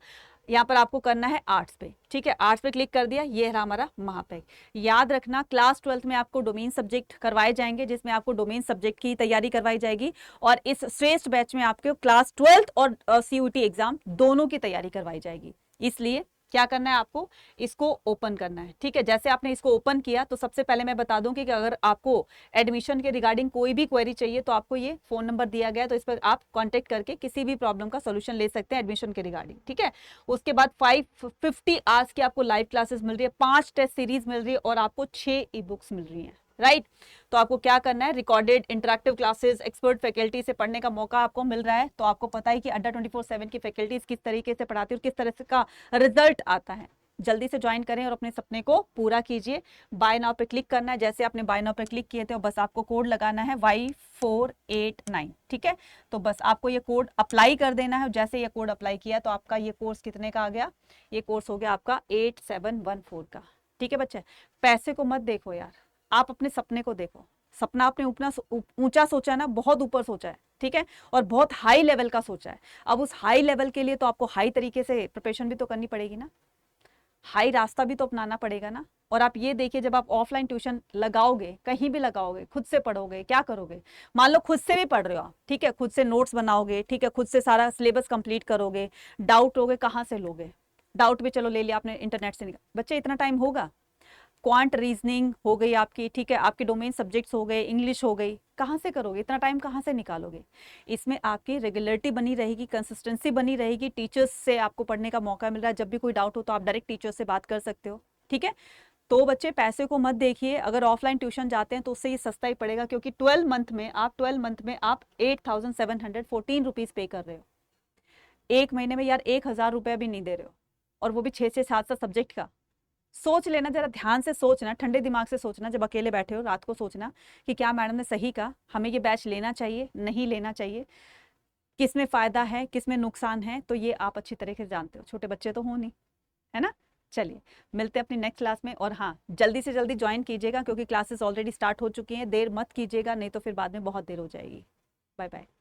यहाँ पर आपको करना है आर्ट्स पे। ठीक है, आर्ट्स पे क्लिक कर दिया, ये रहा हमारा महापैक। याद रखना क्लास 12th में आपको डोमेन सब्जेक्ट करवाए जाएंगे, जिसमें आपको डोमेन सब्जेक्ट की तैयारी करवाई जाएगी, और इस श्रेष्ठ बैच में आपको क्लास 12th और सीयूटी एग्जाम दोनों की तैयारी करवाई जाएगी। इसलिए क्या करना है, आपको इसको ओपन करना है। ठीक है, जैसे आपने इसको ओपन किया तो सबसे पहले मैं बता दूं कि अगर आपको एडमिशन के रिगार्डिंग कोई भी क्वेरी चाहिए तो आपको ये फोन नंबर दिया गया है, तो इस पर आप कांटेक्ट करके किसी भी प्रॉब्लम का सोल्यूशन ले सकते हैं एडमिशन के रिगार्डिंग। ठीक है, उसके बाद 550 आवर्स की आपको लाइव क्लासेस मिल रही है, 5 टेस्ट सीरीज मिल रही है, और आपको 6 ई बुक्स मिल रही है। राइट, तो आपको क्या करना है, recorded interactive classes expert faculty से पढ़ने का मौका आपको मिल रहा है। तो आपको पता है कि अड्डा 24/7 की फैकल्टीज किस तरीके से पढ़ाती है और किस तरह से का रिजल्ट आता है। जल्दी से ज्वाइन करें और अपने सपने को पूरा कीजिए। बाय नाउ पे क्लिक करना है, जैसे आपने बाय नाउ पे क्लिक किए थे बस आपको कोड लगाना है Y489। ठीक है, तो बस आपको ये कोड अप्लाई कर देना है। जैसे ये कोड अप्लाई किया तो आपका ये कोर्स कितने का आ गया, ये कोर्स हो गया आपका 8714 का। ठीक है बच्चे, पैसे को मत देखो यार, आप अपने सपने को देखो। सपना आपने ऊंचा सोचा है ना, बहुत ऊपर सोचा है। ठीक है, और बहुत हाई लेवल का सोचा है। अब उस हाई लेवल के लिए तो आपको हाई तरीके से प्रिपरेशन भी तो करनी पड़ेगी ना, हाई रास्ता भी तो अपनाना पड़ेगा ना। और आप ये देखिए, जब आप ऑफलाइन ट्यूशन लगाओगे, कहीं भी लगाओगे, खुद से पढ़ोगे, क्या करोगे, मान लो खुद से भी पढ़ रहे हो आप, ठीक है, खुद से नोट्स बनाओगे, ठीक है, खुद से सारा सिलेबस कंप्लीट करोगे, डाउट होगे कहाँ से लोगे, डाउट भी चलो ले लिया आपने इंटरनेट से, बच्चे इतना टाइम होगा। क्वांट रीजनिंग हो गई आपकी, ठीक है, आपके डोमेन सब्जेक्ट्स हो गए, इंग्लिश हो गई, कहाँ से करोगे, इतना टाइम कहाँ से निकालोगे। इसमें आपकी रेगुलरिटी बनी रहेगी, कंसिस्टेंसी बनी रहेगी, टीचर्स से आपको पढ़ने का मौका मिल रहा है, जब भी कोई डाउट हो तो आप डायरेक्ट टीचर्स से बात कर सकते हो। ठीक है, तो बच्चे पैसे को मत देखिए, अगर ऑफलाइन ट्यूशन जाते हैं तो उससे ये सस्ता ही पड़ेगा, क्योंकि 12 मंथ में आप 8714 रुपीज पे कर रहे हो। एक महीने में यार 1000 रुपया भी नहीं दे रहे हो, और वो भी 6-7 सब्जेक्ट का। सोच लेना, जरा ध्यान से सोचना, ठंडे दिमाग से सोचना, जब अकेले बैठे हो रात को सोचना कि क्या मैडम ने सही कहा, हमें ये बैच लेना चाहिए, नहीं लेना चाहिए, किस में फायदा है, किस में नुकसान है। तो ये आप अच्छी तरीके से जानते हो, छोटे बच्चे तो हो नहीं, है ना। चलिए मिलते हैं अपनी नेक्स्ट क्लास में, और हाँ जल्दी से जल्दी ज्वाइन कीजिएगा क्योंकि क्लासेस ऑलरेडी स्टार्ट हो चुकी हैं, देर मत कीजिएगा नहीं तो फिर बाद में बहुत देर हो जाएगी। Bye bye.